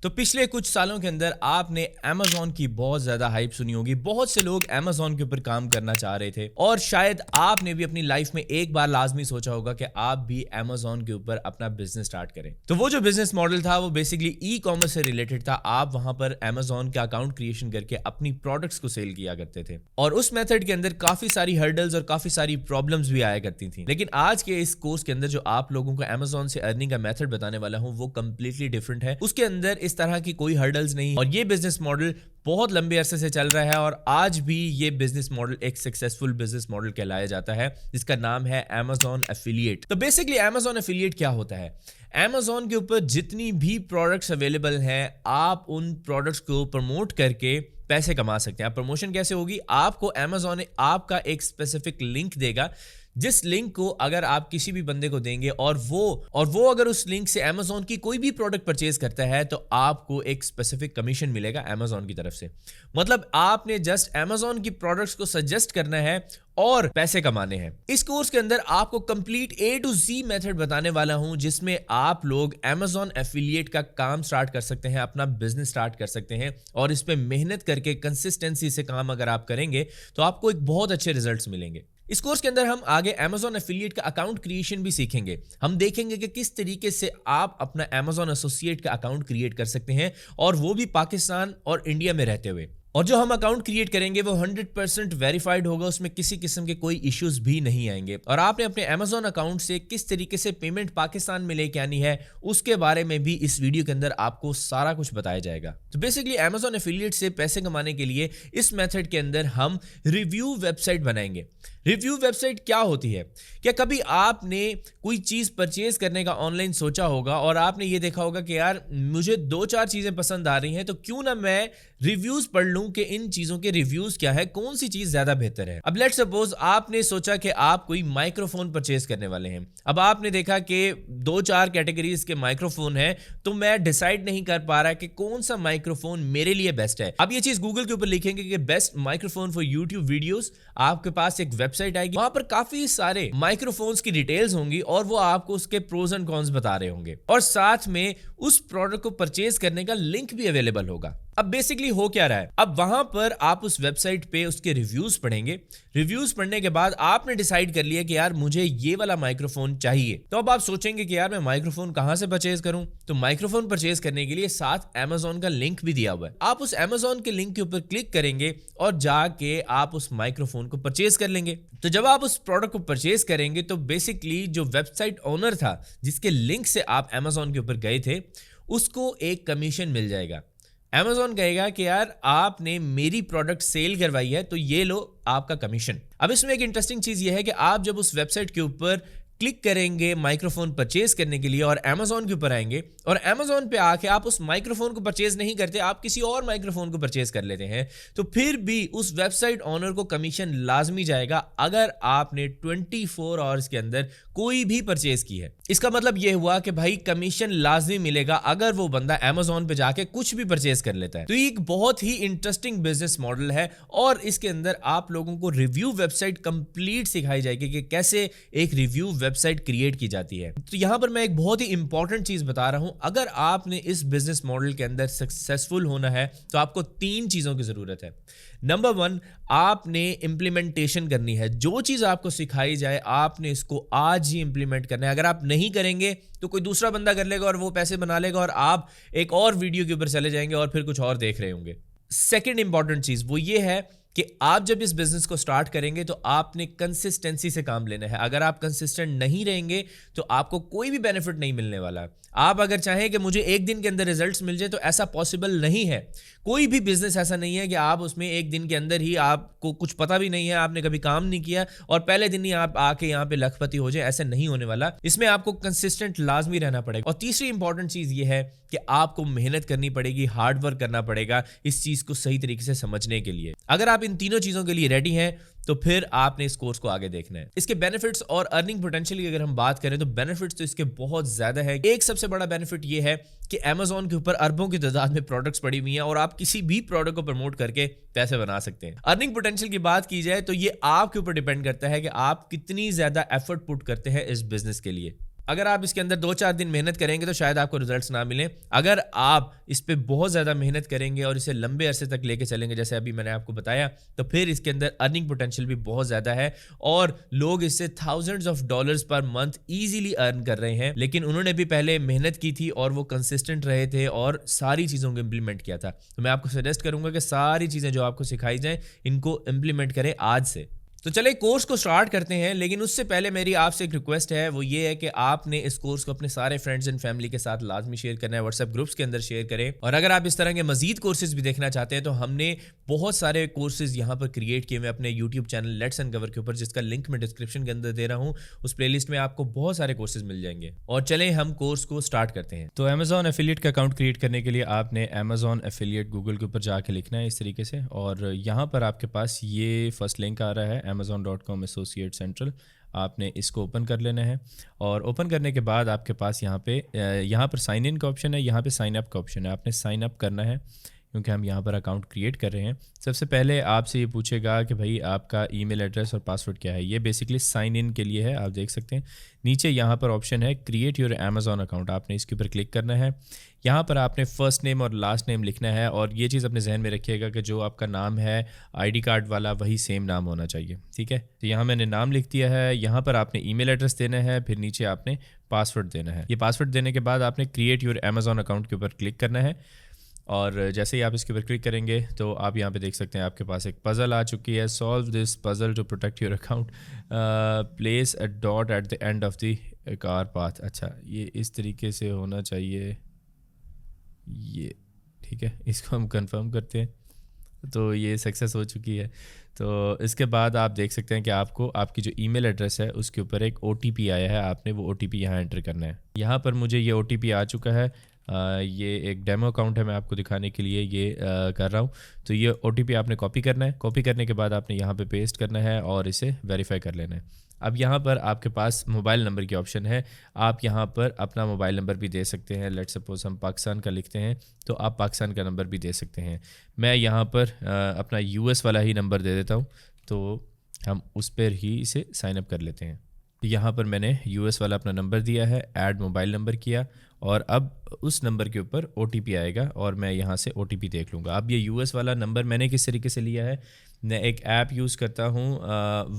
तो पिछले कुछ सालों के अंदर आपने Amazon की बहुत ज्यादा हाइप सुनी होगी। बहुत से लोग Amazon के ऊपर काम करना चाह रहे थे और शायद आपने भी अपनी लाइफ में एक बार लाजमी सोचा होगा कि आप भी Amazon के ऊपर अपना बिजनेस स्टार्ट करें। तो वो जो बिजनेस मॉडल था वो बेसिकली ई कॉमर्स से रिलेटेड था। आप वहां पर Amazon का अकाउंट क्रिएशन करके अपनी प्रोडक्ट्स को सेल किया करते थे और उस मेथड के अंदर काफी सारी हर्डल्स और काफी सारी प्रॉब्लम्स भी आया करती थी। लेकिन आज के इस कोर्स के अंदर जो आप लोगों को Amazon से अर्निंग का मेथड बताने वाला हूं वो कंप्लीटली डिफरेंट है। उसके अंदर इस तरह की कोई हर्डल्स नहीं और ये बिजनेस मॉडल बहुत लंबे अरसे से चल रहा है और आज भी ये बिजनेस मॉडल एक सक्सेसफुल बिजनेस मॉडल कहलाया जाता है जिसका नाम है Amazon एफिलिएट। तो बेसिकली Amazon एफिलिएट क्या होता है? Amazon के ऊपर जितनी भी प्रोडक्ट्स अवेलेबल हैं आप उन प्रोडक्ट्स को प्रमोट करके पैसे कमा सकते हैं। आप प्रमोशन कैसे होगी? आपको Amazon आपका एक स्पेसिफिक लिंक देगा जिस लिंक को अगर आप किसी भी बंदे को देंगे और वो अगर उस लिंक से Amazon की कोई भी प्रोडक्ट परचेज करता है तो आपको एक स्पेसिफिक कमीशन मिलेगा Amazon की तरफ से। मतलब आपने जस्ट Amazon की प्रोडक्ट्स को सजेस्ट करना है और पैसे कमाने हैं। इस कोर्स के अंदर आपको complete A to Z method बताने वाला हूं जिसमें आप लोग Amazon एफिलिएट का काम स्टार्ट कर सकते हैं, अपना बिजनेस स्टार्ट कर सकते हैं और इस पे मेहनत करके कंसिस्टेंसी से काम अगर आप करेंगे तो आपको एक बहुत अच्छे रिजल्ट्स मिलेंगे। इस कोर्स के अंदर हम आगे Amazon एफिलिएट का अकाउंट क्रिएशन भी सीखेंगे। हम देखेंगे कि किस तरीके से आप अपना Amazon एसोसिएट का अकाउंट क्रिएट कर सकते हैं और वो भी पाकिस्तान और इंडिया में रहते हुए। और जो हम अकाउंट क्रिएट करेंगे वो 100% वेरीफाइड होगा, उसमें किसी किस्म के कोई इश्यूज भी नहीं आएंगे। और आपने अपने Amazon अकाउंट से किस तरीके से पेमेंट पाकिस्तान में लेके आनी है उसके बारे में भी इस वीडियो के अंदर आपको सारा कुछ बताया जाएगा। तो बेसिकली Amazon एफिलिएट से पैसे कमाने के लिए इस मेथड के अंदर हम रिव्यू वेबसाइट बनाएंगे। रिव्यू वेबसाइट क्या होती है? क्या कभी आपने कोई चीज परचेज करने का ऑनलाइन सोचा होगा और आपने ये देखा होगा कि यार मुझे 2-4 चीजें पसंद आ रही हैं तो क्यों ना मैं रिव्यूज पढ़ लूं कि इन चीजों के रिव्यूज क्या है, कौन सी चीज ज्यादा बेहतर है। अब लेट्स सपोज आपने सोचा कि आप कोई माइक्रोफोन परचेज करने वाले हैं। अब आपने देखा कि 2-4 कैटेगरीज के माइक्रोफोन हैं तो मैं डिसाइड नहीं कर पा रहा कि कौन सा माइक्रोफोन मेरे लिए बेस्ट है। अब ये चीज गूगल के ऊपर लिखेंगे कि best microphone for YouTube videos, आपके पास एक वेबसाइट आएगी, वहां पर काफी सारे माइक्रोफोन्स की डिटेल्स होंगी और वो आपको उसके प्रोज एंड कॉन्स बता रहे होंगे और साथ में उस प्रोडक्ट को परचेज करने का लिंक भी अवेलेबल होगा। अब बेसिकली हो क्या रहा है, अब वहां पर आप उस वेबसाइट पे उसके रिव्यूज पढ़ेंगे। रिव्यूज पढ़ने के बाद आपने डिसाइड कर लिया कि यार मुझे ये वाला माइक्रोफोन चाहिए। तो अब आप सोचेंगे कि यार मैं माइक्रोफोन कहां से परचेज करूं? तो माइक्रोफोन परचेज करने के लिए साथ Amazon का लिंक भी दिया हुआ है। आप उस Amazon के लिंक के ऊपर क्लिक करेंगे और जाके आप उस माइक्रोफोन को परचेज कर लेंगे। तो जब आप उस प्रोडक्ट को परचेज करेंगे तो बेसिकली जो वेबसाइट ओनर था जिसके लिंक से आप Amazon के ऊपर गए थे उसको एक कमीशन मिल जाएगा। Amazon कहेगा कि यार आपने मेरी प्रोडक्ट सेल करवाई है तो ये लो आपका कमीशन। अब इसमें एक इंटरेस्टिंग चीज ये है कि आप जब उस वेबसाइट के ऊपर क्लिक करेंगे माइक्रोफोन परचेज करने के लिए और Amazon के ऊपर आएंगे और Amazon पे आके आप उस माइक्रोफोन को परचेज नहीं करते, आप किसी और माइक्रोफोन को परचेज कर लेते हैं तो फिर भी उस वेबसाइट ओनर को कमीशन लाजमी जाएगा अगर आपने 24 आवर्स के अंदर कोई भी परचेज की है। इसका मतलब यह हुआ कि भाई कमीशन लाजमी मिलेगा अगर वो बंदा Amazon पे जाके कुछ भी परचेज कर लेता है। तो ये एक बहुत ही इंटरेस्टिंग बिजनेस मॉडल है और इसके अंदर आप लोगों को रिव्यू वेबसाइट कंप्लीट सिखाई जाएगी कि कैसे एक रिव्यू वेबसाइट क्रिएट की जाती है। तो यहां पर मैं एक बहुत ही इंपॉर्टेंट चीज बता रहा हूं, अगर आपने इस बिजनेस मॉडल के अंदर सक्सेसफुल होना है तो आपको 3 चीजों की जरूरत है। नंबर 1, आपने इंप्लीमेंटेशन करनी है। जो चीज आपको सिखाई जाए आपने इसको आज ही इंप्लीमेंट करना है। अगर आप नहीं करेंगे तो कोई दूसरा बंदा कर लेगा और वो पैसे बना लेगा और आप एक और वीडियो के ऊपर चले जाएंगे और फिर कुछ और देख रहे होंगे। सेकेंड इंपॉर्टेंट चीज वो ये है कि आप जब इस बिजनेस को स्टार्ट करेंगे तो आपने कंसिस्टेंसी से काम लेना है। अगर आप कंसिस्टेंट नहीं रहेंगे तो आपको कोई भी बेनिफिट नहीं मिलने वाला। आप अगर चाहें कि मुझे एक दिन के अंदर रिजल्ट्स मिल जाए तो ऐसा पॉसिबल नहीं है। कोई भी बिजनेस ऐसा नहीं है कि आप उसमें एक दिन के अंदर ही, आपको कुछ पता भी नहीं है, आपने कभी काम नहीं किया और पहले दिन ही आप आके यहाँ पे लखपति हो जाए, ऐसा नहीं होने वाला। इसमें आपको कंसिस्टेंट लाजमी रहना पड़ेगा। और तीसरी इंपॉर्टेंट चीज ये है कि आपको मेहनत करनी पड़ेगी, हार्ड वर्क करना पड़ेगा इस चीज को सही तरीके से समझने के लिए। अगर आप इन तीनों चीजों के लिए रेडी हैं तो फिर आपने इस कोर्स को आगे देखना है। इसके बेनिफिट्स और अर्निंग पोटेंशियल की अगर हम बात करें तो बेनिफिट्स तो इसके बहुत ज्यादा है। एक सबसे बड़ा बेनिफिट ये है कि Amazon के ऊपर अरबों की तादाद में प्रोडक्ट्स पड़ी हुई हैं और आप किसी भी प्रोडक्ट को प्रमोट करके पैसे बना सकते हैं। अर्निंग पोटेंशियल की बात की जाए तो ये आपके ऊपर डिपेंड करता है कि आप कितनी ज्यादा एफर्ट पुट करते हैं इस बिजनेस के लिए। अगर आप इसके अंदर 2-4 दिन मेहनत करेंगे तो शायद आपको रिजल्ट्स ना मिलें। अगर आप इस पे बहुत ज़्यादा मेहनत करेंगे और इसे लंबे अरसे तक लेके चलेंगे, जैसे अभी मैंने आपको बताया, तो फिर इसके अंदर अर्निंग पोटेंशियल भी बहुत ज़्यादा है और लोग इससे thousands of dollars per month easily earn कर रहे हैं। लेकिन उन्होंने भी पहले मेहनत की थी और वो कंसिस्टेंट रहे थे और सारी चीज़ों को इम्प्लीमेंट किया था। तो मैं आपको सजेस्ट करूंगा कि सारी चीज़ें जो आपको सिखाई जाएँ, इनको इम्प्लीमेंट करें आज से। तो चले कोर्स को स्टार्ट करते हैं, लेकिन उससे पहले मेरी आपसे एक रिक्वेस्ट है, वो ये है कि आपने इस कोर्स को अपने सारे फ्रेंड्स एंड फैमिली के साथ लाजमी शेयर करना है, व्हाट्सएप ग्रुप्स के अंदर शेयर करें। और अगर आप इस तरह के मजीद कोर्सेज भी देखना चाहते हैं तो हमने बहुत सारे कोर्सेज यहाँ पर क्रिएट किए हुए अपने यूट्यूब चैनल लेट्स अनकवर के ऊपर, जिसका लिंक मैं डिस्क्रिप्शन के अंदर दे रहा हूँ। उस प्लेलिस्ट में आपको बहुत सारे कोर्सेज मिल जाएंगे। और चलें हम कोर्स को स्टार्ट करते हैं। तो अमेजॉन एफिलिएट का अकाउंट क्रिएट करने के लिए आपने अमेजॉन एफिलिएट गूगल के ऊपर जाके लिखना है इस तरीके से, और यहाँ पर आपके पास ये फर्स्ट लिंक आ रहा है amazon.com एसोसिएट सेंट्रल। आपने इसको ओपन कर लेना है और ओपन करने के बाद आपके पास यहाँ पर साइन इन का ऑप्शन है, यहाँ पे साइन अप का ऑप्शन है। आपने साइन अप करना है क्योंकि हम यहाँ पर अकाउंट क्रिएट कर रहे हैं। सबसे पहले आपसे ये पूछेगा कि भाई आपका ईमेल एड्रेस और पासवर्ड क्या है। ये बेसिकली साइन इन के लिए है। आप देख सकते हैं नीचे यहाँ पर ऑप्शन है क्रिएट योर अमेजॉन अकाउंट, आपने इसके ऊपर क्लिक करना है। यहाँ पर आपने फर्स्ट नेम और लास्ट नेम लिखना है और ये चीज़ अपने जहन में रखिएगा कि जो आपका नाम है आईडी कार्ड वाला वही सेम नाम होना चाहिए, ठीक है। तो यहाँ मैंने नाम लिख दिया है। यहाँ पर आपने ईमेल एड्रेस देना है, फिर नीचे आपने पासवर्ड देना है। ये पासवर्ड देने के बाद आपने क्रिएट योर अमेजॉन अकाउंट के ऊपर क्लिक करना है और जैसे ही आप इसके ऊपर क्लिक करेंगे तो आप यहाँ पे देख सकते हैं आपके पास एक पज़ल आ चुकी है। Solve this puzzle to protect your account, place a dot at the end of the car path. अच्छा, ये इस तरीके से होना चाहिए, ये ठीक है। इसको हम कंफर्म करते हैं। तो ये सक्सेस हो चुकी है। तो इसके बाद आप देख सकते हैं कि आपको आपकी जो ईमेल एड्रेस है उसके ऊपर एक OTP आया है। आपने वो OTP यहाँ एंटर करना है। यहाँ पर मुझे ये OTP आ चुका है। ये एक डेमो अकाउंट है, मैं आपको दिखाने के लिए ये कर रहा हूँ। तो ये OTP आपने कॉपी करना है। कॉपी करने के बाद आपने यहाँ पे पेस्ट करना है और इसे वेरीफाई कर लेना है। अब यहाँ पर आपके पास मोबाइल नंबर की ऑप्शन है। आप यहाँ पर अपना मोबाइल नंबर भी दे सकते हैं। लेट्स सपोज हम पाकिस्तान का लिखते हैं तो आप पाकिस्तान का नंबर भी दे सकते हैं। मैं यहाँ पर अपना US वाला ही नंबर दे देता हूँ, तो हम उस पर ही इसे साइन अप कर लेते हैं। यहाँ पर मैंने US वाला अपना नंबर दिया है, ऐड मोबाइल नंबर किया और अब उस नंबर के ऊपर OTP आएगा और मैं यहाँ से OTP देख लूँगा। अब ये US वाला नंबर मैंने किस तरीके से लिया है, मैं एक ऐप यूज़ करता हूँ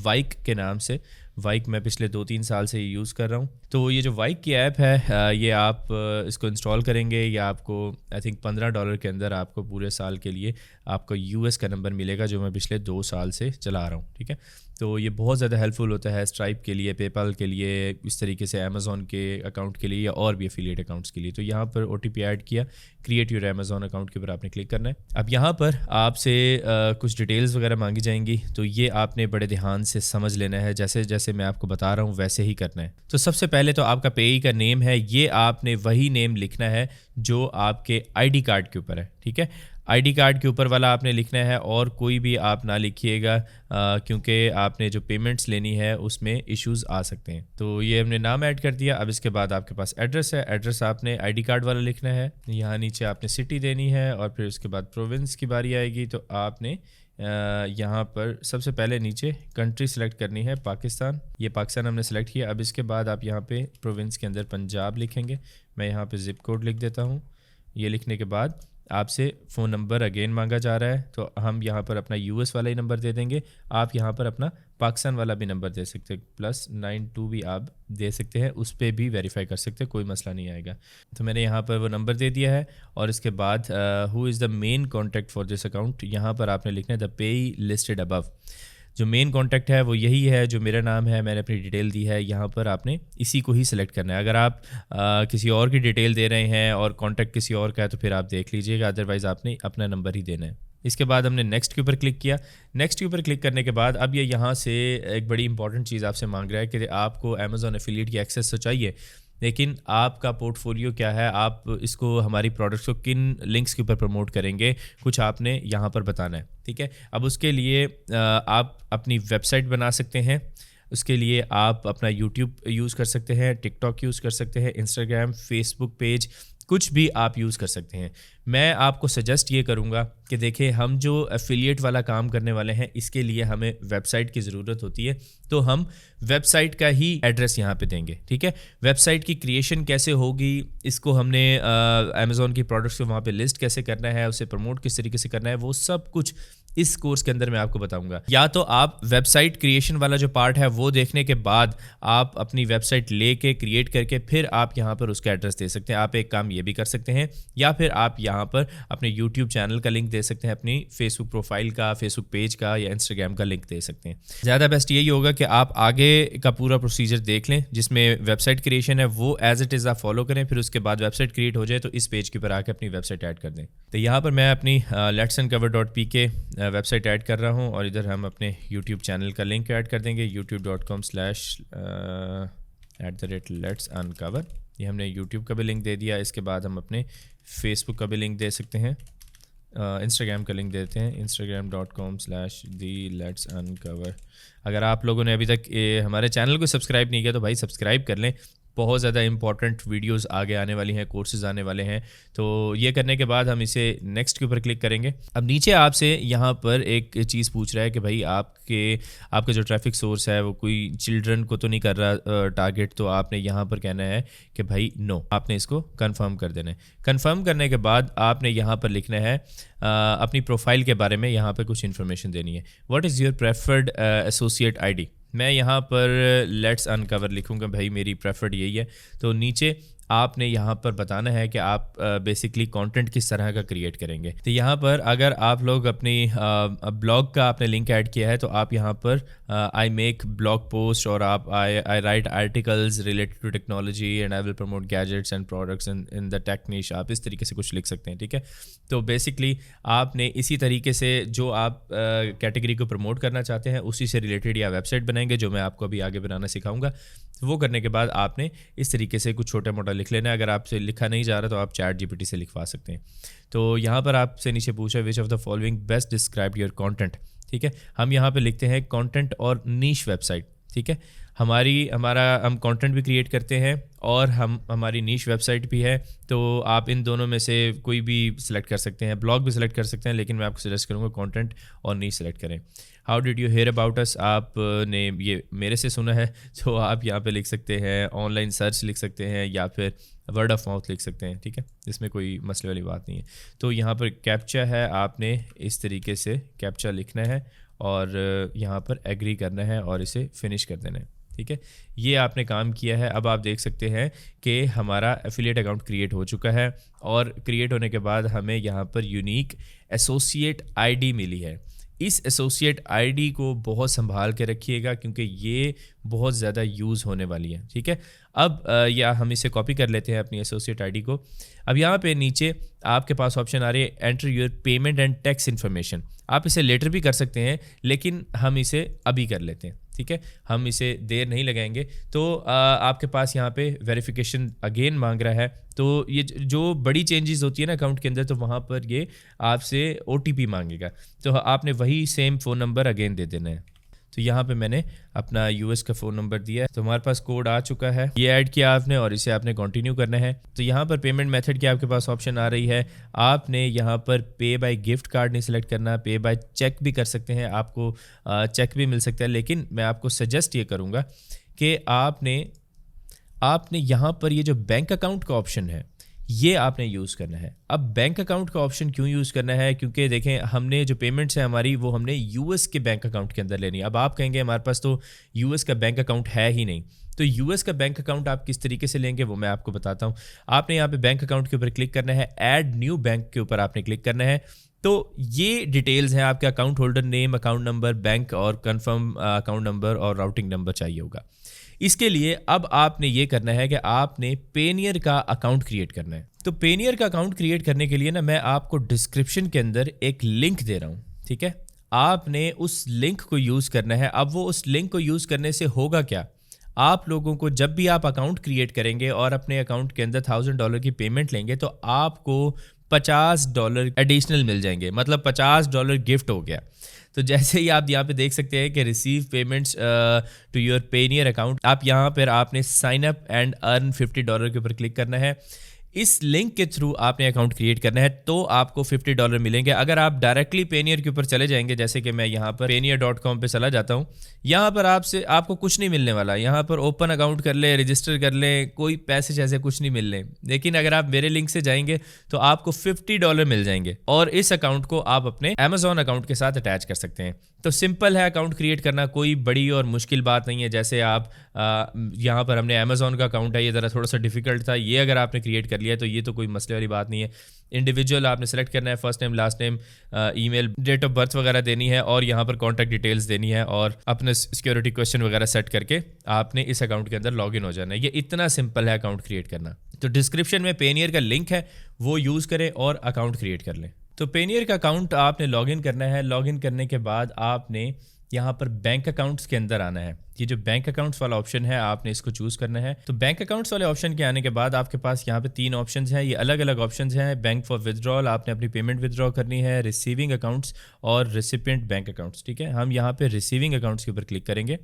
वाइक के नाम से। वाइक मैं पिछले 2-3 साल से यूज़ कर रहा हूँ। तो ये जो वाइक की ऐप है ये आप इसको इंस्टॉल करेंगे या आपको आई थिंक $15 के अंदर आपको पूरे साल के लिए आपको US का नंबर मिलेगा, जो मैं पिछले 2 साल से चला रहा हूँ, ठीक है। तो ये बहुत ज़्यादा हेल्पफुल होता है स्ट्राइप के लिए, पेपाल के लिए, इस तरीके से अमेज़ॉन के अकाउंट के लिए या और भी एफिलिएट अकाउंट्स के लिए। तो यहाँ पर OTP ऐड किया, क्रिएट योर अमेज़ॉन अकाउंट के ऊपर आपने क्लिक करना है। अब यहाँ पर आपसे कुछ डिटेल्स वगैरह मांगी जाएंगी, तो ये आपने बड़े ध्यान से समझ लेना है। जैसे जैसे मैं आपको बता रहा हूँ वैसे ही करना है। तो सबसे पहले तो आपका पेई का नेम है, ये आपने वही नेम लिखना है जो आपके ID कार्ड के ऊपर है, ठीक है। ID कार्ड के ऊपर वाला आपने लिखना है और कोई भी आप ना लिखिएगा क्योंकि आपने जो पेमेंट्स लेनी है उसमें इश्यूज़ आ सकते हैं। तो ये हमने नाम ऐड कर दिया। अब इसके बाद आपके पास एड्रेस है, एड्रेस आपने ID कार्ड वाला लिखना है। यहाँ नीचे आपने सिटी देनी है और फिर उसके बाद प्रोविंस की बारी आएगी तो आपने यहाँ पर सबसे पहले नीचे कंट्री सेलेक्ट करनी है, पाकिस्तान। ये पाकिस्तान हमने सेलेक्ट किया। अब इसके बाद आप यहाँ पे प्रोविंस के अंदर पंजाब लिखेंगे। मैं यहाँ पे ज़िप कोड लिख देता हूँ। ये लिखने के बाद आपसे फ़ोन नंबर अगेन मांगा जा रहा है, तो हम यहाँ पर अपना US वाला ही नंबर दे देंगे। आप यहाँ पर अपना पाकिस्तान वाला भी नंबर दे सकते हैं, +92 भी आप दे सकते हैं, उस पर भी वेरीफाई कर सकते हैं, कोई मसला नहीं आएगा। तो मैंने यहाँ पर वो नंबर दे दिया है और इसके बाद who is the main contact for this account, यहाँ पर आपने लिखना है द पेई लिस्टेड अबव। जो मेन कॉन्टैक्ट है वो यही है, जो मेरा नाम है, मैंने अपनी डिटेल दी है। यहाँ पर आपने इसी को ही सिलेक्ट करना है। अगर आप किसी और की डिटेल दे रहे हैं और कॉन्टैक्ट किसी और का है तो फिर आप देख लीजिएगा, अदरवाइज़ आपने अपना नंबर ही देना है। इसके बाद हमने नेक्स्ट के ऊपर क्लिक किया। नेक्स्ट के ऊपर क्लिक करने के बाद अब ये यहाँ से एक बड़ी इंपॉर्टेंट चीज़ आपसे मांग रहा है कि आपको अमेज़ॉन एफिलिएट की एक्सेस तो चाहिए, लेकिन आपका पोर्टफोलियो क्या है, आप इसको हमारी प्रोडक्ट्स को किन लिंक्स के ऊपर प्रमोट करेंगे, कुछ आपने यहाँ पर बताना है, ठीक है। अब उसके लिए आप अपनी वेबसाइट बना सकते हैं। उसके लिए आप अपना यूट्यूब यूज़ कर सकते हैं, टिकटॉक यूज़ कर सकते हैं, इंस्टाग्राम, फेसबुक पेज, कुछ भी आप यूज़ कर सकते हैं। मैं आपको सजेस्ट ये करूँगा कि देखिए, हम जो एफिलिएट वाला काम करने वाले हैं इसके लिए हमें वेबसाइट की ज़रूरत होती है, तो हम वेबसाइट का ही एड्रेस यहाँ पे देंगे। ठीक है, वेबसाइट की क्रिएशन कैसे होगी, इसको हमने अमेज़ॉन की प्रोडक्ट्स को वहाँ पे लिस्ट कैसे करना है, उसे प्रमोट किस तरीके से करना है, वो सब कुछ इस कोर्स के अंदर मैं आपको बताऊंगा। या तो आप वेबसाइट क्रिएशन वाला जो पार्ट है वो देखने के बाद आप अपनी वेबसाइट लेके क्रिएट करके फिर आप यहाँ पर उसका एड्रेस दे सकते हैं। आप एक काम ये भी कर सकते हैं, या फिर आप यहाँ पर अपने यूट्यूब चैनल का लिंक दे सकते हैं, अपनी फेसबुक प्रोफाइल का, फेसबुक पेज का या इंस्टाग्राम का लिंक दे सकते हैं। ज़्यादा बेस्ट यही होगा कि आप आगे का पूरा प्रोसीजर देख लें, जिसमें वेबसाइट क्रिएशन है वो एज इट इज़ आप फॉलो करें, फिर उसके बाद वेबसाइट क्रिएट हो जाए तो इस पेज के ऊपर आके अपनी वेबसाइट ऐड कर दें। तो यहाँ पर मैं अपनी letsuncover.pk वेबसाइट ऐड कर रहा हूँ और इधर हम अपने यूट्यूब चैनल का लिंक ऐड कर देंगे, youtube.com/letsuncover। ये हमने यूट्यूब का भी लिंक दे दिया। इसके बाद हम अपने फेसबुक का भी लिंक दे सकते हैं, इंस्टाग्राम का लिंक देते हैं, instagram.com/letsuncover। अगर आप लोगों ने अभी तक हमारे चैनल को सब्सक्राइब नहीं किया तो भाई सब्सक्राइब कर लें, बहुत ज़्यादा इंपॉर्टेंट वीडियोस आगे आने वाली हैं, कोर्सेज आने वाले हैं। तो ये करने के बाद हम इसे नेक्स्ट के ऊपर क्लिक करेंगे। अब नीचे आपसे यहाँ पर एक चीज़ पूछ रहा है कि भाई आपका जो ट्रैफिक सोर्स है वो कोई चिल्ड्रन को तो नहीं कर रहा टारगेट, तो आपने यहाँ पर कहना है कि भाई नो, आपने इसको कंफर्म कर देना है। कंफर्म करने के बाद आपने यहाँ पर लिखना है अपनी प्रोफाइल के बारे में, यहाँ पर कुछ इन्फॉर्मेशन देनी है। What is your preferred associate ID. मैं यहाँ पर लेट्स अनकवर लिखूँगा, भाई मेरी प्रेफर्ड यही है। तो नीचे आपने यहाँ पर बताना है कि आप बेसिकली कंटेंट किस तरह का क्रिएट करेंगे। तो यहाँ पर अगर आप लोग अपनी ब्लॉग का आपने लिंक ऐड किया है तो आप यहाँ पर आई मेक ब्लॉग पोस्ट और आप I write articles related to technology and I will promote gadgets and products in the tech niche, आप इस तरीके से कुछ लिख सकते हैं। ठीक है, तो बेसिकली आपने इसी तरीके से जो आप कैटेगरी को प्रमोट करना चाहते हैं उसी से रिलेटेड या वेबसाइट बनाएंगे, जो मैं आपको अभी आगे बनाना सिखाऊंगा। वो करने के बाद आपने इस तरीके से कुछ छोटा मोटा लिख लेना है। अगर आपसे लिखा नहीं जा रहा तो आप चैट जीपीटी से लिखवा सकते हैं। तो यहाँ पर आपसे नीचे पूछा which of the following best describe your content. ठीक है, हम यहाँ पे लिखते हैं कंटेंट और नीश वेबसाइट। ठीक है, हम कंटेंट भी क्रिएट करते हैं और हमारी नीश वेबसाइट भी है, तो आप इन दोनों में से कोई भी सिलेक्ट कर सकते हैं, ब्लॉग भी सिलेक्ट कर सकते हैं, लेकिन मैं आपको सजेस्ट करूँगा कंटेंट और नीश सेलेक्ट करें। How did you hear about us, आपने ये मेरे से सुना है, तो आप यहाँ पे लिख सकते हैं, ऑनलाइन सर्च लिख सकते हैं या फिर वर्ड ऑफ माउथ लिख सकते हैं। ठीक है, इसमें कोई मसले वाली बात नहीं है। तो यहाँ पर कैप्चा है, आपने इस तरीके से कैप्चा लिखना है और यहाँ पर एग्री करना है और इसे फिनिश कर देना है। ठीक है, ये आपने काम किया है। अब आप देख सकते हैं कि हमारा एफिलिएट अकाउंट क्रिएट हो चुका है और क्रिएट होने के बाद हमें यहाँ पर यूनिक एसोसिएट आईडी मिली है। इस एसोसिएट आईडी को बहुत संभाल के रखिएगा क्योंकि ये बहुत ज़्यादा यूज़ होने वाली है। ठीक है, अब या हम इसे कॉपी कर लेते हैं अपनी एसोसिएट आईडी को। अब यहाँ पे नीचे आपके पास ऑप्शन आ रही है enter your payment and tax information. आप इसे लेटर भी कर सकते हैं लेकिन हम इसे अभी कर लेते हैं। ठीक है, हम इसे देर नहीं लगाएंगे। तो आपके पास यहाँ पे वेरिफिकेशन अगेन मांग रहा है। तो ये जो बड़ी चेंजेस होती है ना अकाउंट के अंदर, तो वहाँ पर ये आपसे OTP मांगेगा, तो आपने वही same phone number again they देना है। तो यहाँ पे मैंने अपना US का फ़ोन नंबर दिया है, तो हमारे पास कोड आ चुका है, ये ऐड किया आपने और इसे आपने कंटिन्यू करना है। तो यहाँ पर पेमेंट मेथड की आपके पास ऑप्शन आ रही है। आपने यहाँ पर पे बाय गिफ्ट कार्ड नहीं सिलेक्ट करना, पे बाय चेक भी कर सकते हैं, आपको चेक भी मिल सकता है, लेकिन मैं आपको सजेस्ट ये करूँगा कि आपने यहाँ पर ये जो बैंक अकाउंट का ऑप्शन है ये आपने यूज़ करना है। अब बैंक अकाउंट का ऑप्शन क्यों यूज़ करना है, क्योंकि देखें हमने जो पेमेंट्स है हमारी वो हमने US के बैंक अकाउंट के अंदर लेनी है। अब आप कहेंगे हमारे पास तो US का बैंक अकाउंट है ही नहीं, तो US का बैंक अकाउंट आप किस तरीके से लेंगे वो मैं आपको बताता हूँ। आपने यहाँ पे बैंक अकाउंट के ऊपर क्लिक करना है, ऐड न्यू बैंक के ऊपर आपने क्लिक करना है। तो ये डिटेल्स हैं, आपके account holder name, account number, bank और कंफर्म अकाउंट नंबर और राउटिंग नंबर चाहिए होगा। इसके लिए अब आपने ये करना है कि आपने पेनियर का अकाउंट क्रिएट करना है। तो पेनियर का अकाउंट क्रिएट करने के लिए ना मैं आपको डिस्क्रिप्शन के अंदर एक लिंक दे रहा हूँ। ठीक है, आपने उस लिंक को यूज़ करना है। अब वो उस लिंक को यूज़ करने से होगा क्या, आप लोगों को जब भी आप अकाउंट क्रिएट करेंगे और अपने अकाउंट के अंदर $1000 की पेमेंट लेंगे तो आपको $50 एडिशनल मिल जाएंगे, मतलब $50 गिफ्ट हो गया। तो जैसे ही आप यहाँ पे देख सकते हैं कि receive payments to your Payoneer account, आप यहाँ पर आपने साइन अप एंड अर्न $50 के ऊपर क्लिक करना है। इस लिंक के थ्रू आपने अकाउंट क्रिएट करना है तो आपको $50 मिलेंगे। अगर आप डायरेक्टली पेनियर के ऊपर चले जाएंगे, जैसे कि मैं यहाँ पर payoneer.com पे चला जाता हूँ, यहाँ पर आपको कुछ नहीं मिलने वाला। यहाँ पर ओपन अकाउंट कर ले, रजिस्टर कर ले, कोई पैसे जैसे कुछ नहीं मिलने। लेकिन अगर आप मेरे लिंक से जाएंगे तो आपको $50 मिल जाएंगे और इस अकाउंट को आप अपने Amazon अकाउंट के साथ अटैच कर सकते हैं। तो सिंपल है अकाउंट क्रिएट करना, कोई बड़ी और मुश्किल बात नहीं है। जैसे आप यहाँ पर हमने Amazon का अकाउंट है, ये ज़रा थोड़ा सा डिफिकल्ट था, ये अगर आपने क्रिएट कर लिया तो ये तो कोई मसले वाली बात नहीं है। इंडिविजुअल आपने सेलेक्ट करना है, first name, last name, email, date of birth वगैरह देनी है और यहाँ पर कॉन्टैक्ट डिटेल्स देनी है और अपने सिक्योरिटी क्वेश्चन वगैरह सेट करके आपने इस अकाउंट के अंदर लॉगिन हो जाना है। ये इतना सिंपल है अकाउंट क्रिएट करना। तो डिस्क्रिप्शन में पेनियर का लिंक है, वो यूज़ करें और अकाउंट क्रिएट कर लें। तो पेनियर का अकाउंट आपने लॉगिन करना है। लॉगिन करने के बाद आपने यहाँ पर बैंक अकाउंट्स के अंदर आना है। ये जो बैंक अकाउंट्स वाला ऑप्शन है आपने इसको चूज़ करना है। तो बैंक अकाउंट्स वाले ऑप्शन के आने के बाद आपके पास यहाँ पे 3 ऑप्शंस हैं। ये अलग अलग ऑप्शंस हैं। बैंक फॉर विदड्रॉल, आपने अपनी पेमेंट विदड्रॉ करनी है, रिसीविंग अकाउंट्स और रेसिपिएंट बैंक अकाउंट्स। ठीक है, हम यहाँ पे रिसीविंग अकाउंट्स के ऊपर क्लिक करेंगे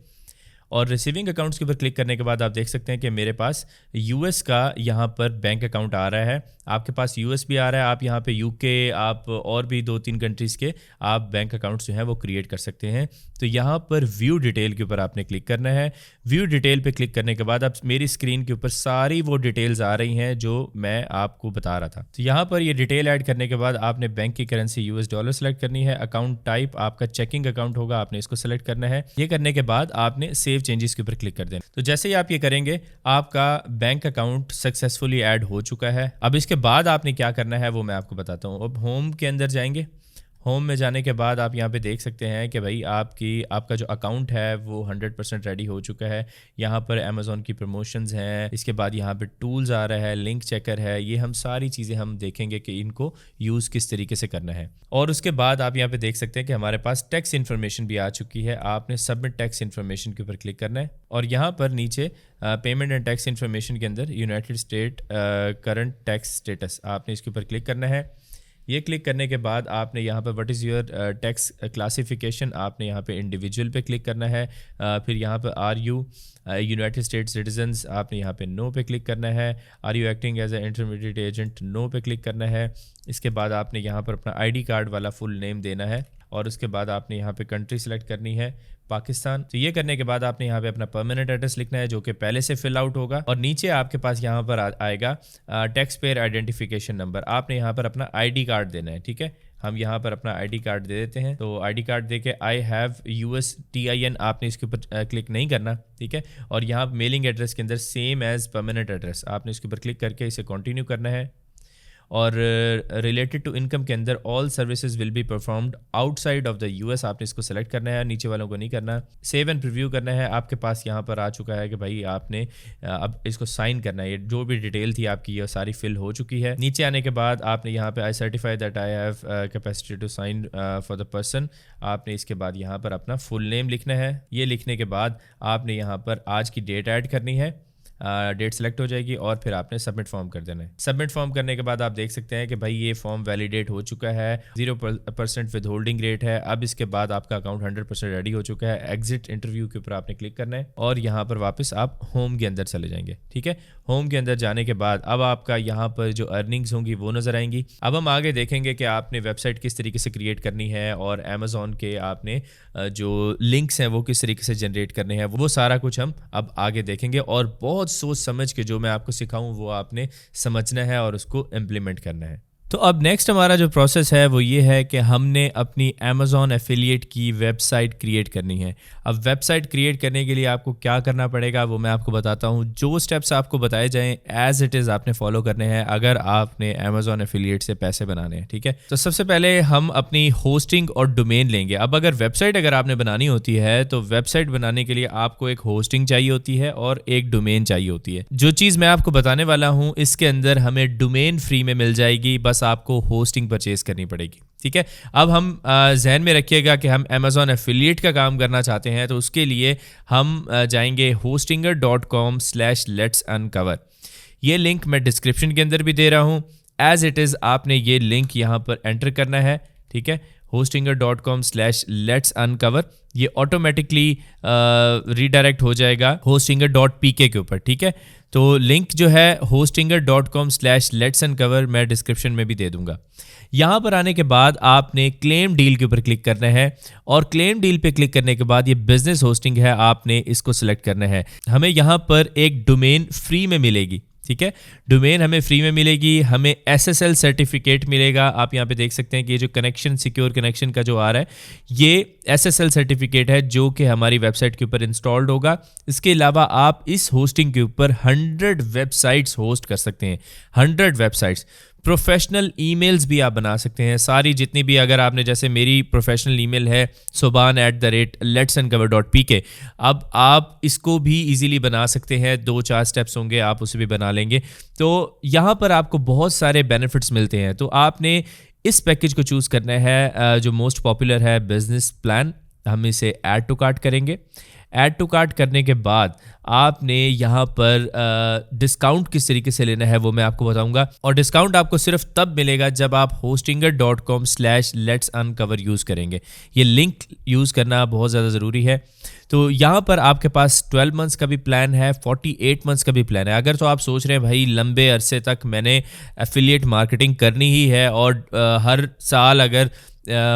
और रिसीविंग अकाउंट्स के ऊपर क्लिक करने के बाद आप देख सकते हैं कि मेरे पास यूएस का यहाँ पर बैंक अकाउंट आ रहा है। आपके पास यूएस भी आ रहा है। आप यहाँ पे यूके, आप और भी 2-3 कंट्रीज़ के आप बैंक अकाउंट्स जो हैं वो क्रिएट कर सकते हैं। तो यहाँ पर व्यू डिटेल के ऊपर आपने क्लिक करना है। व्यू डिटेल पे क्लिक करने के बाद अब मेरी स्क्रीन के ऊपर सारी वो डिटेल्स आ रही हैं जो मैं आपको बता रहा था। तो यहाँ पर ये डिटेल ऐड करने के बाद आपने बैंक की करेंसी यूएस डॉलर सेलेक्ट करनी है। अकाउंट टाइप आपका चेकिंग अकाउंट होगा, आपने इसको सेलेक्ट करना है। ये करने के बाद आपने सेव चेंजेस के ऊपर क्लिक कर देना। तो जैसे ही आप ये करेंगे आपका बैंक अकाउंट सक्सेसफुली ऐड हो चुका है। अब इसके बाद आपने क्या करना है वो मैं आपको बताता हूँ। अब होम के अंदर जाएंगे। होम में जाने के बाद आप यहाँ पे देख सकते हैं कि भाई आपका जो अकाउंट है वो 100% रेडी हो चुका है। यहाँ पर अमेज़ॉन की प्रमोशंस हैं, इसके बाद यहाँ पे टूल्स आ रहा है, लिंक चेकर है। ये हम सारी चीज़ें हम देखेंगे कि इनको यूज़ किस तरीके से करना है। और उसके बाद आप यहाँ पे देख सकते हैं कि हमारे पास टैक्स इन्फॉर्मेशन भी आ चुकी है। आपने सबमिट टैक्स इन्फॉर्मेशन के ऊपर क्लिक करना है और यहाँ पर नीचे पेमेंट एंड टैक्स इन्फॉर्मेशन के अंदर United state current tax status, आपने इसके ऊपर क्लिक करना है। ये क्लिक करने के बाद आपने यहाँ पर what is your tax classification, आपने यहाँ पे इंडिविजुअल पे क्लिक करना है। फिर यहाँ पर are you United State citizens, आपने यहाँ पे नो पे क्लिक करना है। Are you acting as a intermediate agent, no पे क्लिक करना है। इसके बाद आपने यहाँ पर अपना आईडी कार्ड वाला फुल नेम देना है और उसके बाद आपने यहाँ पे कंट्री सेलेक्ट करनी है, पाकिस्तान। तो ये करने के बाद आपने यहाँ पे अपना परमानेंट एड्रेस लिखना है जो कि पहले से फिल आउट होगा और नीचे आपके पास यहाँ पर आएगा टैक्स पेयर आइडेंटिफिकेशन नंबर। आपने यहाँ पर अपना आईडी कार्ड देना है। ठीक है, हम यहाँ पर अपना आईडी कार्ड दे देते हैं। तो आईडी कार्ड दे के आई हैव USTIN, आपने इसके ऊपर क्लिक नहीं करना। ठीक है, और यहाँ मेलिंग एड्रेस के अंदर सेम एज परमानेंट एड्रेस, आपने इसके ऊपर क्लिक करके इसे कंटिन्यू करना है। और रिलेटेड टू इनकम के अंदर all services will be performed outside of the US, आपने इसको सेलेक्ट करना है, नीचे वालों को नहीं करना। सेव एंड प्रीव्यू करना है। आपके पास यहाँ पर आ चुका है कि भाई आपने अब इसको साइन करना है। ये जो भी डिटेल थी आपकी ये सारी फिल हो चुकी है। नीचे आने के बाद आपने यहाँ पे I certify that I have capacity to sign for the person, आपने इसके बाद यहाँ पर अपना फुल नेम लिखना है। ये लिखने के बाद आपने यहाँ पर आज की डेट ऐड करनी है, डेट सेलेक्ट हो जाएगी और फिर आपने सबमिट फॉर्म कर देना है। सबमिट फॉर्म करने के बाद आप देख सकते हैं कि भाई ये फॉर्म वैलिडेट हो चुका है, 0% विद होल्डिंग रेट है। अब इसके बाद आपका अकाउंट 100% रेडी हो चुका है। एग्जिट इंटरव्यू के ऊपर आपने क्लिक करना है और यहाँ पर वापस आप होम के अंदर चले जाएंगे। ठीक है, होम के अंदर जाने के बाद अब आपका यहाँ पर जो अर्निंग्स होंगी वो नज़र आएंगी। अब हम आगे देखेंगे कि आपने वेबसाइट किस तरीके से क्रिएट करनी है और अमेज़ॉन के आपने जो लिंक्स हैं वो किस तरीके से जनरेट करने हैं, वो सारा कुछ हम अब आगे देखेंगे। और बहुत सोच समझ के जो मैं आपको सिखाऊं वो आपने समझना है और उसको इम्प्लीमेंट करना है। तो अब नेक्स्ट हमारा जो प्रोसेस है वो ये है कि हमने अपनी Amazon एफिलिएट की वेबसाइट क्रिएट करनी है। अब वेबसाइट क्रिएट करने के लिए आपको क्या करना पड़ेगा वो मैं आपको बताता हूँ। जो स्टेप्स आपको बताए जाएं एज इट इज़ आपने फॉलो करने हैं अगर आपने Amazon एफिलिएट से पैसे बनाने हैं। ठीक है, तो सबसे पहले हम अपनी होस्टिंग और डोमेन लेंगे। अब अगर आपने बनानी होती है तो वेबसाइट बनाने के लिए आपको एक होस्टिंग चाहिए होती है और एक डोमेन चाहिए होती है। जो चीज़ मैं आपको बताने वाला हूँ इसके अंदर हमें डोमेन फ्री में मिल जाएगी, बस आपको होस्टिंग परचेज करनी पड़ेगी। ठीक है, अब हम जहन में रखिएगा कि हम Amazon एफिलिएट का काम करना चाहते हैं तो उसके लिए हम जाएंगे hostinger.com/let's-uncover। ये लिंक मैं डिस्क्रिप्शन के अंदर भी दे रहा हूँ। एज इट इज़ आपने ये लिंक यहाँ पर एंटर करना है। ठीक है, hostinger.com/let's-uncover, ये ऑटोमेटिकली रीडायरेक्ट हो जाएगा hostinger.pk के ऊपर। ठीक है, तो लिंक जो है hostinger.com/letsuncover मैं डिस्क्रिप्शन में भी दे दूंगा। यहाँ पर आने के बाद आपने क्लेम डील के ऊपर क्लिक करना है और क्लेम डील पे क्लिक करने के बाद ये बिजनेस होस्टिंग है, आपने इसको सिलेक्ट करना है। हमें यहाँ पर एक डोमेन फ्री में मिलेगी, ठीक है, डोमेन हमें फ्री में मिलेगी, हमें SSL सर्टिफिकेट मिलेगा। आप यहाँ पे देख सकते हैं कि ये जो कनेक्शन, सिक्योर कनेक्शन का जो आ रहा है, ये SSL सर्टिफिकेट है जो कि हमारी वेबसाइट के ऊपर इंस्टॉल्ड होगा। इसके अलावा आप इस होस्टिंग के ऊपर 100 वेबसाइट्स होस्ट कर सकते हैं, 100 वेबसाइट्स। प्रोफेशनल ईमेल्स भी आप बना सकते हैं, सारी जितनी भी, अगर आपने, जैसे मेरी प्रोफेशनल ईमेल है soban@letsuncover.pk, अब आप इसको भी इजीली बना सकते हैं, 2-4 स्टेप्स होंगे, आप उसे भी बना लेंगे। तो यहाँ पर आपको बहुत सारे बेनिफिट्स मिलते हैं। तो आपने इस पैकेज को चूज़ करना है जो मोस्ट पॉपुलर है, बिजनेस प्लान। हम इसे ऐड टू कार्ट करेंगे। ऐड टू कार्ट करने के बाद आपने यहाँ पर डिस्काउंट किस तरीके से लेना है वो मैं आपको बताऊंगा, और डिस्काउंट आपको सिर्फ तब मिलेगा जब आप hostinger.com/letsuncover यूज़ करेंगे। ये लिंक यूज़ करना बहुत ज़्यादा ज़रूरी है। तो यहाँ पर आपके पास 12 मंथ्स का भी प्लान है, 48 मंथ्स का भी प्लान है। अगर तो आप सोच रहे हैं भाई लंबे अरसे तक मैंने एफिलिएट मार्केटिंग करनी ही है और हर साल अगर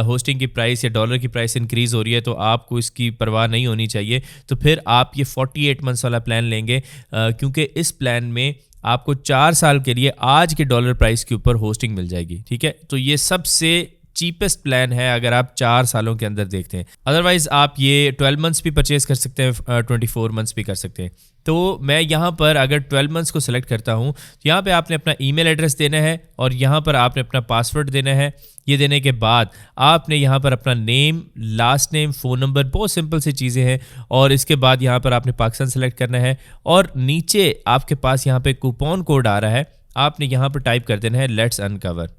होस्टिंग की प्राइस या डॉलर की प्राइस इंक्रीज़ हो रही है तो आपको इसकी परवाह नहीं होनी चाहिए, तो फिर आप ये 48 मंथ्स वाला प्लान लेंगे, क्योंकि इस प्लान में आपको 4 साल के लिए आज के डॉलर प्राइस के ऊपर होस्टिंग मिल जाएगी, ठीक है। तो ये सबसे चीपेस्ट प्लान है अगर आप 4 सालों के अंदर देखते हैं। अदरवाइज़ आप ये 12 मंथ्स भी परचेज़ कर सकते हैं, 24 मंथ्स भी कर सकते हैं। तो मैं यहाँ पर अगर 12 मंथ्स को सिलेक्ट करता हूँ तो यहाँ पे आपने अपना ईमेल एड्रेस देना है और यहाँ पर आपने अपना पासवर्ड देना है। ये देने के बाद आपने यहाँ पर अपना name, last name, phone number, बहुत सिंपल सी चीज़ें हैं, और इसके बाद यहाँ पर आपने पाकिस्तान सेलेक्ट करना है और नीचे आपके पास यहाँ पे कूपन कोड आ रहा है, आपने यहाँ पर टाइप कर देना है लेट्स अनकवर,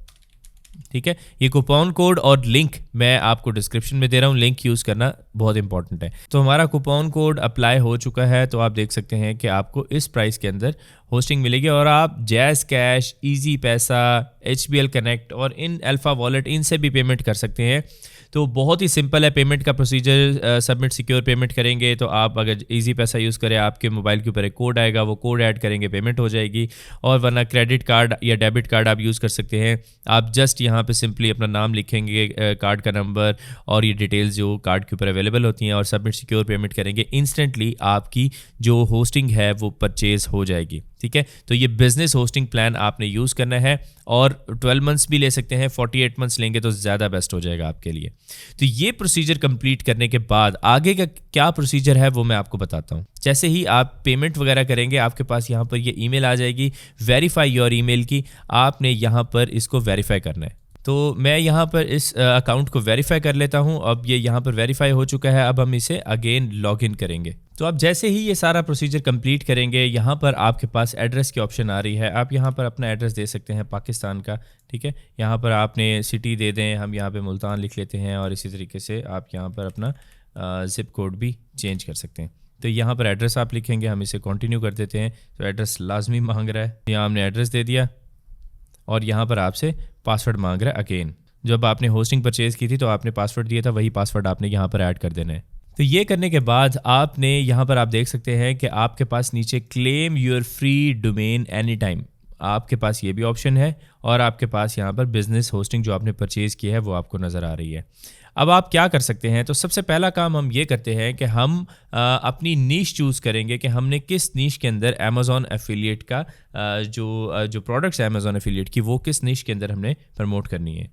ठीक है। ये कूपन कोड और लिंक मैं आपको डिस्क्रिप्शन में दे रहा हूँ, लिंक यूज़ करना बहुत इंपॉर्टेंट है। तो हमारा कूपन कोड अप्लाई हो चुका है, तो आप देख सकते हैं कि आपको इस प्राइस के अंदर होस्टिंग मिलेगी और आप जैज़ कैश, ईजी पैसा, HBL कनेक्ट और इन अल्फ़ा वॉलेट, इनसे भी पेमेंट कर सकते हैं। तो बहुत ही सिंपल है पेमेंट का प्रोसीजर। सबमिट सिक्योर पेमेंट करेंगे तो आप अगर इजी पैसा यूज़ करें, आपके मोबाइल के ऊपर एक कोड आएगा, वो कोड ऐड करेंगे, पेमेंट हो जाएगी। और वरना क्रेडिट कार्ड या डेबिट कार्ड आप यूज़ कर सकते हैं। आप जस्ट यहाँ पे सिंपली अपना नाम लिखेंगे, कार्ड का नंबर और ये डिटेल्स जो कार्ड के ऊपर अवेलेबल होती हैं, और सबमिट सिक्योर पेमेंट करेंगे। इंस्टेंटली आपकी जो होस्टिंग है वो परचेज़ हो जाएगी, ठीक है। तो ये बिजनेस होस्टिंग प्लान आपने यूज़ करना है और 12 मंथ्स भी ले सकते हैं, 48 मंथ्स लेंगे तो ज़्यादा बेस्ट हो जाएगा आपके लिए। तो ये प्रोसीजर कंप्लीट करने के बाद आगे का क्या प्रोसीजर है वो मैं आपको बताता हूँ। जैसे ही आप पेमेंट वगैरह करेंगे आपके पास यहाँ पर ये ईमेल आ जाएगी वेरीफाई योर ईमेल की, आपने यहाँ पर इसको वेरीफाई करना है। तो मैं यहाँ पर इस अकाउंट को वेरीफाई कर लेता हूँ। अब ये यहाँ पर वेरीफाई हो चुका है, अब हम इसे अगेन लॉगिन करेंगे। तो आप जैसे ही ये सारा प्रोसीजर कंप्लीट करेंगे, यहाँ पर आपके पास एड्रेस की ऑप्शन आ रही है। आप यहाँ पर अपना एड्रेस दे सकते हैं पाकिस्तान का, ठीक है। यहाँ पर आपने सिटी दे दें, हम यहाँ पे मुल्तान लिख लेते हैं, और इसी तरीके से आप यहाँ पर अपना ज़िप कोड भी चेंज कर सकते हैं। तो यहाँ पर एड्रेस आप लिखेंगे, हम इसे कंटिन्यू कर देते हैं। तो एड्रेस लाजमी मांग रहा है, यहाँ हमने एड्रेस दे दिया और यहाँ पर आपसे पासवर्ड मांग रहा है अगेन। जब आपने होस्टिंग परचेज़ की थी तो आपने पासवर्ड दिया था, वही पासवर्ड आपने यहाँ पर ऐड कर देना है। तो ये करने के बाद आपने यहाँ पर आप देख सकते हैं कि आपके पास नीचे claim your free domain any time, आपके पास ये भी ऑप्शन है, और आपके पास यहाँ पर बिजनेस होस्टिंग जो आपने परचेज़ की है वो आपको नज़र आ रही है। अब आप क्या कर सकते हैं, तो सबसे पहला काम हम ये करते हैं कि हम अपनी नीश चूज़ करेंगे कि हमने किस नीश के अंदर अमेज़ॉन एफिलिएट का जो प्रोडक्ट्स है अमेज़ॉन एफिलिएट की, वो किस नीश के अंदर हमने प्रमोट करनी है।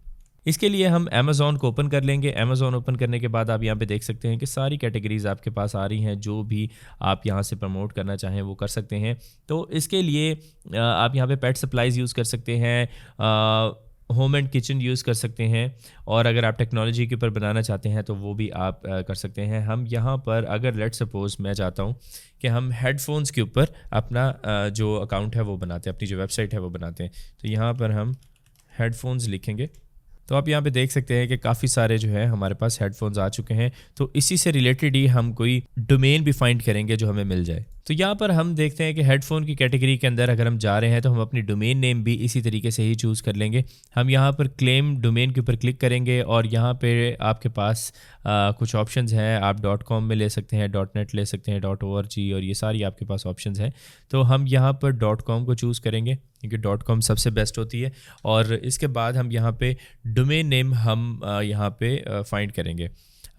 इसके लिए हम अमेज़ॉन को ओपन कर लेंगे। अमेज़ॉन ओपन करने के बाद आप यहाँ पे देख सकते हैं कि सारी कैटेगरीज़ आपके पास आ रही हैं, जो भी आप यहाँ से प्रमोट करना चाहें वो कर सकते हैं। तो इसके लिए आप यहाँ पे पेट सप्लाईज़ यूज़ कर सकते हैं, होम एंड किचन यूज़ कर सकते हैं, और अगर आप टेक्नोलॉजी के ऊपर बनाना चाहते हैं तो वो भी आप कर सकते हैं। हम यहाँ पर अगर लेट सपोज़ मैं चाहता हूँ कि हम हेडफोन्स के ऊपर अपना जो अकाउंट है वो बनाते हैं, अपनी जो वेबसाइट है वो बनाते हैं, तो यहाँ पर हम हेडफोन्स लिखेंगे। तो आप यहाँ पे देख सकते हैं कि काफ़ी सारे जो है हमारे पास हेडफोन्स आ चुके हैं। तो इसी से रिलेटेड ही हम कोई डोमेन भी फाइंड करेंगे जो हमें मिल जाए। तो यहाँ पर हम देखते हैं कि हेडफोन की कैटेगरी के अंदर अगर हम जा रहे हैं तो हम अपनी डोमेन नेम भी इसी तरीके से ही चूज़ कर लेंगे। हम यहाँ पर क्लेम डोमेन के ऊपर क्लिक करेंगे और यहाँ पे आपके पास कुछ ऑप्शंस हैं। आप .com में ले सकते हैं, .net ले सकते हैं, .org, और ये सारी आपके पास ऑप्शंस हैं। तो हम यहाँ पर .com को चूज़ करेंगे क्योंकि .com सबसे बेस्ट होती है। और इसके बाद हम यहाँ पे डोमेन नेम हम यहाँ पे फाइंड करेंगे।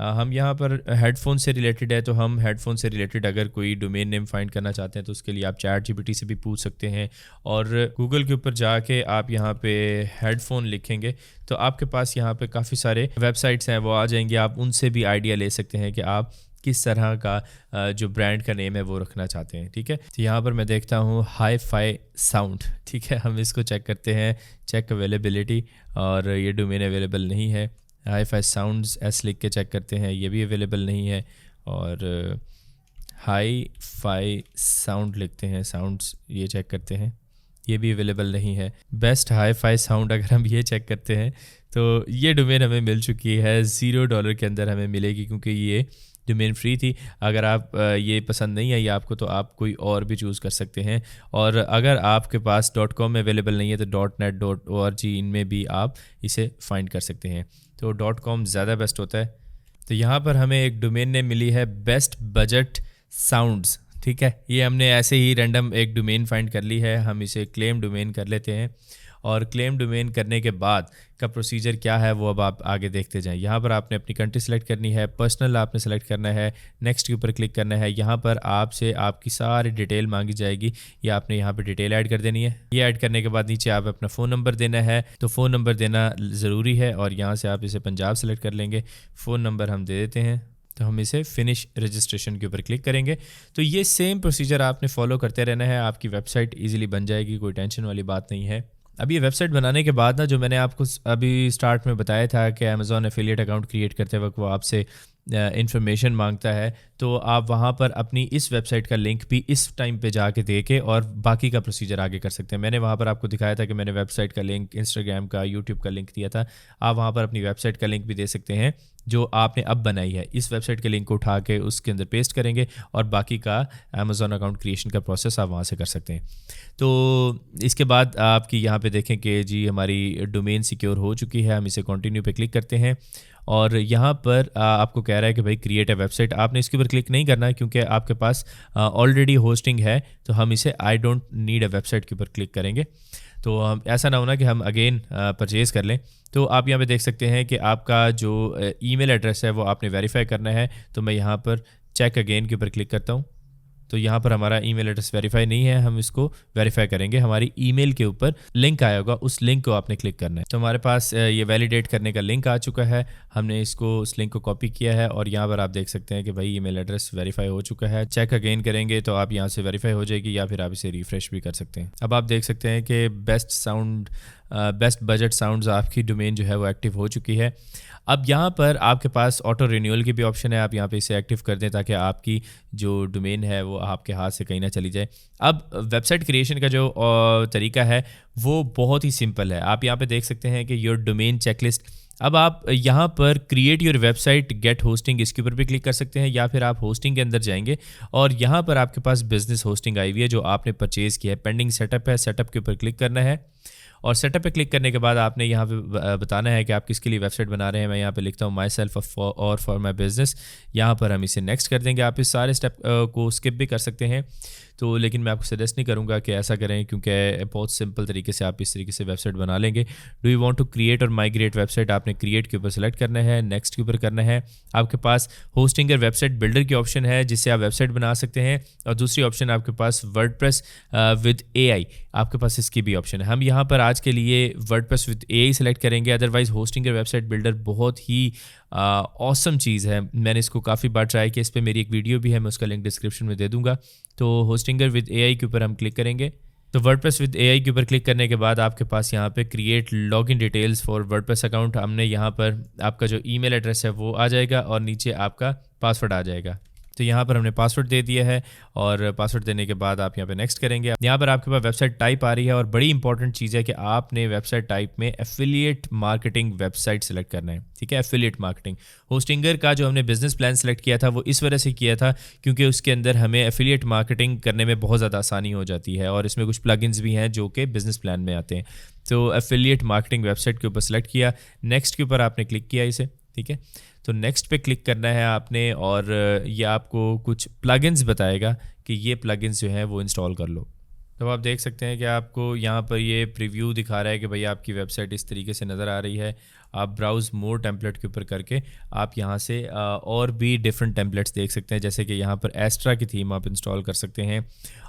हम यहाँ पर हेडफोन से रिलेटेड है तो हम हेडफोन से रिलेटेड अगर कोई डोमेन नेम फाइंड करना चाहते हैं तो उसके लिए आप ChatGPT से भी पूछ सकते हैं, और गूगल के ऊपर जाके आप यहाँ पे हेडफोन लिखेंगे तो आपके पास यहाँ पे काफ़ी सारे वेबसाइट्स हैं, वो आ जाएंगे। आप उनसे भी आइडिया ले सकते हैं कि आप किस तरह का जो ब्रांड का नेम है वो रखना चाहते हैं। ठीक है, तो यहाँ पर मैं देखता हूँ हाई-फाई साउंड। ठीक है, हम इसको चेक करते हैं, चेक अवेलेबिलिटी, और ये डोमेन अवेलेबल नहीं है। हाई-फाई साउंड्स एस लिख के चेक करते हैं, ये भी अवेलेबल नहीं है। और हाई-फाई साउंड लिखते हैं, साउंड्स ये चेक करते हैं, ये भी अवेलेबल नहीं है। बेस्ट हाई-फाई साउंड अगर हम ये चेक करते हैं तो ये डोमेन हमें मिल चुकी है, $0 के अंदर हमें मिलेगी क्योंकि ये डोमेन फ्री थी। अगर आप ये पसंद नहीं आई आपको तो आप कोई और भी चूज़ कर सकते हैं। और अगर आपके पास .com में अवेलेबल नहीं है तो .net, .org, इनमें भी आप इसे फाइंड कर सकते हैं। तो .com ज़्यादा बेस्ट होता है। तो यहाँ पर हमें एक डोमेन नेम मिली है बेस्ट बजट साउंड्स। ठीक है, ये हमने ऐसे ही रैंडम एक डोमेन फाइंड कर ली है। हम इसे क्लेम डोमेन कर लेते हैं, और क्लेम डोमेन करने के बाद का प्रोसीजर क्या है वो अब आप आगे देखते जाएं। यहाँ पर आपने अपनी कंट्री सेलेक्ट करनी है, पर्सनल आपने सेलेक्ट करना है, नेक्स्ट के ऊपर क्लिक करना है। यहाँ पर आपसे आपकी सारी डिटेल मांगी जाएगी, ये आपने यहाँ पर डिटेल ऐड कर देनी है। ये ऐड करने के बाद नीचे आप अपना फ़ोन नंबर देना है, तो फ़ोन नंबर देना ज़रूरी है, और यहाँ से आप इसे पंजाब सेलेक्ट कर लेंगे। फ़ोन नंबर हम दे देते हैं, तो हम इसे फिनिश रजिस्ट्रेशन के ऊपर क्लिक करेंगे। तो ये सेम प्रोसीजर आपने फॉलो करते रहना है, आपकी वेबसाइट ईजिली बन जाएगी, कोई टेंशन वाली बात नहीं है। अब ये वेबसाइट बनाने के बाद ना, जो मैंने आपको अभी स्टार्ट में बताया था कि अमेज़ॉन एफिलिएट अकाउंट क्रिएट करते वक्त वो आपसे इन्फॉर्मेशन मांगता है, तो आप वहाँ पर अपनी इस वेबसाइट का लिंक भी इस टाइम पे जाके दे के और बाकी का प्रोसीजर आगे कर सकते हैं। मैंने वहाँ पर आपको दिखाया था कि मैंने वेबसाइट का लिंक, इंस्टाग्राम का, यूट्यूब का लिंक दिया था। आप वहाँ पर अपनी वेबसाइट का लिंक भी दे सकते हैं जो आपने अब बनाई है। इस वेबसाइट के लिंक को उठा के उसके अंदर पेस्ट करेंगे और बाकी का अमेज़ॉन अकाउंट क्रिएशन का प्रोसेस आप वहाँ से कर सकते हैं। तो इसके बाद आपकी यहाँ पे देखें कि जी हमारी डोमेन सिक्योर हो चुकी है। हम इसे कंटिन्यू पे क्लिक करते हैं, और यहाँ पर आपको कह रहा है कि भाई क्रिएट अ वेबसाइट। आपने इसके ऊपर क्लिक नहीं करना है क्योंकि आपके पास ऑलरेडी होस्टिंग है, तो हम इसे I don't need a website के ऊपर क्लिक करेंगे। तो हम ऐसा ना होना कि हम अगेन परचेज़ कर लें। तो आप यहाँ पे देख सकते हैं कि आपका जो ईमेल एड्रेस है वो आपने वेरीफाई करना है। तो मैं यहाँ पर चेक अगेन के ऊपर क्लिक करता हूँ, तो यहाँ पर हमारा ईमेल एड्रेस वेरीफाई नहीं है, हम इसको वेरीफाई करेंगे। हमारी ईमेल के ऊपर लिंक आया होगा, उस लिंक को आपने क्लिक करना है। तो हमारे पास ये वैलिडेट करने का लिंक आ चुका है, हमने इसको उस लिंक को कॉपी किया है, और यहाँ पर आप देख सकते हैं कि भाई ईमेल एड्रेस वेरीफाई हो चुका है। चेक अगेन करेंगे तो आप यहाँ से वेरीफाई हो जाएगी, या फिर आप इसे रिफ्रेश भी कर सकते हैं। अब आप देख सकते हैं कि बेस्ट बजट साउंड्स आपकी डोमेन जो है वो एक्टिव हो चुकी है। अब यहाँ पर आपके पास ऑटो रिन्यूअल की भी ऑप्शन है, आप यहाँ पे इसे एक्टिव कर दें ताकि आपकी जो डोमेन है वो आपके हाथ से कहीं ना चली जाए। अब वेबसाइट क्रिएशन का जो तरीका है वो बहुत ही सिंपल है। आप यहाँ पे देख सकते हैं कि योर डोमेन चेकलिस्ट। अब आप यहाँ पर create your website get hosting, इसके ऊपर भी क्लिक कर सकते हैं, या फिर आप होस्टिंग के अंदर जाएंगे और यहाँ पर आपके पास बिजनेस होस्टिंग आई हुई है जो आपने परचेज़ किया है। पेंडिंग सेटअप है, सेटअप के ऊपर क्लिक करना है, और सेटअप पे क्लिक करने के बाद आपने यहाँ पे बताना है कि आप किसके लिए वेबसाइट बना रहे हैं। मैं यहाँ पे लिखता हूँ माई सेल्फ और फॉर माई बिजनेस। यहाँ पर हम इसे नेक्स्ट कर देंगे। आप इस सारे स्टेप को स्किप भी कर सकते हैं, तो लेकिन मैं आपको सजेस्ट नहीं करूँगा कि ऐसा करें क्योंकि बहुत सिंपल तरीके से आप इस तरीके से वेबसाइट बना लेंगे। Do you want to create or migrate website, आपने क्रिएट के ऊपर सेलेक्ट करना है, नेक्स्ट के ऊपर करना है। आपके पास होस्टिंग और वेबसाइट बिल्डर की ऑप्शन है जिससे आप वेबसाइट बना सकते हैं, और दूसरी ऑप्शन आपके पास वर्डप्रेस विद AI, आपके पास इसकी भी ऑप्शन है। हम यहाँ पर आज के लिए वर्डप्रेस विद AI सेलेक्ट करेंगे। अदरवाइज होस्टिंग और वेबसाइट बिल्डर बहुत ही ऑसम चीज़ है, मैंने इसको काफ़ी बार ट्राई किया। इस पर मेरी एक वीडियो भी है, मैं उसका लिंक डिस्क्रिप्शन में दे दूंगा। तो होस्टिंगर विद AI के ऊपर हम क्लिक करेंगे। तो वर्डप्रेस विद AI के ऊपर क्लिक करने के बाद आपके पास यहाँ पे create login details for WordPress account, हमने यहाँ पर आपका जो ईमेल एड्रेस है वो आ जाएगा और नीचे आपका पासवर्ड आ जाएगा। तो यहाँ पर हमने पासवर्ड दे दिया है और पासवर्ड देने के बाद आप यहाँ पे नेक्स्ट करेंगे। यहाँ पर आपके पास वेबसाइट टाइप आ रही है और बड़ी इंपॉर्टेंट चीज़ है कि आपने वेबसाइट टाइप में एफिलिएट मार्केटिंग वेबसाइट सेलेक्ट करना है, ठीक है। एफिलिएट मार्केटिंग होस्टिंगर का जो हमने बिजनेस प्लान सेलेक्ट किया था वो इस वजह से किया था क्योंकि उसके अंदर हमें एफिलिएट मार्केटिंग करने में बहुत ज़्यादा आसानी हो जाती है और इसमें कुछ प्लगइन्स भी हैं जो कि बिजनेस प्लान में आते हैं। तो एफिलिएट मार्केटिंग वेबसाइट के ऊपर सेलेक्ट किया, नेक्स्ट के ऊपर आपने क्लिक किया इसे, ठीक है। तो नेक्स्ट पे क्लिक करना है आपने और ये आपको कुछ प्लगइन्स बताएगा कि ये प्लगइन्स जो हैं वो इंस्टॉल कर लो। तो आप देख सकते हैं कि आपको यहाँ पर ये प्रीव्यू दिखा रहा है कि भाई आपकी वेबसाइट इस तरीके से नज़र आ रही है। आप ब्राउज़ मोर टेम्पलेट के ऊपर करके आप यहाँ से और भी डिफरेंट टेम्पलेट्स देख सकते हैं, जैसे कि यहाँ पर एस्ट्रा की थीम आप इंस्टॉल कर सकते हैं।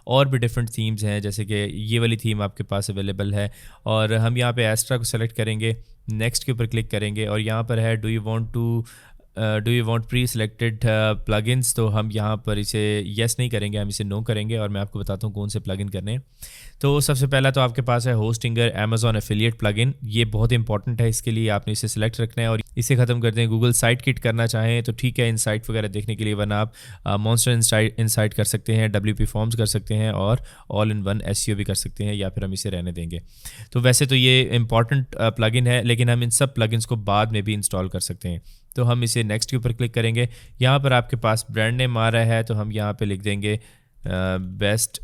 और भी डिफरेंट थीम्स हैं, जैसे कि ये वाली थीम आपके पास अवेलेबल है और हम यहाँ पे एस्ट्रा को सेलेक्ट करेंगे, नेक्स्ट के ऊपर क्लिक करेंगे और यहाँ पर है do you want pre selected plugins. तो हम यहाँ पर इसे येस नहीं करेंगे, हम इसे नो करेंगे और मैं आपको बताता हूँ कौन से प्लगइन करने हैं। तो सबसे पहला तो आपके पास है होस्टिंगर अमेजॉन एफिलिएट प्लगइन, ये बहुत इंपॉर्टेंट है, इसके लिए आपने इसे सिलेक्ट रखना है और इसे ख़त्म कर दें। गूगल साइट किट करना चाहें तो ठीक है, इनसाइट वगैरह देखने के लिए, वरना आप मॉन्स्टर इनसाइट कर सकते हैं, WP फॉर्म्स कर सकते हैं और ऑल इन वन SEO भी कर सकते हैं, या फिर हम इसे रहने देंगे। तो वैसे तो ये इंपॉर्टेंट प्लगइन है, लेकिन हम इन सब प्लगइन्स को बाद में भी इंस्टॉल कर सकते हैं। तो हम इसे नेक्स्ट के ऊपर क्लिक करेंगे। यहाँ पर आपके पास ब्रांड नेम आ रहा है, तो हम यहाँ पे लिख देंगे बेस्ट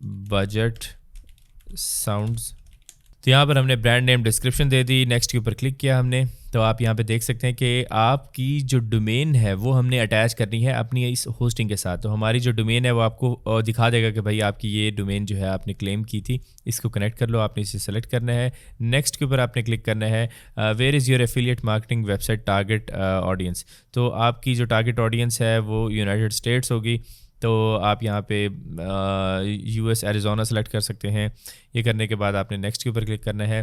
बजट साउंड्स। तो यहाँ पर हमने ब्रांड नेम डिस्क्रिप्शन दे दी, नेक्स्ट के ऊपर क्लिक किया हमने। तो आप यहाँ पे देख सकते हैं कि आपकी जो डोमेन है वो हमने अटैच करनी है अपनी इस होस्टिंग के साथ। तो हमारी जो डोमेन है वो आपको दिखा देगा कि भाई आपकी ये डोमेन जो है आपने क्लेम की थी, इसको कनेक्ट कर लो। आपने इसे सेलेक्ट करना है, नेक्स्ट के ऊपर आपने क्लिक करना है where is your affiliate marketing website target audience. तो आपकी जो टारगेट ऑडियंस है वो यूनाइटेड स्टेट्स होगी, तो आप यहाँ पे US एरिज़ोना सेलेक्ट कर सकते हैं। ये करने के बाद आपने नेक्स्ट के ऊपर क्लिक करना है।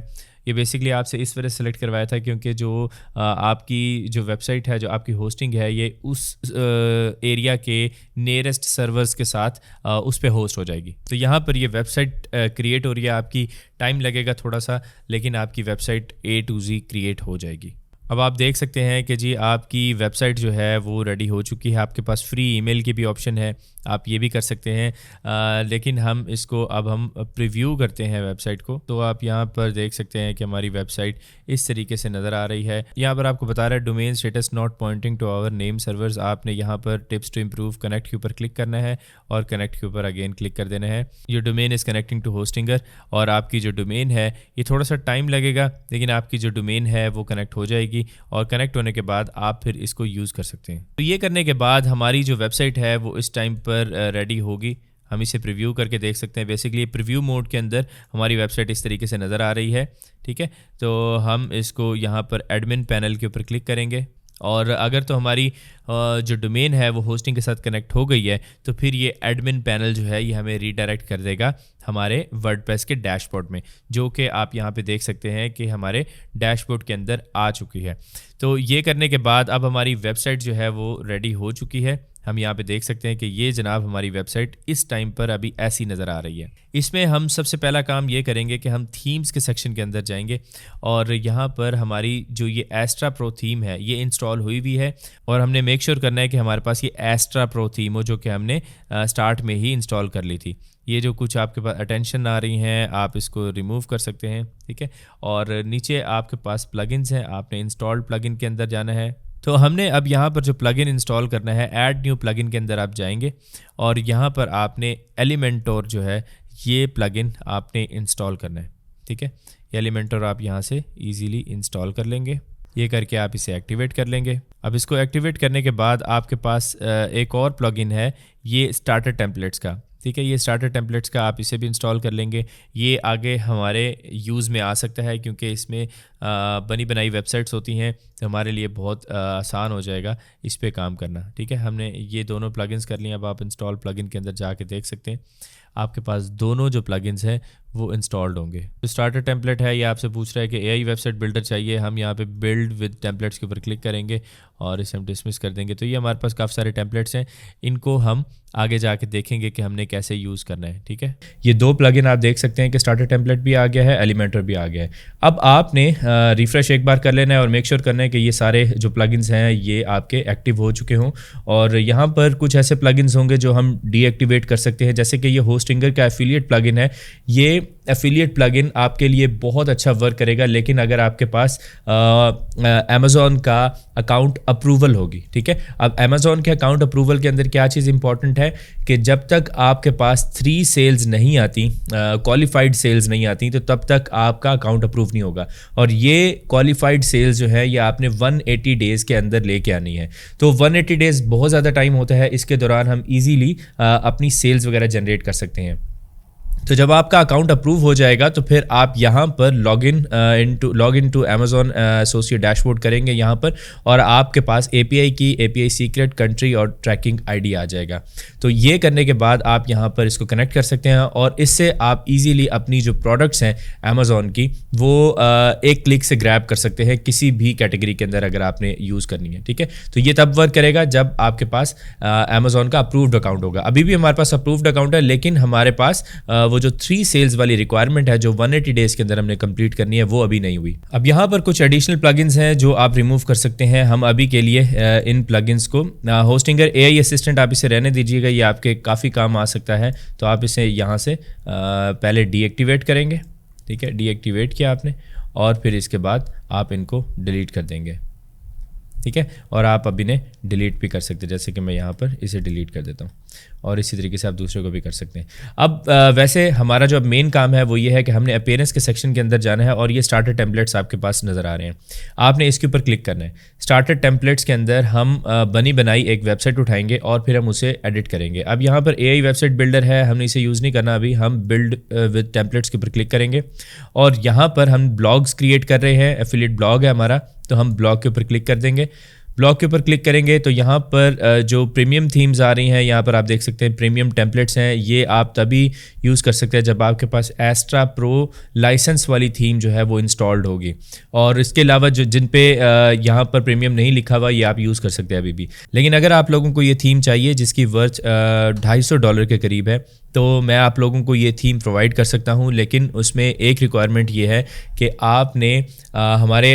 ये बेसिकली आपसे इस वजह से सेलेक्ट करवाया था क्योंकि जो आपकी जो वेबसाइट है, जो आपकी होस्टिंग है, ये उस एरिया के नियरेस्ट सर्वर्स के साथ उस पे होस्ट हो जाएगी। तो यहाँ पर ये वेबसाइट क्रिएट हो रही है, आपकी टाइम लगेगा थोड़ा सा, लेकिन आपकी website A to Z create हो जाएगी। अब आप देख सकते हैं कि जी आपकी वेबसाइट जो है वो रेडी हो चुकी है। आपके पास फ्री ईमेल की भी ऑप्शन है, आप ये भी कर सकते हैं, लेकिन हम इसको अब हम प्रीव्यू करते हैं वेबसाइट को। तो आप यहाँ पर देख सकते हैं कि हमारी वेबसाइट इस तरीके से नज़र आ रही है। यहाँ पर आपको बता रहा है domain status not pointing to our name servers. आपने यहाँ पर टिप्स टू इम्प्रूव कनेक्ट के ऊपर क्लिक करना है और कनेक्ट के ऊपर अगेन क्लिक कर देना है। Your domain is connecting to Hostinger, और आपकी जो डोमेन है ये थोड़ा सा टाइम लगेगा, लेकिन आपकी जो डोमेन है वो कनेक्ट हो जाएगी और कनेक्ट होने के बाद आप फिर इसको यूज़ कर सकते हैं। तो ये करने के बाद हमारी जो वेबसाइट है वो इस टाइम पर रेडी होगी। हम इसे प्रीव्यू करके देख सकते हैं। बेसिकली प्रीव्यू मोड के अंदर हमारी वेबसाइट इस तरीके से नज़र आ रही है, ठीक है। तो हम इसको यहाँ पर एडमिन पैनल के ऊपर क्लिक करेंगे और अगर तो हमारी जो डोमेन है वो होस्टिंग के साथ कनेक्ट हो गई है तो फिर ये एडमिन पैनल जो है ये हमें रीडायरेक्ट कर देगा हमारे वर्डप्रेस के डैशबोर्ड में, जो कि आप यहाँ पे देख सकते हैं कि हमारे डैशबोर्ड के अंदर आ चुकी है। तो ये करने के बाद अब हमारी वेबसाइट जो है वो रेडी हो चुकी है। हम यहाँ पे देख सकते हैं कि ये जनाब हमारी वेबसाइट इस टाइम पर अभी ऐसी नज़र आ रही है। इसमें हम सबसे पहला काम ये करेंगे कि हम थीम्स के सेक्शन के अंदर जाएंगे और यहाँ पर हमारी जो ये एस्ट्रा प्रो थीम है ये इंस्टॉल हुई भी है और हमने मेक श्योर करना है कि हमारे पास ये एस्ट्रा प्रो थीम हो, जो कि हमने स्टार्ट में ही इंस्टॉल कर ली थी। ये जो कुछ आपके पास अटेंशन आ रही हैं आप इसको रिमूव कर सकते हैं, ठीक है। और नीचे आपके पास प्लगइन्स हैं, आपने इंस्टॉल्ड प्लगइन के अंदर जाना है। तो हमने अब यहाँ पर जो प्लगइन इंस्टॉल करना है, ऐड न्यू प्लगइन के अंदर आप जाएंगे और यहाँ पर आपने एलिमेंटोर जो है ये प्लगइन आपने इंस्टॉल करना है, ठीक है। एलिमेंटोर आप यहाँ से इजीली इंस्टॉल कर लेंगे। ये करके आप इसे एक्टिवेट कर लेंगे। अब इसको एक्टिवेट करने के बाद आपके पास एक और प्लगइन है ये स्टार्टर टेम्पलेट्स का, ठीक है। ये स्टार्टर टेम्पलेट्स का आप इसे भी इंस्टॉल कर लेंगे। ये आगे हमारे यूज़ में आ सकता है क्योंकि इसमें बनी बनाई वेबसाइट्स होती हैं, तो हमारे लिए बहुत आसान हो जाएगा इस पे काम करना, ठीक है। हमने ये दोनों प्लगइन्स कर लिए। अब आप इंस्टॉल प्लगइन के अंदर जाके देख सकते हैं आपके पास दोनों जो प्लगइन्स हैं वो इंस्टॉल्ड होंगे। जो स्टार्टर टेम्पलेट है ये आपसे पूछ रहा है कि एआई वेबसाइट बिल्डर चाहिए, हम यहाँ पे बिल्ड विद टेम्पलेट्स के ऊपर क्लिक करेंगे और इसे हम डिसमिस कर देंगे। तो ये हमारे पास काफ़ी सारे टेम्पलेट्स हैं, इनको हम आगे जाके देखेंगे कि हमने कैसे यूज़ करना है। ठीक है, ये दो प्लगइन आप देख सकते हैं कि स्टार्टर टेम्पलेट भी आ गया है, एलिमेंटर भी आ गया है। अब आपने रिफ्रेश एक बार कर लेना है और मेक श्योर करना है कि ये सारे जो प्लगइन्स हैं ये आपके एक्टिव हो चुके हों। और यहाँ पर कुछ ऐसे प्लगइन्स होंगे जो हम डीएक्टिवेट कर सकते हैं, जैसे कि ये होस्टिंगर का एफिलिएट प्लगइन है। ये एफिलिएट प्लगइन आपके लिए बहुत अच्छा वर्क करेगा, लेकिन अगर आपके पास अमेज़ॉन का अकाउंट अप्रूवल होगी। ठीक है, अब अमेज़ॉन के अकाउंट अप्रूवल के अंदर क्या चीज़ इंपॉर्टेंट है कि जब तक आपके पास 3 सेल्स नहीं आती, क्वालिफाइड सेल्स नहीं आती, तो तब तक आपका अकाउंट अप्रूव नहीं होगा। और ये क्वालिफाइड सेल्स जो है ये आपने 180 डेज़ के अंदर लेके आनी है। तो 180 डेज़ बहुत ज़्यादा टाइम होता है, इसके दौरान हम ईजीली अपनी सेल्स वगैरह जनरेट कर सकते हैं। तो जब आपका अकाउंट अप्रूव हो जाएगा तो फिर आप यहाँ पर log in to Amazon associate dashboard करेंगे यहाँ पर, और आपके पास API key, API secret, country और ट्रैकिंग आईडी आ जाएगा। तो ये करने के बाद आप यहाँ पर इसको कनेक्ट कर सकते हैं और इससे आप इजीली अपनी जो प्रोडक्ट्स हैं अमेज़ॉन की वो एक क्लिक से ग्रैब कर सकते हैं किसी भी कैटेगरी के अंदर अगर आपने यूज़ करनी है। ठीक है, तो ये तब वर्क करेगा जब आपके पास अमेज़ॉन का अप्रूव्ड अकाउंट होगा। अभी भी हमारे पास अप्रूव्ड अकाउंट है, लेकिन हमारे पास वो जो 3 सेल्स वाली रिक्वायरमेंट है जो 180 डेज के अंदर हमने कंप्लीट करनी है वो अभी नहीं हुई। अब यहाँ पर कुछ एडिशनल प्लगइन्स हैं जो आप रिमूव कर सकते हैं। हम अभी के लिए इन प्लगइन्स को, होस्टिंगर एआई असिस्टेंट आप इसे रहने दीजिएगा, ये आपके काफ़ी काम आ सकता है। तो आप इसे यहाँ से पहले डीएक्टिवेट करेंगे। ठीक है, डीएक्टिवेट किया आपने और फिर इसके बाद आप इनको डिलीट कर देंगे। ठीक है, और आप अब इन्हें डिलीट भी कर सकते हैं, जैसे कि मैं यहाँ पर इसे डिलीट कर देता हूँ और इसी तरीके से आप दूसरे को भी कर सकते हैं। अब वैसे हमारा जो मेन काम है वो ये है कि हमने अपीयरेंस के सेक्शन के अंदर जाना है और ये स्टार्टर टेम्पलेट्स आपके पास नज़र आ रहे हैं। आपने इसके ऊपर क्लिक करना है। स्टार्टर टेम्पलेट्स के अंदर हम बनी बनाई एक वेबसाइट उठाएंगे और फिर हम उसे एडिट करेंगे। अब यहाँ पर एआई वेबसाइट बिल्डर है, हमने इसे यूज़ नहीं करना अभी। हम बिल्ड विद टेम्पलेट्स के ऊपर क्लिक करेंगे और यहाँ पर हम ब्लॉग्स क्रिएट कर रहे हैं, एफिलिएट ब्लॉग है हमारा, तो हम ब्लॉग के ऊपर क्लिक कर देंगे। ब्लॉग के ऊपर क्लिक करेंगे तो यहाँ पर जो प्रीमियम थीम्स आ रही हैं, यहाँ पर आप देख सकते हैं प्रीमियम टेम्पलेट्स हैं। ये आप तभी यूज़ कर सकते हैं जब आपके पास एस्ट्रा प्रो लाइसेंस वाली थीम जो है वो इंस्टॉल्ड होगी। और इसके अलावा जो जिन पे यहाँ पर प्रीमियम नहीं लिखा हुआ ये आप यूज़ कर सकते हैं अभी भी। लेकिन अगर आप लोगों को ये थीम चाहिए जिसकी वर्थ $250 के करीब है, तो मैं आप लोगों को ये थीम प्रोवाइड कर सकता हूँ। लेकिन उसमें एक रिक्वायरमेंट ये है कि आपने हमारे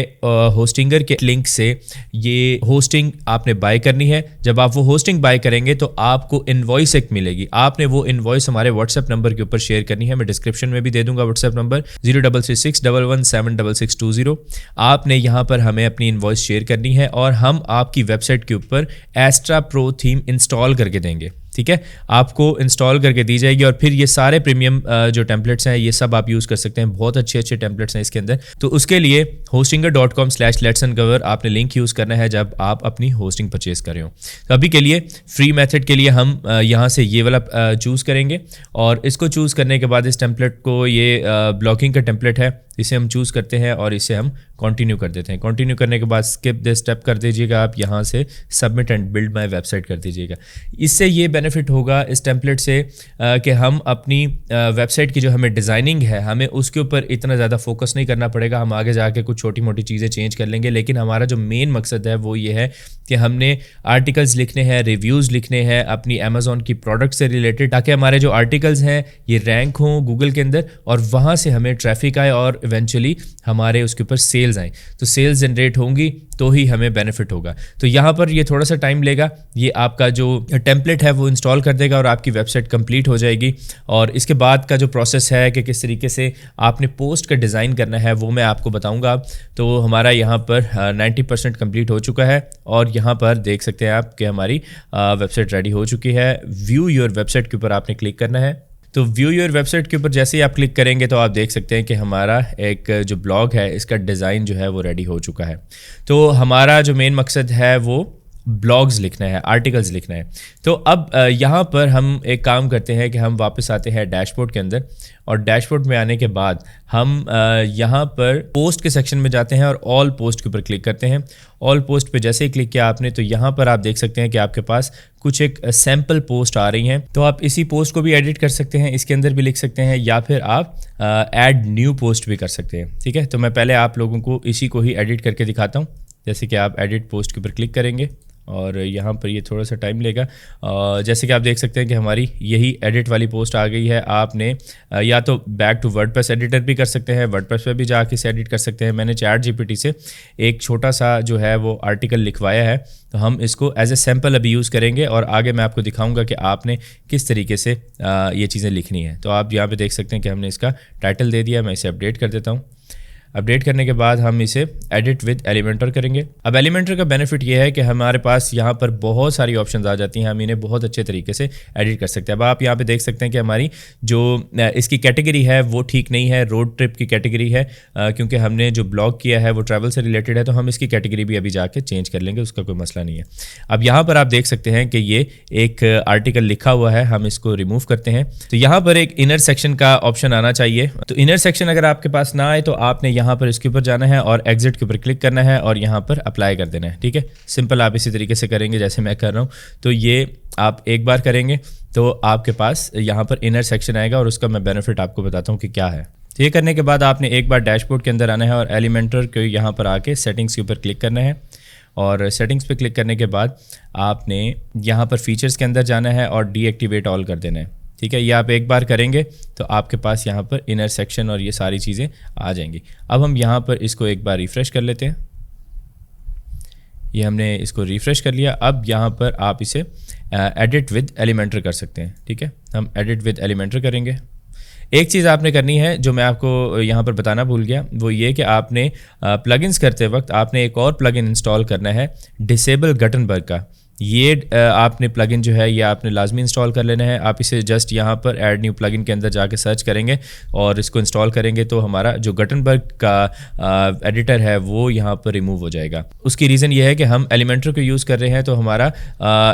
होस्टिंगर के लिंक से ये होस्टिंग आपने बाय करनी है। जब आप वो होस्टिंग बाय करेंगे तो आपको इनवॉइस एक मिलेगी। आपने वो इनवॉइस हमारे व्हाट्सएप नंबर के ऊपर शेयर करनी है। मैं डिस्क्रिप्शन में भी दे दूंगा व्हाट्सएप नंबर 033611176620। आपने यहाँ पर हमें अपनी इनवॉइस शेयर करनी है और हम आपकी वेबसाइट के ऊपर एस्ट्रा प्रो थीम इंस्टॉल करके देंगे। ठीक है, आपको इंस्टॉल करके दी जाएगी और फिर ये सारे प्रीमियम जो टेम्पलेट्स हैं ये सब आप यूज़ कर सकते हैं। बहुत अच्छे अच्छे टेम्पलेट्स हैं इसके अंदर। तो उसके लिए hostinger.com/letsandcover आपने लिंक यूज़ करना है जब आप अपनी होस्टिंग परचेज कर रहे हो। तो अभी के लिए फ्री मेथड के लिए हम यहाँ से ये वाला चूज़ करेंगे और इसको चूज़ करने के बाद इस टेम्पलेट को, ये ब्लॉगिंग का टेम्पलेट है, इसे हम चूज़ करते हैं और इसे हम कंटिन्यू कर देते हैं। कंटिन्यू करने के बाद स्किप दिस स्टेप कर दीजिएगा आप, यहाँ से submit and build my website कर दीजिएगा। इससे ये बेनिफिट होगा इस टेम्पलेट से कि हम अपनी वेबसाइट की जो हमें डिज़ाइनिंग है हमें उसके ऊपर इतना ज़्यादा फोकस नहीं करना पड़ेगा। हम आगे जाके कुछ छोटी मोटी चीज़ें चेंज कर लेंगे, लेकिन हमारा जो मेन मकसद है वो ये है कि हमने आर्टिकल्स लिखने हैं, रिव्यूज़ लिखने हैं अपनी अमेज़ॉन की प्रोडक्ट से रिलेटेड, ताकि हमारे जो आर्टिकल्स हैं ये रैंक हों गूगल के अंदर और वहाँ से हमें ट्रैफिक आए और इवेंचुअली हमारे उसके ऊपर सेल्स आए। तो सेल्स जनरेट होंगी तो ही हमें बेनिफिट होगा। तो यहाँ पर ये थोड़ा सा टाइम लेगा, ये आपका जो टेम्पलेट है वो इंस्टॉल कर देगा और आपकी वेबसाइट कंप्लीट हो जाएगी। और इसके बाद का जो प्रोसेस है कि किस तरीके से आपने पोस्ट का डिज़ाइन करना है वो मैं आपको बताऊँगा। तो हमारा यहाँ पर 90% कंप्लीट हो चुका है और यहाँ पर देख सकते हैं आप कि हमारी वेबसाइट रेडी हो चुकी है। व्यू योर वेबसाइट के ऊपर आपने क्लिक करना है। तो व्यू योर वेबसाइट के ऊपर जैसे ही आप क्लिक करेंगे तो आप देख सकते हैं कि हमारा एक जो ब्लॉग है इसका डिज़ाइन जो है वो रेडी हो चुका है। तो हमारा जो मेन मकसद है वो ब्लॉग्स लिखना है, आर्टिकल्स लिखना है। तो अब यहाँ पर हम एक काम करते हैं कि हम वापस आते हैं डैशबोर्ड के अंदर, और डैशबोर्ड में आने के बाद हम यहाँ पर पोस्ट के सेक्शन में जाते हैं और ऑल पोस्ट के ऊपर क्लिक करते हैं। ऑल पोस्ट पे जैसे ही क्लिक किया आपने तो यहाँ पर आप देख सकते हैं कि आपके पास कुछ एक सैम्पल पोस्ट आ रही हैं। तो आप इसी पोस्ट को भी एडिट कर सकते हैं, इसके अंदर भी लिख सकते हैं, या फिर आप ऐड न्यू पोस्ट भी कर सकते हैं। ठीक है, तो मैं पहले आप लोगों को इसी को ही एडिट करके दिखाता हूँ। जैसे कि आप एडिट पोस्ट के ऊपर क्लिक करेंगे और यहाँ पर ये थोड़ा सा टाइम लेगा। जैसे कि आप देख सकते हैं कि हमारी यही एडिट वाली पोस्ट आ गई है। आपने या तो बैक टू वर्डप्रेस एडिटर भी कर सकते हैं, वर्डप्रेस पे भी जाके इसे एडिट कर सकते हैं। मैंने चैट जीपीटी से एक छोटा सा जो है वो आर्टिकल लिखवाया है, तो हम इसको एज ए सैम्पल अभी यूज़ करेंगे और आगे मैं आपको दिखाऊंगा कि आपने किस तरीके से ये चीज़ें लिखनी है। तो आप यहाँ पर देख सकते हैं कि हमने इसका टाइटल दे दिया। मैं इसे अपडेट कर देता हूँ। अपडेट करने के बाद हम इसे एडिट विद एलिमेंटर करेंगे। अब एलिमेंटर का बेनिफिट ये है कि हमारे पास यहाँ पर बहुत सारी ऑप्शंस आ जाती हैं, हम इन्हें बहुत अच्छे तरीके से एडिट कर सकते हैं। अब आप यहाँ पे देख सकते हैं कि हमारी जो इसकी कैटेगरी है वो ठीक नहीं है, रोड ट्रिप की कैटेगरी है, क्योंकि हमने जो ब्लॉग किया है वो ट्रैवल से रिलेटेड है। तो हम इसकी कैटेगरी भी अभी जाके चेंज कर लेंगे, उसका कोई मसला नहीं है। अब यहाँ पर आप देख सकते हैं कि ये एक आर्टिकल लिखा हुआ है, हम इसको रिमूव करते हैं। तो यहाँ पर एक इनर सेक्शन का ऑप्शन आना चाहिए। तो इनर सेक्शन अगर आपके पास ना आए तो आपने यहाँ पर इसके ऊपर जाना है और एग्जिट के ऊपर क्लिक करना है और यहाँ पर अप्लाई कर देना है। ठीक है, सिंपल आप इसी तरीके से करेंगे जैसे मैं कर रहा हूँ। तो ये आप एक बार करेंगे तो आपके पास यहाँ पर इनर सेक्शन आएगा और उसका मैं बेनिफिट आपको बताता हूँ कि क्या है। तो ये करने के बाद आपने एक बार डैशबोर्ड के अंदर आना है और एलिमेंटर के यहाँ पर आके सेटिंग्स के ऊपर क्लिक करना है, और सेटिंग्स पे क्लिक करने के बाद आपने यहाँ पर फीचर्स के अंदर जाना है और डीएक्टिवेट ऑल कर देना है। ठीक है, ये आप एक बार करेंगे तो आपके पास यहाँ पर इनर सेक्शन और ये सारी चीज़ें आ जाएंगी। अब हम यहाँ पर इसको एक बार रिफ़्रेश कर लेते हैं। ये हमने इसको रिफ़्रेश कर लिया। अब यहाँ पर आप इसे एडिट विद एलिमेंटर कर सकते हैं। ठीक है, हम एडिट विद एलिमेंटर करेंगे। एक चीज़ आपने करनी है जो मैं आपको यहाँ पर बताना भूल गया, वो ये कि आपने प्लगइन्स करते वक्त आपने एक और प्लगइन इंस्टॉल करना है, डिसेबल गटनबर्ग का। ये आपने प्लगइन जो है ये आपने लाजमी इंस्टॉल कर लेना है। आप इसे जस्ट यहाँ पर ऐड न्यू प्लगइन के अंदर जाके सर्च करेंगे और इसको इंस्टॉल करेंगे तो हमारा जो गटनबर्ग का एडिटर है वो यहाँ पर रिमूव हो जाएगा। उसकी रीज़न ये है कि हम एलिमेंटर को यूज़ कर रहे हैं, तो हमारा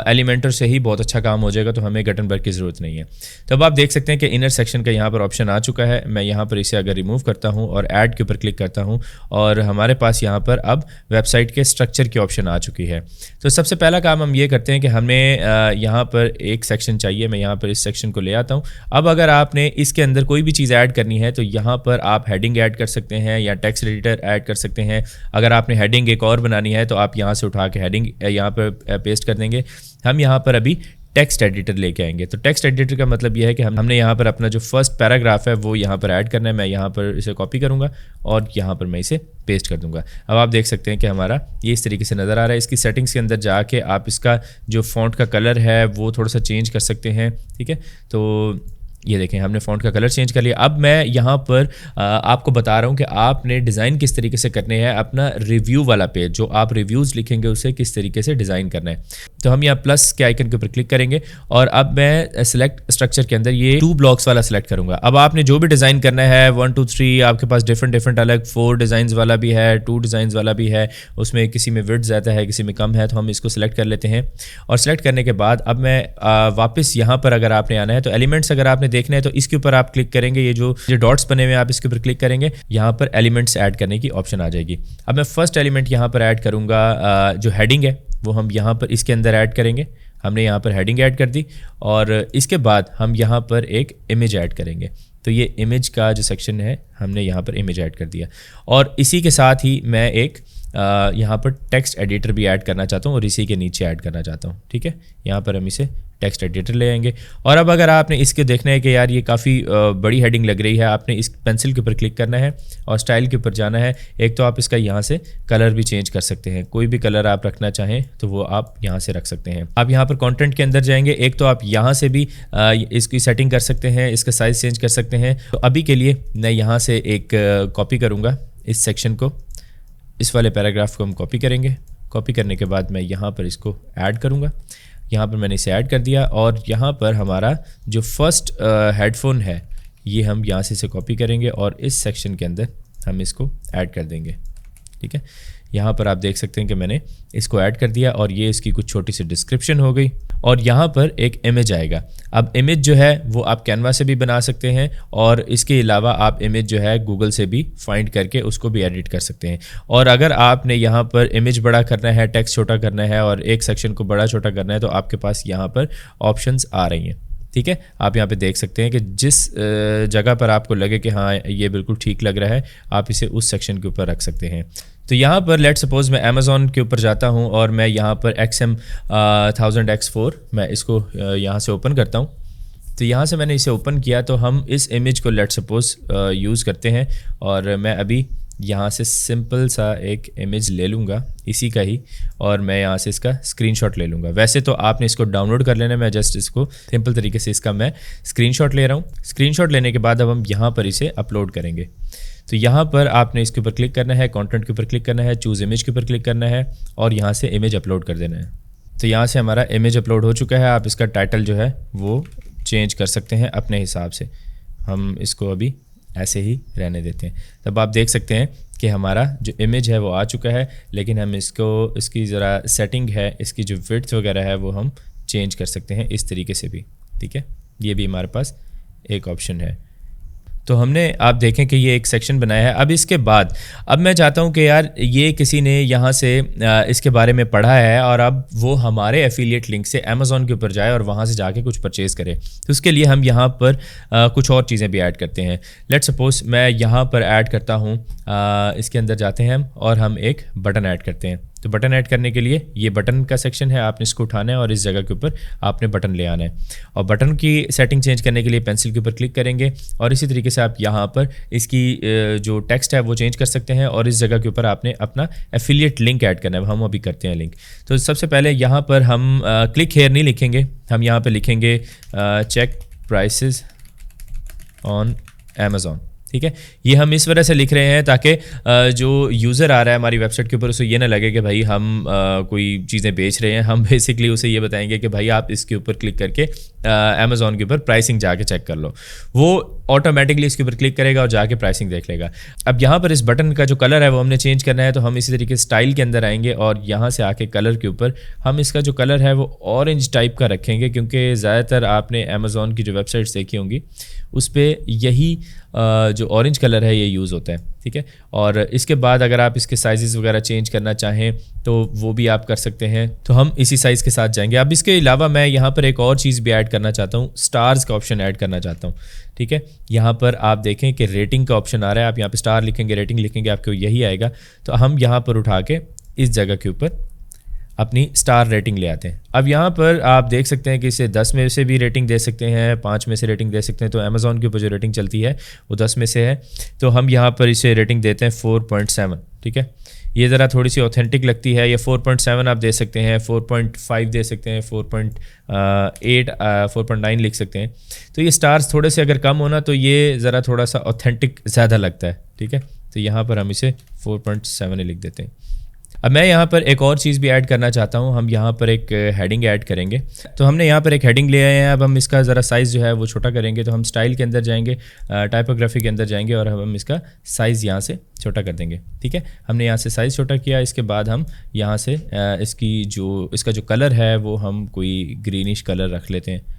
एलिमेंटर से ही बहुत अच्छा काम हो जाएगा, तो हमें गटनबर्ग की ज़रूरत नहीं है। तो अब आप देख सकते हैं कि इनर सेक्शन का यहाँ पर ऑप्शन आ चुका है। मैं यहाँ पर इसे अगर रिमूव करता हूँ और ऐड के ऊपर क्लिक करता हूँ और हमारे पास यहाँ पर अब वेबसाइट के स्ट्रक्चर की ऑप्शन आ चुकी है। तो सबसे पहला काम हम ये करते हैं कि हमें यहाँ पर एक सेक्शन चाहिए। मैं यहाँ पर इस सेक्शन को ले आता हूँ। अब अगर आपने इसके अंदर कोई भी चीज़ ऐड करनी है तो यहाँ पर आप हेडिंग ऐड कर सकते हैं या टेक्स्ट एडिटर ऐड कर सकते हैं। अगर आपने हेडिंग एक और बनानी है तो आप यहाँ से उठा के हेडिंग यहाँ पर पेस्ट कर देंगे। हम यहाँ पर अभी टेक्स्ट एडिटर लेके आएंगे। तो टेक्स्ट एडिटर का मतलब यह है कि हमने यहाँ पर अपना जो फर्स्ट पैराग्राफ है वो यहाँ पर ऐड करना है। मैं यहाँ पर इसे कॉपी करूँगा और यहाँ पर मैं इसे पेस्ट कर दूंगा। अब आप देख सकते हैं कि हमारा ये इस तरीके से नज़र आ रहा है। इसकी सेटिंग्स के अंदर जाके आप इसका जो फ़ॉन्ट का कलर है वो थोड़ा सा चेंज कर सकते हैं। ठीक है, तो ये देखें हमने फ़ॉन्ट का कलर चेंज कर लिया। अब मैं यहाँ पर आपको बता रहा हूँ कि आपने डिज़ाइन किस तरीके से करने हैं। अपना रिव्यू वाला पेज जो आप रिव्यूज़ लिखेंगे उसे किस तरीके से डिज़ाइन करना है। तो हम यहाँ प्लस के आइकन के ऊपर क्लिक करेंगे और अब मैं सिलेक्ट स्ट्रक्चर के अंदर ये 2 ब्लॉक्स वाला सिलेक्ट करूँगा। अब आपने जो भी डिज़ाइन करना है 1 2 3 आपके पास डिफरेंट अलग 4 डिज़ाइंस वाला भी है, 2 डिज़ाइंस वाला भी है। उसमें किसी में विड्थ ज़्यादा है, किसी में कम है, तो हम इसको सिलेक्ट कर लेते हैं। और सिलेक्ट करने के बाद अब मैं वापस यहाँ पर अगर आपने आना है तो एलिमेंट्स अगर आपने देखना है तो इसके ऊपर आप क्लिक करेंगे। ये जो डॉट्स बने हुए हैं आप इसके ऊपर क्लिक करेंगे, यहाँ पर एलिमेंट्स ऐड करने की ऑप्शन आ जाएगी। अब मैं फर्स्ट एलिमेंट यहाँ पर ऐड करूँगा, जो हेडिंग है वो हम यहाँ पर इसके अंदर ऐड करेंगे। हमने यहाँ पर हेडिंग ऐड कर दी और इसके बाद हम यहाँ पर एक इमेज ऐड करेंगे। तो ये इमेज का जो सेक्शन है हमने यहाँ पर इमेज ऐड कर दिया और इसी के साथ ही मैं एक यहाँ पर टेक्स्ट एडिटर भी ऐड करना चाहता हूँ और इसी के नीचे ऐड करना चाहता हूँ। ठीक है, यहाँ पर हम इसे टेक्स्ट एडिटर ले आएंगे। और अब अगर आपने इसके देखना है कि यार ये काफ़ी बड़ी हेडिंग लग रही है, आपने इस पेंसिल के ऊपर क्लिक करना है और स्टाइल के ऊपर जाना है। एक तो आप इसका यहाँ से कलर भी चेंज कर सकते हैं, कोई भी कलर आप रखना चाहें तो वो आप यहाँ से रख सकते हैं। आप यहाँ पर कंटेंट के अंदर जाएंगे, एक तो आप यहाँ से भी इसकी सेटिंग कर सकते हैं, इसका साइज़ चेंज कर सकते हैं। तो अभी के लिए मैं यहाँ से एक कॉपी करूँगा इस सेक्शन को, इस वाले पैराग्राफ को हम कॉपी करेंगे। कॉपी करने के बाद मैं यहाँ पर इसको ऐड करूँगा। यहाँ पर मैंने इसे ऐड कर दिया और यहाँ पर हमारा जो फर्स्ट हेडफोन है ये हम यहाँ से इसे कॉपी करेंगे और इस सेक्शन के अंदर हम इसको ऐड कर देंगे। ठीक है, यहाँ पर आप देख सकते हैं कि मैंने इसको ऐड कर दिया और ये इसकी कुछ छोटी सी डिस्क्रिप्शन हो गई और यहाँ पर एक इमेज आएगा। अब इमेज जो है वो आप कैनवा से भी बना सकते हैं और इसके अलावा आप इमेज जो है गूगल से भी फाइंड करके उसको भी एडिट कर सकते हैं। और अगर आपने यहाँ पर इमेज बड़ा करना है, टेक्स्ट छोटा करना है और एक सेक्शन को बड़ा छोटा करना है तो आपके पास यहाँ पर ऑप्शंस आ रही हैं। ठीक है, आप यहाँ पे देख सकते हैं कि जिस जगह पर आपको लगे कि हाँ ये बिल्कुल ठीक लग रहा है आप इसे उस सेक्शन के ऊपर रख सकते हैं। तो यहाँ पर लेट सपोज मैं अमेज़ॉन के ऊपर जाता हूँ और मैं यहाँ पर XM 1000X4 मैं इसको यहाँ से ओपन करता हूँ। तो यहाँ से मैंने इसे ओपन किया तो हम इस इमेज को लेट सपोज यूज़ करते हैं और मैं अभी यहाँ से सिंपल सा एक इमेज ले लूँगा इसी का ही और मैं यहाँ से इसका स्क्रीनशॉट ले लूँगा। वैसे तो आपने इसको डाउनलोड कर लेना है, मैं जस्ट इसको सिंपल तरीके से इसका मैं स्क्रीनशॉट ले रहा हूँ। स्क्रीनशॉट लेने के बाद अब हम यहाँ पर इसे अपलोड करेंगे। तो यहाँ पर आपने इसके ऊपर क्लिक करना है, कंटेंट के ऊपर क्लिक करना है, चूज़ इमेज के ऊपर क्लिक करना है और यहाँ से इमेज अपलोड कर देना है। तो यहाँ से हमारा इमेज अपलोड हो चुका है। आप इसका टाइटल जो है वो चेंज कर सकते हैं अपने हिसाब से। हम इसको अभी ऐसे ही रहने देते हैं। तब आप देख सकते हैं कि हमारा जो इमेज है वो आ चुका है, लेकिन हम इसकी ज़रा सेटिंग है, इसकी जो विड्थ वगैरह है वो हम चेंज कर सकते हैं इस तरीके से भी। ठीक है, ये भी हमारे पास एक ऑप्शन है। तो हमने आप देखें कि ये एक सेक्शन बनाया है। अब इसके बाद अब मैं चाहता हूँ कि यार ये किसी ने यहाँ से इसके बारे में पढ़ा है और अब वो हमारे एफिलिएट लिंक से अमेज़ॉन के ऊपर जाए और वहाँ से जाके कुछ परचेज़ करे। तो उसके लिए हम यहाँ पर कुछ और चीज़ें भी ऐड करते हैं। लेट्स सपोज मैं यहाँ पर ऐड करता हूँ, इसके अंदर जाते हैं हम और हम एक बटन ऐड करते हैं। तो बटन ऐड करने के लिए ये बटन का सेक्शन है, आपने इसको उठाना है और इस जगह के ऊपर आपने बटन ले आना है। और बटन की सेटिंग चेंज करने के लिए पेंसिल के ऊपर क्लिक करेंगे और इसी तरीके से आप यहाँ पर इसकी जो टेक्स्ट है वो चेंज कर सकते हैं और इस जगह के ऊपर आपने अपना एफिलिएट लिंक ऐड करना है। हम अभी करते हैं लिंक। तो सबसे पहले यहाँ पर हम क्लिक हेयर नहीं लिखेंगे, हम यहाँ पर लिखेंगे चेक प्राइसेस ऑन अमेज़ॉन। ठीक है, ये हम इस वजह से लिख रहे हैं ताकि जो यूज़र आ रहा है हमारी वेबसाइट के ऊपर उसे ये ना लगे कि भाई हम कोई चीज़ें बेच रहे हैं। हम बेसिकली उसे ये बताएंगे कि भाई आप इसके ऊपर क्लिक करके अमेज़ॉन के ऊपर प्राइसिंग जाके चेक कर लो। वो ऑटोमेटिकली इसके ऊपर क्लिक करेगा और जाके प्राइसिंग देख लेगा। अब यहाँ पर इस बटन का जो कलर है वो हमने चेंज करना है। तो हम इसी तरीके स्टाइल के अंदर आएंगे और यहाँ से आके कलर के ऊपर हम इसका जो कलर है वो ऑरेंज टाइप का रखेंगे, क्योंकि ज़्यादातर आपने अमेज़ॉन की जो वेबसाइट्स देखी होंगी उस पर यही जो ऑरेंज कलर है ये यूज़ होता है। ठीक है, और इसके बाद अगर आप इसके साइज़ वगैरह चेंज करना चाहें तो वो भी आप कर सकते हैं। तो हम इसी साइज़ के साथ जाएंगे। अब इसके अलावा मैं यहाँ पर एक और चीज़ भी ऐड करना चाहता हूँ, स्टार्स का ऑप्शन ऐड करना चाहता हूँ। ठीक है, यहाँ पर आप देखें कि रेटिंग का ऑप्शन आ रहा है। आप यहाँ पे स्टार लिखेंगे, रेटिंग लिखेंगे, आपको यही आएगा। तो हम यहाँ पर उठा के इस जगह के ऊपर अपनी स्टार रेटिंग ले आते हैं। अब यहाँ पर आप देख सकते हैं कि इसे 10 में से भी रेटिंग दे सकते हैं, 5 में से रेटिंग दे सकते हैं। तो अमेज़ॉन के ऊपर जो रेटिंग चलती है वो 10 में से है। तो हम यहाँ पर इसे रेटिंग देते हैं 4.7। ठीक है, ये ज़रा थोड़ी सी ऑथेंटिक लगती है। ये 4.7 आप दे सकते हैं, 4.5 दे सकते हैं, 4.8 4.9 लिख सकते हैं। तो ये स्टार्स थोड़े से अगर कम होना तो ये ज़रा थोड़ा सा ऑथेंटिक ज़्यादा लगता है। ठीक है, तो यहाँ पर हम इसे 4.7 लिख देते हैं। अब मैं यहाँ पर एक और चीज़ भी ऐड करना चाहता हूँ। हम यहाँ पर एक हेडिंग ऐड करेंगे। तो हमने यहाँ पर एक हेडिंग ले आए हैं। अब हम इसका ज़रा साइज़ जो है वो छोटा करेंगे। तो हम स्टाइल के अंदर जाएंगे, टाइपोग्राफी के अंदर जाएंगे और हम इसका साइज़ यहाँ से छोटा कर देंगे। ठीक है, हमने यहाँ से साइज़ छोटा किया। इसके बाद हम यहाँ से इसका जो कलर है वो हम कोई ग्रीनिश कलर रख लेते हैं।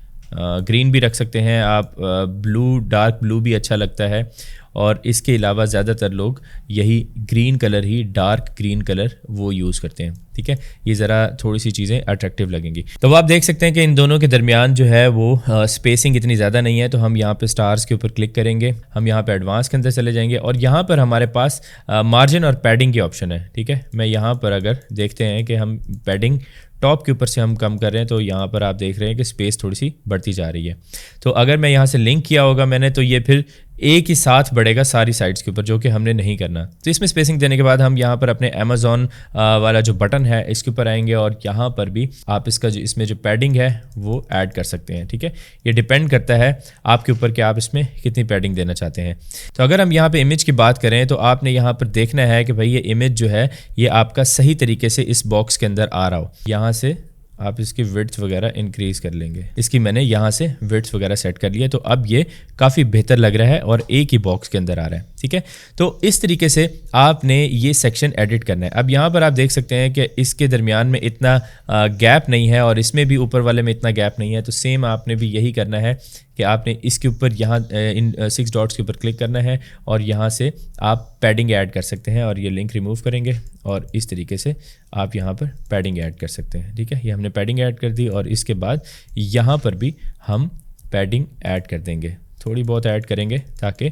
ग्रीन भी रख सकते हैं आप, ब्लू, डार्क ब्लू भी अच्छा लगता है। और इसके अलावा ज़्यादातर लोग यही ग्रीन कलर ही, डार्क ग्रीन कलर वो यूज़ करते हैं। ठीक है, ये ज़रा थोड़ी सी चीज़ें अट्रैक्टिव लगेंगी। तो आप देख सकते हैं कि इन दोनों के दरमियान जो है वो स्पेसिंग इतनी ज़्यादा नहीं है। तो हम यहाँ पे स्टार्स के ऊपर क्लिक करेंगे, हम यहाँ पे एडवांस के अंदर चले जाएंगे और यहाँ पर हमारे पास मार्जिन और पैडिंग के ऑप्शन है। ठीक है, मैं यहाँ पर अगर देखते हैं कि हम पैडिंग टॉप के ऊपर से हम कम कर रहे हैं तो यहाँ पर आप देख रहे हैं कि स्पेस थोड़ी सी बढ़ती जा रही है। तो अगर मैं यहाँ से लिंक किया होगा मैंने तो ये फिर एक ही साथ बढ़ेगा सारी साइड्स के ऊपर, जो कि हमने नहीं करना। तो इसमें स्पेसिंग देने के बाद हम यहाँ पर अपने अमेज़ॉन वाला जो बटन है इसके ऊपर आएंगे और यहाँ पर भी आप इसमें जो पैडिंग है वो ऐड कर सकते हैं। ठीक है, ये डिपेंड करता है आपके ऊपर कि आप इसमें कितनी पैडिंग देना चाहते हैं। तो अगर हम यहाँ पर इमेज की बात करें तो आपने यहाँ पर देखना है कि भाई ये इमेज जो है ये आपका सही तरीके से इस बॉक्स के अंदर आ रहा हो। यहाँ से आप इसकी विड्थ वगैरह इंक्रीज़ कर लेंगे। इसकी मैंने यहाँ से विड्थ वगैरह सेट कर लिया, तो अब ये काफ़ी बेहतर लग रहा है और एक ही बॉक्स के अंदर आ रहा है। ठीक है, तो इस तरीके से आपने ये सेक्शन एडिट करना है। अब यहाँ पर आप देख सकते हैं कि इसके दरमियान में इतना गैप नहीं है और इसमें भी ऊपर वाले में इतना गैप नहीं है। तो सेम आपने भी यही करना है कि आपने इसके ऊपर यहाँ इन 6 डॉट्स के ऊपर क्लिक करना है और यहाँ से आप पैडिंग ऐड कर सकते हैं और ये लिंक रिमूव करेंगे और इस तरीके से आप यहाँ पर पैडिंग ऐड कर सकते हैं। ठीक है, ये हमने पैडिंग ऐड कर दी और इसके बाद यहाँ पर भी हम पैडिंग ऐड कर देंगे, थोड़ी बहुत ऐड करेंगे ताकि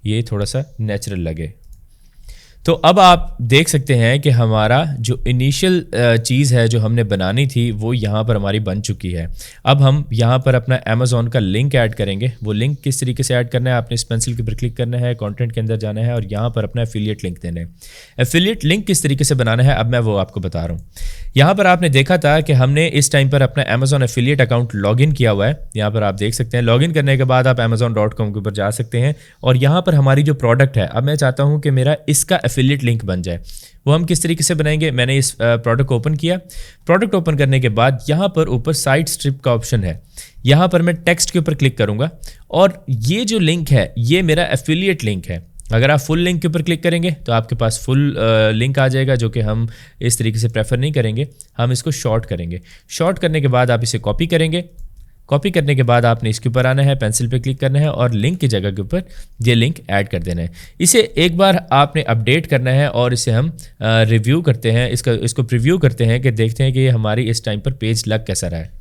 ये थोड़ा सा नेचुरल लगे। तो अब आप देख सकते हैं कि हमारा जो इनिशियल चीज़ है जो हमने बनानी थी वो यहाँ पर हमारी बन चुकी है। अब हम यहाँ पर अपना अमेज़ॉन का लिंक ऐड करेंगे। वो लिंक किस तरीके से ऐड करना है, आपने इस पेंसिल के ऊपर क्लिक करना है, कंटेंट के अंदर जाना है और यहाँ पर अपना एफिलिएट लिंक देना है। एफिलिएट लिंक किस तरीके से बनाना है अब मैं वो आपको बता रहा हूँ। यहाँ पर आपने देखा था कि हमने इस टाइम पर अपना अमेज़ॉन एफिलिएट अकाउंट लॉगिन किया हुआ है। यहाँ पर आप देख सकते हैं, लॉगिन करने के बाद आप amazon.com के ऊपर जा सकते हैं और यहाँ पर हमारी जो प्रोडक्ट है, अब मैं चाहता हूँ कि मेरा इसका एफिलिएट लिंक बन जाए। वो हम किस तरीके से बनाएंगे, मैंने इस प्रोडक्ट को ओपन किया। प्रोडक्ट ओपन करने के बाद यहाँ पर ऊपर साइड स्ट्रिप का ऑप्शन है, यहाँ पर मैं टेक्स्ट के ऊपर क्लिक करूँगा और ये जो लिंक है ये मेरा एफिलिएट लिंक है। अगर आप फुल लिंक के ऊपर क्लिक करेंगे तो आपके पास फुल लिंक आ जाएगा, जो कि हम इस तरीके से प्रेफर नहीं करेंगे, हम इसको शॉर्ट करेंगे। शॉर्ट करने के बाद आप इसे कॉपी करेंगे। कॉपी करने के बाद आपने इसके ऊपर आना है, पेंसिल पे क्लिक करना है और लिंक की जगह के ऊपर ये लिंक ऐड कर देना है। इसे एक बार आपने अपडेट करना है और इसे हम रिव्यू करते हैं, इसको प्रीव्यू करते हैं कि देखते हैं कि ये हमारी इस टाइम पर पेज लग कैसा रहा है।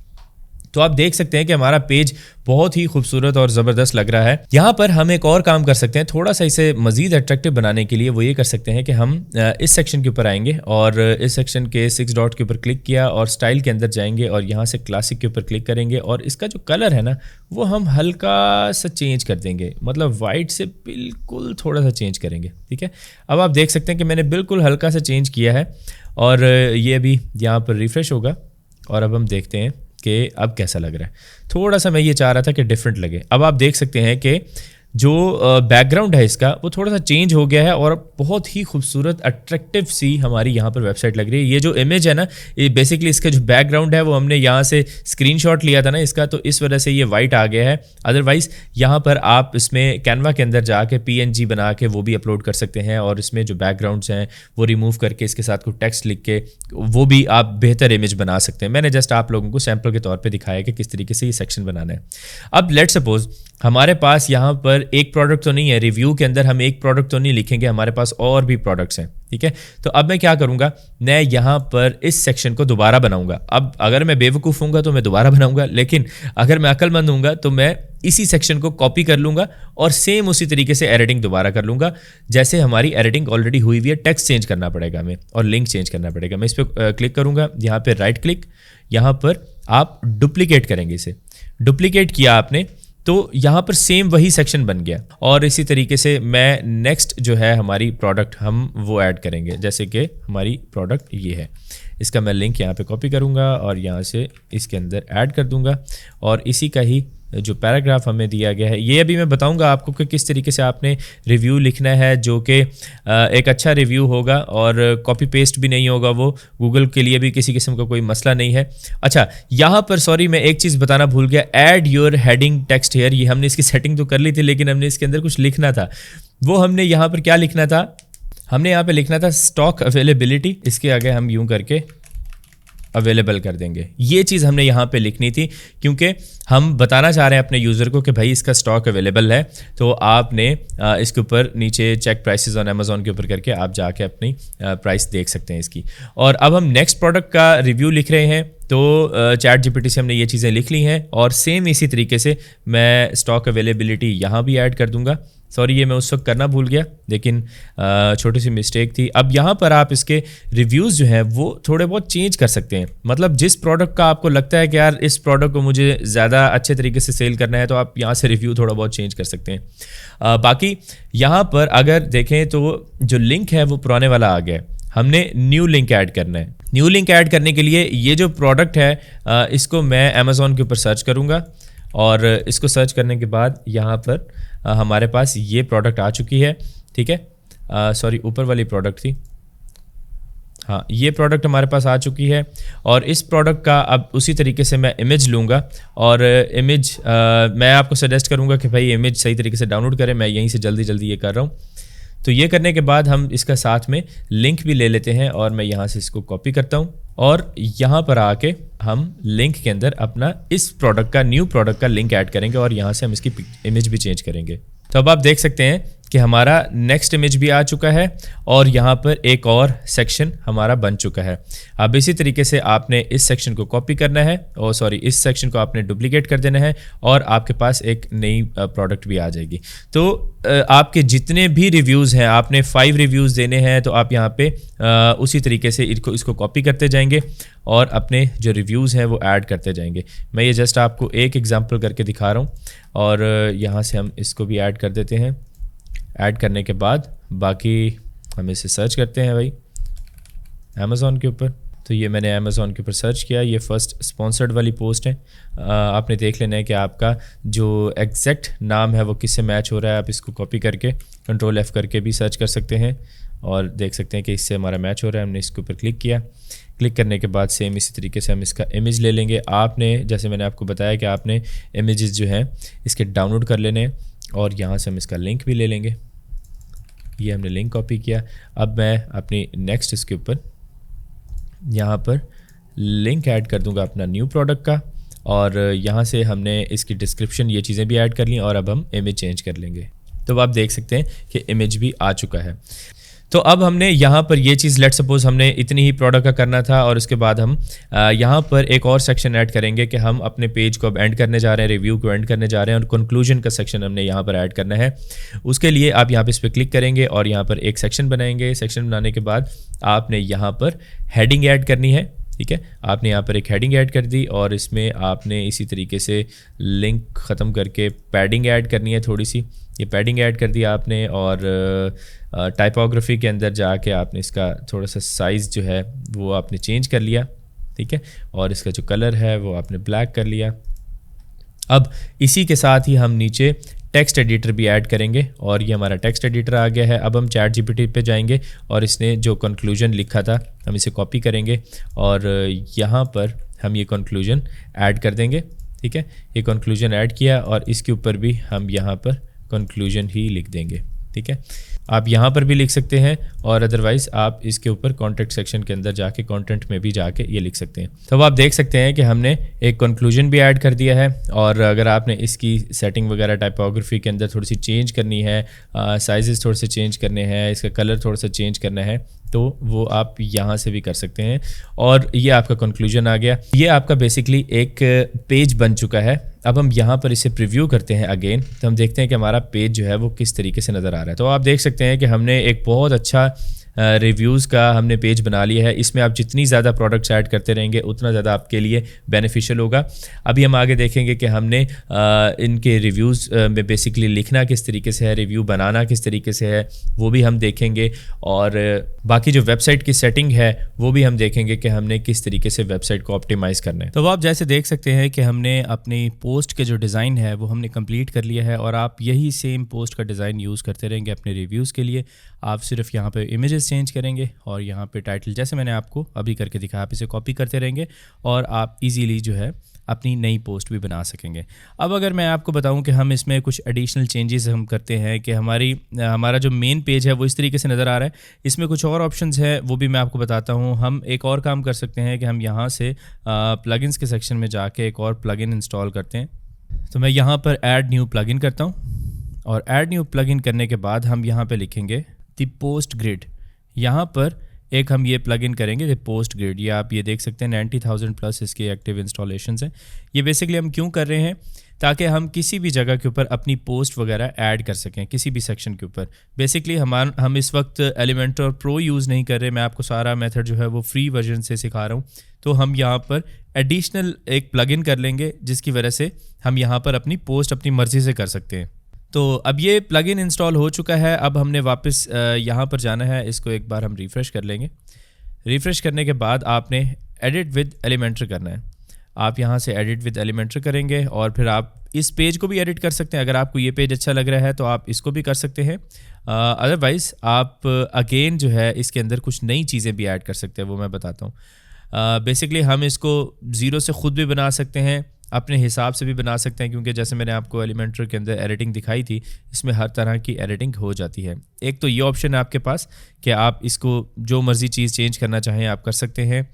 तो आप देख सकते हैं कि हमारा पेज बहुत ही खूबसूरत और ज़बरदस्त लग रहा है। यहाँ पर हम एक और काम कर सकते हैं थोड़ा सा इसे मज़ीद अट्रैक्टिव बनाने के लिए। वो ये कर सकते हैं कि हम इस सेक्शन के ऊपर आएंगे और इस सेक्शन के 6 डॉट के ऊपर क्लिक किया और स्टाइल के अंदर जाएंगे और यहाँ से क्लासिक के ऊपर क्लिक करेंगे और इसका जो कलर है ना वो हम हल्का सा चेंज कर देंगे, मतलब वाइट से बिल्कुल थोड़ा सा चेंज करेंगे। ठीक है, अब आप देख सकते हैं कि मैंने बिल्कुल हल्का सा चेंज किया है और ये अभी यहाँ पर रिफ़्रेश होगा और अब हम देखते हैं कि अब कैसा लग रहा है। थोड़ा सा मैं ये चाह रहा था कि डिफरेंट लगे। अब आप देख सकते हैं कि जो बैकग्राउंड है इसका वो थोड़ा सा चेंज हो गया है और बहुत ही खूबसूरत अट्रैक्टिव सी हमारी यहाँ पर वेबसाइट लग रही है। ये जो इमेज है ना, ये बेसिकली इसका जो बैकग्राउंड है वो हमने यहाँ से स्क्रीनशॉट लिया था ना इसका, तो इस वजह से ये वाइट आ गया है। अदरवाइज़ यहाँ पर आप इसमें कैनवा के अंदर जाके PNG बना के वो भी अपलोड कर सकते हैं और इसमें जो बैकग्राउंड्स हैं वो रिमूव करके इसके साथ कोई टेक्स्ट लिख के वो भी आप बेहतर इमेज बना सकते हैं। मैंने जस्ट आप लोगों को सैम्पल के तौर पर दिखाया कि किस तरीके से ये सेक्शन बनाना है। अब लेट्स सपोज हमारे पास यहाँ पर एक प्रोडक्ट तो नहीं है, रिव्यू के अंदर हम एक प्रोडक्ट तो नहीं लिखेंगे, हमारे पास और भी प्रोडक्ट्स हैं। ठीक है, तो अब मैं क्या करूँगा, मैं यहाँ पर इस सेक्शन को दोबारा बनाऊँगा। अब अगर मैं बेवकूफ़ हूँगा तो मैं दोबारा बनाऊँगा, लेकिन अगर मैं अक्लमंद हूँगा तो मैं इसी सेक्शन को कॉपी कर लूँगा और सेम उसी तरीके से एडिटिंग दोबारा कर लूँगा जैसे हमारी एडिटिंग ऑलरेडी हुई हुई है। टेक्स्ट चेंज करना पड़ेगा हमें और लिंक चेंज करना पड़ेगा। मैं इस पर क्लिक करूँगा, यहाँ पर राइट क्लिक, यहाँ पर आप डुप्लीकेट करेंगे। इसे डुप्लीकेट किया आपने तो यहाँ पर सेम वही सेक्शन बन गया और इसी तरीके से मैं नेक्स्ट जो है हमारी प्रोडक्ट हम वो ऐड करेंगे। जैसे कि हमारी प्रोडक्ट ये है, इसका मैं लिंक यहाँ पे कॉपी करूँगा और यहाँ से इसके अंदर ऐड कर दूँगा और इसी का ही जो पैराग्राफ हमें दिया गया है ये अभी मैं बताऊंगा आपको कि किस तरीके से आपने रिव्यू लिखना है जो कि एक अच्छा रिव्यू होगा और कॉपी पेस्ट भी नहीं होगा। वो गूगल के लिए भी किसी किस्म का कोई मसला नहीं है। अच्छा, यहाँ पर सॉरी मैं एक चीज़ बताना भूल गया, add your heading text here. ये हमने इसकी सेटिंग तो कर ली थी लेकिन हमने इसके अंदर कुछ लिखना था। वो हमने यहाँ पर क्या लिखना था, हमने यहाँ पर लिखना था स्टॉक अवेलेबिलिटी, इसके आगे हम यूँ करके अवेलेबल कर देंगे। ये चीज़ हमने यहाँ पे लिखनी थी क्योंकि हम बताना चाह रहे हैं अपने यूज़र को कि भाई इसका स्टॉक अवेलेबल है। तो आपने इसके ऊपर नीचे चेक प्राइसेस ऑन अमेज़ॉन के ऊपर करके आप जाके अपनी प्राइस देख सकते हैं इसकी। और अब हम नेक्स्ट प्रोडक्ट का रिव्यू लिख रहे हैं तो चैट GPT से हमने ये चीज़ें लिख ली हैं और सेम इसी तरीके से मैं स्टॉक अवेलेबिलिटी यहाँ भी ऐड कर दूँगा। सॉरी ये मैं उस वक्त करना भूल गया लेकिन छोटी सी मिस्टेक थी। अब यहाँ पर आप इसके रिव्यूज़ जो हैं वो थोड़े बहुत चेंज कर सकते हैं। मतलब जिस प्रोडक्ट का आपको लगता है कि यार इस प्रोडक्ट को मुझे ज़्यादा अच्छे तरीके से सेल करना है तो आप यहाँ से रिव्यू थोड़ा बहुत चेंज कर सकते हैं। बाकी यहाँ पर अगर देखें तो जो लिंक है वो पुराने वाला आ गया है, हमने न्यू लिंक ऐड करना है। न्यू लिंक ऐड करने के लिए ये जो प्रोडक्ट है इसको मैं अमेज़ॉन के ऊपर सर्च करूँगा और इसको सर्च करने के बाद यहाँ पर हमारे पास ये प्रोडक्ट आ चुकी है। ठीक है, सॉरी ऊपर वाली प्रोडक्ट थी, हाँ, ये प्रोडक्ट हमारे पास आ चुकी है और इस प्रोडक्ट का अब उसी तरीके से मैं इमेज लूँगा और इमेज मैं आपको सजेस्ट करूँगा कि भाई इमेज सही तरीके से डाउनलोड करें। मैं यहीं से जल्दी ये कर रहा हूँ। तो ये करने के बाद हम इसका साथ में लिंक भी ले लेते हैं और मैं यहाँ से इसको कॉपी करता हूँ और यहाँ पर आके हम लिंक के अंदर अपना इस प्रोडक्ट का, न्यू प्रोडक्ट का लिंक ऐड करेंगे और यहाँ से हम इसकी इमेज भी चेंज करेंगे। तो अब आप देख सकते हैं कि हमारा नेक्स्ट इमेज भी आ चुका है और यहाँ पर एक और सेक्शन हमारा बन चुका है। अब इसी तरीके से आपने इस सेक्शन को कॉपी करना है और इस सेक्शन को आपने डुप्लीकेट कर देना है और आपके पास एक नई प्रोडक्ट भी आ जाएगी। तो आपके जितने भी रिव्यूज़ हैं, आपने 5 रिव्यूज़ देने हैं, तो आप यहाँ पे उसी तरीके से इसको कॉपी करते जाएंगे और अपने जो रिव्यूज़ हैं वो ऐड करते जाएंगे। मैं ये जस्ट आपको एक एग्जांपल करके दिखा रहा हूँ और यहाँ से हम इसको भी ऐड कर देते हैं। ऐड करने के बाद बाकी हम इसे सर्च करते हैं भाई अमेज़ॉन के ऊपर। तो ये मैंने अमेज़ॉन के ऊपर सर्च किया, ये फर्स्ट स्पॉन्सर्ड वाली पोस्ट है। आपने देख लेना है कि आपका जो एग्जैक्ट नाम है वो किससे मैच हो रहा है। आप इसको कॉपी करके कंट्रोल F करके भी सर्च कर सकते हैं और देख सकते हैं कि इससे हमारा मैच हो रहा है। हमने इसके ऊपर क्लिक किया। क्लिक करने के बाद सेम इसी तरीके से हम इसका इमेज ले लेंगे। आपने जैसे मैंने आपको बताया कि आपने इमेजेस जो हैं इसके डाउनलोड कर लेने हैं और यहाँ से हम इसका लिंक भी ले लेंगे। ये हमने लिंक कॉपी किया। अब मैं अपनी नेक्स्ट इसके ऊपर यहाँ पर लिंक ऐड कर दूंगा अपना न्यू प्रोडक्ट का और यहाँ से हमने इसकी डिस्क्रिप्शन ये चीज़ें भी ऐड कर ली और अब हम इमेज चेंज कर लेंगे। तो आप देख सकते हैं कि इमेज भी आ चुका है। तो अब हमने यहाँ पर ये चीज़, लेट सपोज हमने इतनी ही प्रोडक्ट का करना था और उसके बाद हम यहाँ पर एक और सेक्शन ऐड करेंगे कि हम अपने पेज को अब एंड करने जा रहे हैं, रिव्यू को एंड करने जा रहे हैं और कंक्लूजन का सेक्शन हमने यहाँ पर ऐड करना है। उसके लिए आप यहाँ पे इस पर क्लिक करेंगे और यहाँ पर एक सेक्शन बनाएंगे। सेक्शन बनाने के बाद आपने यहाँ पर हेडिंग ऐड करनी है। ठीक है, आपने यहाँ पर एक हेडिंग ऐड कर दी और इसमें आपने इसी तरीके से लिंक ख़त्म करके पैडिंग ऐड करनी है थोड़ी सी। ये पैडिंग ऐड कर दिया आपने और टाइपोग्राफी के अंदर जाके आपने इसका थोड़ा सा साइज़ जो है वो आपने चेंज कर लिया। ठीक है, और इसका जो कलर है वो आपने ब्लैक कर लिया। अब इसी के साथ ही हम नीचे टेक्स्ट एडिटर भी ऐड करेंगे और ये हमारा टेक्स्ट एडिटर आ गया है। अब हम चैट जीपीटी पे जाएंगे और इसने जो कंक्लूजन लिखा था हम इसे कॉपी करेंगे और यहाँ पर हम ये कंक्लूजन ऐड कर देंगे। ठीक है, ये कंक्लूजन ऐड किया और इसके ऊपर भी हम यहाँ पर कंक्लूजन ही लिख देंगे। ठीक है, आप यहाँ पर भी लिख सकते हैं और अदरवाइज़ आप इसके ऊपर कॉन्टेंट सेक्शन के अंदर जाके कंटेंट में भी जाके ये लिख सकते हैं। तो अब आप देख सकते हैं कि हमने एक कंक्लूजन भी ऐड कर दिया है और अगर आपने इसकी सेटिंग वगैरह टाइपोग्राफी के अंदर थोड़ी सी चेंज करनी है, साइजेस थोड़े से चेंज करने हैं, इसका कलर थोड़ा सा चेंज करना है, तो वो आप यहाँ से भी कर सकते हैं और ये आपका कंक्लूजन आ गया। ये आपका बेसिकली एक पेज बन चुका है। अब हम यहाँ पर इसे प्रीव्यू करते हैं अगेन, तो हम देखते हैं कि हमारा पेज जो है वो किस तरीके से नज़र आ रहा है। तो आप देख सकते हैं कि हमने एक बहुत अच्छा रिव्यूज़ का हमने पेज बना लिया है। इसमें आप जितनी ज़्यादा प्रोडक्ट्स ऐड करते रहेंगे उतना ज़्यादा आपके लिए बेनिफिशियल होगा। अभी हम आगे देखेंगे कि हमने इनके रिव्यूज़ में बेसिकली लिखना किस तरीके से है, रिव्यू बनाना किस तरीके से है, वो भी हम देखेंगे और बाकी जो वेबसाइट की सेटिंग है वो भी हम देखेंगे कि हमने किस तरीके से वेबसाइट को ऑप्टिमाइज़ करना है। तो आप जैसे देख सकते हैं कि हमने अपनी पोस्ट के जो डिज़ाइन है वो हमने कंप्लीट कर लिया है और आप यही सेम पोस्ट का डिज़ाइन यूज़ करते रहेंगे अपने रिव्यूज़ के लिए। आप सिर्फ यहाँ पे इमेजेस चेंज करेंगे और यहाँ पे टाइटल जैसे मैंने आपको अभी करके दिखाया, आप इसे कॉपी करते रहेंगे और आप इजीली जो है अपनी नई पोस्ट भी बना सकेंगे। अब अगर मैं आपको बताऊं कि हम इसमें कुछ एडिशनल चेंजेस हम करते हैं कि हमारा जो मेन पेज है वो इस तरीके से नज़र आ रहा है, इसमें कुछ और ऑप्शंस है वो भी मैं आपको बताता हूं। हम एक और काम कर सकते हैं कि हम यहाँ से प्लगइन्स के सेक्शन में जाके एक और प्लगइन इंस्टॉल करते हैं। तो मैं यहाँ पर ऐड न्यू प्लगइन करता हूँ और ऐड न्यू प्लगइन करने के बाद हम यहाँ पर लिखेंगे द पोस्ट ग्रिड। यहाँ पर एक हम ये प्लगइन करेंगे द पोस्ट ग्रिड। ये आप ये देख सकते हैं 90,000 प्लस इसके एक्टिव इंस्टॉलेशंस हैं। ये बेसिकली हम क्यों कर रहे हैं, ताकि हम किसी भी जगह के ऊपर अपनी पोस्ट वगैरह ऐड कर सकें किसी भी सेक्शन के ऊपर। बेसिकली हम इस वक्त एलिमेंटर प्रो यूज़ नहीं कर रहे, मैं आपको सारा मेथड जो है वो फ्री वर्जन से सिखा रहा हूँ। तो हम यहाँ पर एडिशनल एक प्लगइन कर लेंगे जिसकी वजह से हम यहाँ पर अपनी पोस्ट अपनी मर्ज़ी से कर सकते हैं। तो अब ये प्लगइन इंस्टॉल हो चुका है। अब हमने वापस यहाँ पर जाना है, इसको एक बार हम रिफ़्रेश कर लेंगे। रिफ़्रेश करने के बाद आपने एडिट विद एलिमेंटर करना है। आप यहाँ से एडिट विद एलिमेंटर करेंगे और फिर आप इस पेज को भी एडिट कर सकते हैं। अगर आपको ये पेज अच्छा लग रहा है तो आप इसको भी कर सकते हैं। अदरवाइज़ आप अगेन जो है इसके अंदर कुछ नई चीज़ें भी ऐड कर सकते हैं, वो मैं बताता हूँ। बेसिकली हम इसको ज़ीरो से ख़ुद भी बना सकते हैं, अपने हिसाब से भी बना सकते हैं, क्योंकि जैसे मैंने आपको एलिमेंटर के अंदर एडिटिंग दिखाई थी, इसमें हर तरह की एडिटिंग हो जाती है। एक तो ये ऑप्शन है आपके पास कि आप इसको जो मर्ज़ी चीज़ चेंज करना चाहें आप कर सकते हैं।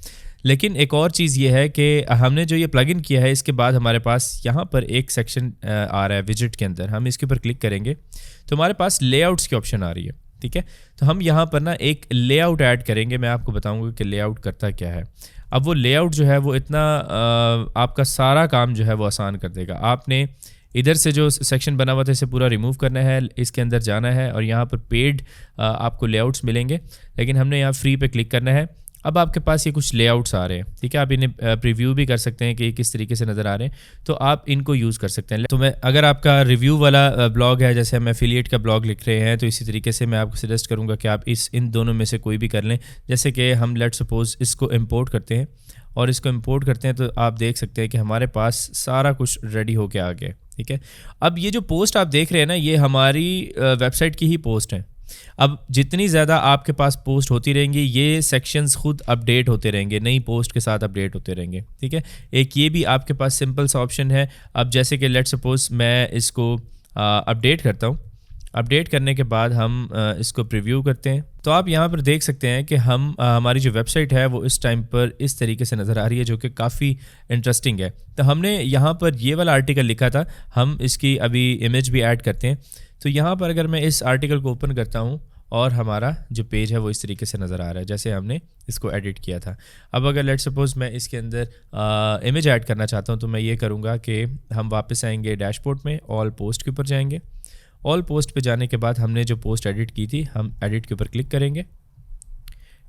लेकिन एक और चीज़ ये है कि हमने जो ये प्लगइन किया है इसके बाद हमारे पास यहाँ पर एक सेक्शन आ रहा है विजिट के अंदर। हम इसके ऊपर क्लिक करेंगे तो हमारे पास लेआउट्स की ऑप्शन आ रही है, ठीक है। तो हम यहाँ पर ना एक लेआउट ऐड करेंगे। मैं आपको बताऊँगा कि लेआउट करता क्या है। अब वो लेआउट जो है वो इतना आपका सारा काम जो है वो आसान कर देगा। आपने इधर से जो सेक्शन बना हुआ था इसे पूरा रिमूव करना है, इसके अंदर जाना है और यहाँ पर पेड आपको लेआउट्स मिलेंगे, लेकिन हमने यहाँ फ्री पे क्लिक करना है। अब आपके पास ये कुछ लेआउट्स आ रहे हैं, ठीक है। आप इन्हें प्रीव्यू भी कर सकते हैं कि किस तरीके से नज़र आ रहे हैं, तो आप इनको यूज़ कर सकते हैं। तो मैं अगर आपका रिव्यू वाला ब्लॉग है, जैसे हम एफिलिएट का ब्लॉग लिख रहे हैं, तो इसी तरीके से मैं आपको सजेस्ट करूँगा कि आप इन दोनों में से कोई भी कर लें। जैसे कि हम लेट सपोज इसको इम्पोर्ट करते हैं और इसको इम्पोर्ट करते हैं तो आप देख सकते हैं कि हमारे पास सारा कुछ रेडी होके आ गया, ठीक है। अब ये जो पोस्ट आप देख रहे हैं ना, ये हमारी वेबसाइट की ही पोस्ट है। अब जितनी ज़्यादा आपके पास पोस्ट होती रहेंगी, ये सेक्शंस खुद अपडेट होते रहेंगे, नई पोस्ट के साथ अपडेट होते रहेंगे, ठीक है। एक ये भी आपके पास सिंपल सा ऑप्शन है। अब जैसे कि लेट सपोज मैं इसको अपडेट करता हूँ। अपडेट करने के बाद हम इसको प्रीव्यू करते हैं, तो आप यहाँ पर देख सकते हैं कि हम हमारी जो वेबसाइट है वो इस टाइम पर इस तरीके से नज़र आ रही है, जो कि काफ़ी इंटरेस्टिंग है। तो हमने यहाँ पर ये वाला आर्टिकल लिखा था, हम इसकी अभी इमेज भी ऐड करते हैं। तो यहाँ पर अगर मैं इस आर्टिकल को ओपन करता हूँ और हमारा जो पेज है वो इस तरीके से नज़र आ रहा है जैसे हमने इसको एडिट किया था। अब अगर लेट सपोज मैं इसके अंदर इमेज ऐड करना चाहता हूँ तो मैं ये करूँगा कि हम वापस आएंगे डैशबोर्ड में, ऑल पोस्ट के ऊपर जाएंगे। ऑल पोस्ट पे जाने के बाद हमने जो पोस्ट एडिट की थी, हम एडिट के ऊपर क्लिक करेंगे।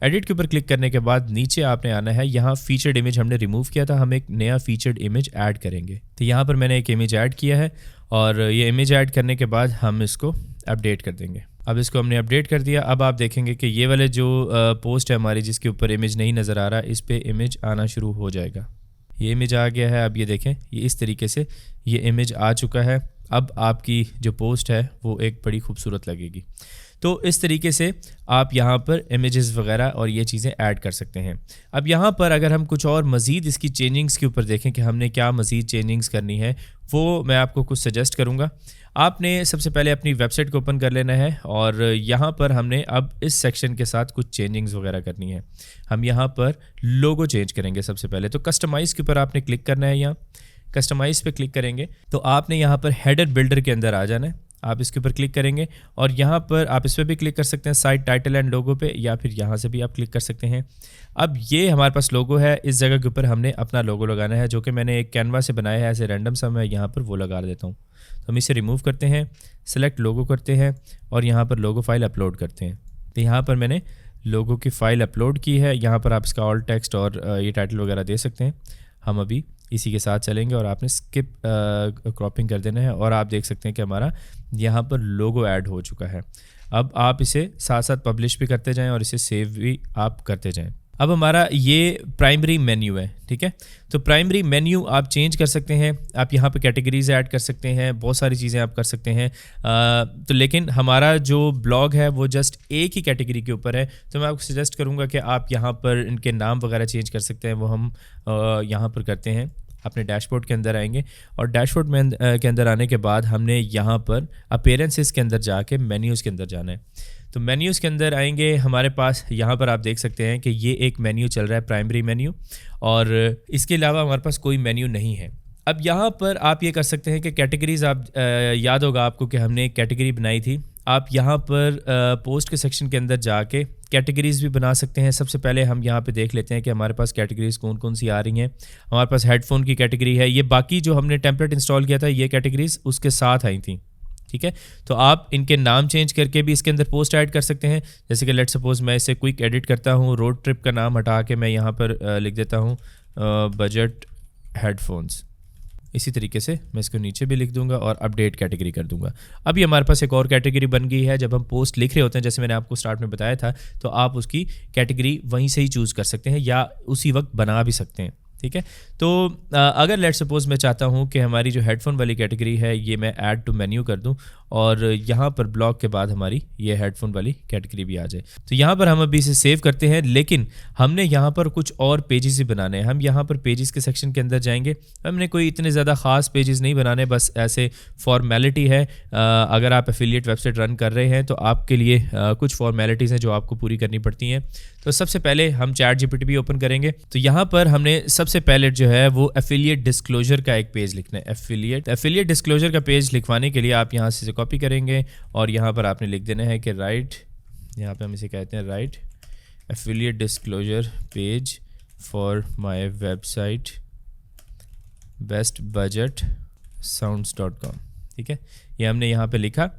एडिट के ऊपर क्लिक करने के बाद नीचे आपने आना है, यहाँ फीचर्ड इमेज हमने रिमूव किया था, हम एक नया फीचर्ड इमेज ऐड करेंगे। तो यहाँ पर मैंने एक इमेज ऐड किया है और ये इमेज ऐड करने के बाद हम इसको अपडेट कर देंगे। अब इसको हमने अपडेट कर दिया। अब आप देखेंगे कि ये वाले जो पोस्ट है हमारी जिसके ऊपर इमेज नहीं नज़र आ रहा, इस पर इमेज आना शुरू हो जाएगा। ये इमेज आ गया है। अब ये देखें, ये इस तरीके से ये इमेज आ चुका है। अब आपकी जो पोस्ट है वो एक बड़ी खूबसूरत लगेगी। तो इस तरीके से आप यहाँ पर इमेजेस वगैरह और ये चीज़ें ऐड कर सकते हैं। अब यहाँ पर अगर हम कुछ और मज़ीद इसकी चेंजिंग्स के ऊपर देखें कि हमने क्या मज़ीद चेंजिंग्स करनी है, वो मैं आपको कुछ सजेस्ट करूँगा। आपने सबसे पहले अपनी वेबसाइट को ओपन कर लेना है और यहाँ पर हमने अब इस सेक्शन के साथ कुछ चेंजिंग्स वगैरह करनी है। हम यहाँ पर लोगो चेंज करेंगे सबसे पहले। तो कस्टमाइज़ के ऊपर आपने क्लिक करना है। यहाँ कस्टमाइज़ पे क्लिक करेंगे तो आपने यहाँ पर हेडर बिल्डर के अंदर आ जाना है। आप इसके ऊपर क्लिक करेंगे और यहाँ पर आप इस पर भी क्लिक कर सकते हैं, साइट टाइटल एंड लोगो पे, या फिर यहाँ से भी आप क्लिक कर सकते हैं। अब ये हमारे पास लोगो है, इस जगह के ऊपर हमने अपना लोगो लगाना है जो कि मैंने एक कैनवा से बनाया है ऐसे रैंडम सा, मैं यहाँ पर वो लगा देता हूँ। तो हम इसे रिमूव करते हैं, सेलेक्ट लोगो करते हैं और यहाँ पर लोगो फाइल अपलोड करते हैं। तो यहाँ पर मैंने लोगो की फ़ाइल अपलोड की है। यहाँ पर आप इसका ऑल टेक्स्ट और ये टाइटल वगैरह दे सकते हैं। हम अभी इसी के साथ चलेंगे और आपने स्किप क्रॉपिंग कर देना है और आप देख सकते हैं कि हमारा यहाँ पर लोगो ऐड हो चुका है। अब आप इसे साथ साथ पब्लिश भी करते जाएं और इसे सेव भी आप करते जाएं। अब हमारा ये प्राइमरी मेन्यू है, ठीक है। तो प्राइमरी मेन्यू आप चेंज कर सकते हैं, आप यहाँ पे कैटेगरीज ऐड कर सकते हैं, बहुत सारी चीज़ें आप कर सकते हैं। तो लेकिन हमारा जो ब्लॉग है वो जस्ट एक ही कैटेगरी के ऊपर है, तो मैं आपको सजेस्ट करूँगा कि आप यहाँ पर इनके नाम वगैरह चेंज कर सकते हैं। वो हम यहाँ पर करते हैं। अपने डैशबोर्ड के अंदर आएंगे और डैशबोर्ड में के अंदर आने के बाद हमने यहाँ पर अपीयरेंसेस के अंदर जाके मेन्यूज़ के अंदर जाना है। तो मेन्यूज़ के अंदर आएंगे, हमारे पास यहाँ पर आप देख सकते हैं कि ये एक मेन्यू चल रहा है, प्राइमरी मेन्यू, और इसके अलावा हमारे पास कोई मेन्यू नहीं है। अब यहाँ पर आप ये कर सकते हैं कि कैटेगरीज़ आप याद होगा आपको कि हमने एक कैटेगरी बनाई थी। आप यहाँ पर पोस्ट के सेक्शन के अंदर जाके कैटेगरीज़ भी बना सकते हैं। सबसे पहले हम यहाँ पे देख लेते हैं कि हमारे पास कैटेगरीज़ कौन कौन सी आ रही हैं। हमारे पास हेडफोन की कैटेगरी है, ये बाकी जो हमने टेम्पलेट इंस्टॉल किया था ये कैटेगरीज़ उसके साथ आई थी, ठीक है। तो आप इनके नाम चेंज करके भी इसके अंदर पोस्ट ऐड कर सकते हैं। जैसे कि लेट सपोज मैं इसे क्विक एडिट करता हूँ, रोड ट्रिप का नाम हटा के मैं यहाँ पर लिख देता हूँ बजट हेडफोन्स। इसी तरीके से मैं इसको नीचे भी लिख दूंगा और अपडेट कैटेगरी कर दूंगा। अभी हमारे पास एक और कैटेगरी बन गई है। जब हम पोस्ट लिख रहे होते हैं, जैसे मैंने आपको स्टार्ट में बताया था, तो आप उसकी कैटेगरी वहीं से ही चूज़ कर सकते हैं या उसी वक्त बना भी सकते हैं, ठीक है। तो अगर लेट सपोज मैं चाहता हूँ कि हमारी जो हेडफोन वाली कैटेगरी है ये मैं ऐड टू मेन्यू कर दूँ और यहाँ पर ब्लॉक के बाद हमारी ये हेडफोन वाली कैटेगरी भी आ जाए, तो यहाँ पर हम अभी इसे सेव करते हैं। लेकिन हमने यहाँ पर कुछ और पेजेस ही बनाने हैं। हम यहाँ पर पेजेस के सेक्शन के अंदर जाएंगे। हमने कोई इतने ज़्यादा ख़ास पेजेस नहीं बनाने, बस ऐसे फॉर्मेलिटी है। अगर आप एफिलिएट वेबसाइट रन कर रहे हैं तो आपके लिए कुछ फॉर्मेलिटीज़ हैं जो आपको पूरी करनी पड़ती हैं। तो सबसे पहले हम चैट जीपीटी भी ओपन करेंगे। तो यहाँ पर हमने सबसे पहले जो है वो एफिलिएट डिस्क्लोजर का एक पेज लिखना है। एफिलिएट डिस्क्लोजर का पेज लिखवाने के लिए आप यहाँ से कॉपी करेंगे और यहाँ पर आपने लिख देना है कि राइट, यहाँ पे हम इसे कहते हैं right affiliate disclosure page for my website bestbudgetsounds.com। ठीक है, ये हमने यहाँ पे लिखा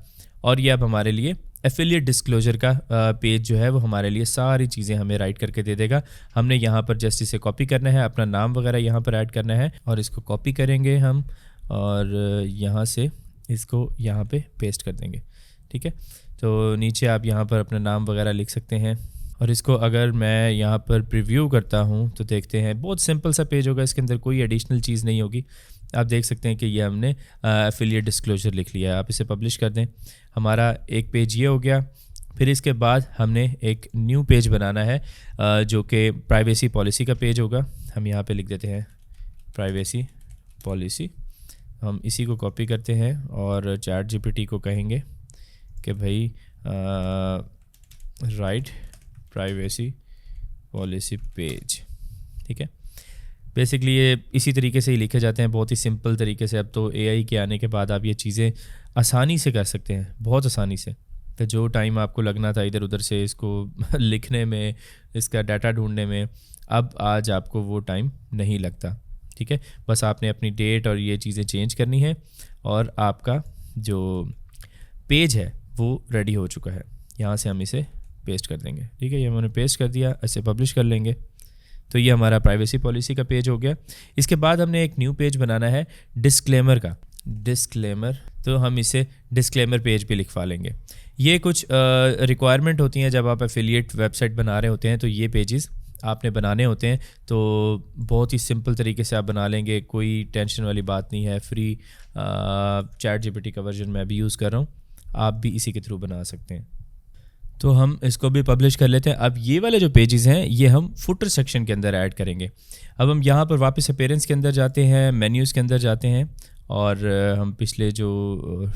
और ये अब हमारे लिए एफिलिएट डिस्क्लोजर का पेज जो है वो हमारे लिए सारी चीज़ें हमें राइट करके दे देगा। हमने यहाँ पर जस्ट इसे कॉपी करना है, अपना नाम वगैरह यहाँ पर ऐड करना है और इसको कॉपी करेंगे हम और यहाँ से इसको यहाँ पे पेस्ट कर देंगे। ठीक है, तो नीचे आप यहाँ पर अपना नाम वगैरह लिख सकते हैं और इसको अगर मैं यहाँ पर प्रीव्यू करता हूँ तो देखते हैं बहुत सिंपल सा पेज होगा, इसके अंदर कोई एडिशनल चीज़ नहीं होगी। आप देख सकते हैं कि ये हमने एफिलिएट डिस्क्लोजर लिख लिया है। आप इसे पब्लिश कर दें, हमारा एक पेज ये हो गया। फिर इसके बाद हमने एक न्यू पेज बनाना है जो कि प्राइवेसी पॉलिसी का पेज होगा। हम यहाँ पे लिख देते हैं प्राइवेसी पॉलिसी। हम इसी को कॉपी करते हैं और चैट जीपीटी को कहेंगे कि भाई राइट प्राइवेसी पॉलिसी पेज। ठीक है, बेसिकली ये इसी तरीके से ही लिखे जाते हैं, बहुत ही सिंपल तरीके से। अब तो एआई के आने के बाद आप ये चीज़ें आसानी से कर सकते हैं, बहुत आसानी से। तो जो टाइम आपको लगना था इधर उधर से इसको लिखने में, इसका डाटा ढूंढने में, अब आज आपको वो टाइम नहीं लगता। ठीक है, बस आपने अपनी डेट और ये चीज़ें चेंज करनी है और आपका जो पेज है वो रेडी हो चुका है। यहाँ से हम इसे पेस्ट कर देंगे। ठीक है, ये मैंने पेस्ट कर दिया, इसे पब्लिश कर लेंगे। तो ये हमारा प्राइवेसी पॉलिसी का पेज हो गया। इसके बाद हमने एक न्यू पेज बनाना है डिस्क्लेमर का, डिस्क्लेमर। तो हम इसे डिस्क्लेमर पेज पे लिखवा लेंगे। ये कुछ रिक्वायरमेंट होती हैं जब आप एफिलिएट वेबसाइट बना रहे होते हैं, तो ये पेजेस आपने बनाने होते हैं। तो बहुत ही सिंपल तरीके से आप बना लेंगे, कोई टेंशन वाली बात नहीं है। फ्री चैट जीपीटी का वर्जन मैं भी यूज़ कर रहा हूँ, आप भी इसी के थ्रू बना सकते हैं। तो हम इसको भी पब्लिश कर लेते हैं। अब ये वाले जो पेजेस हैं ये हम फुटर सेक्शन के अंदर ऐड करेंगे। अब हम यहाँ पर वापस अपीयरेंस के अंदर जाते हैं, मेन्यूज़ के अंदर जाते हैं और हम पिछले जो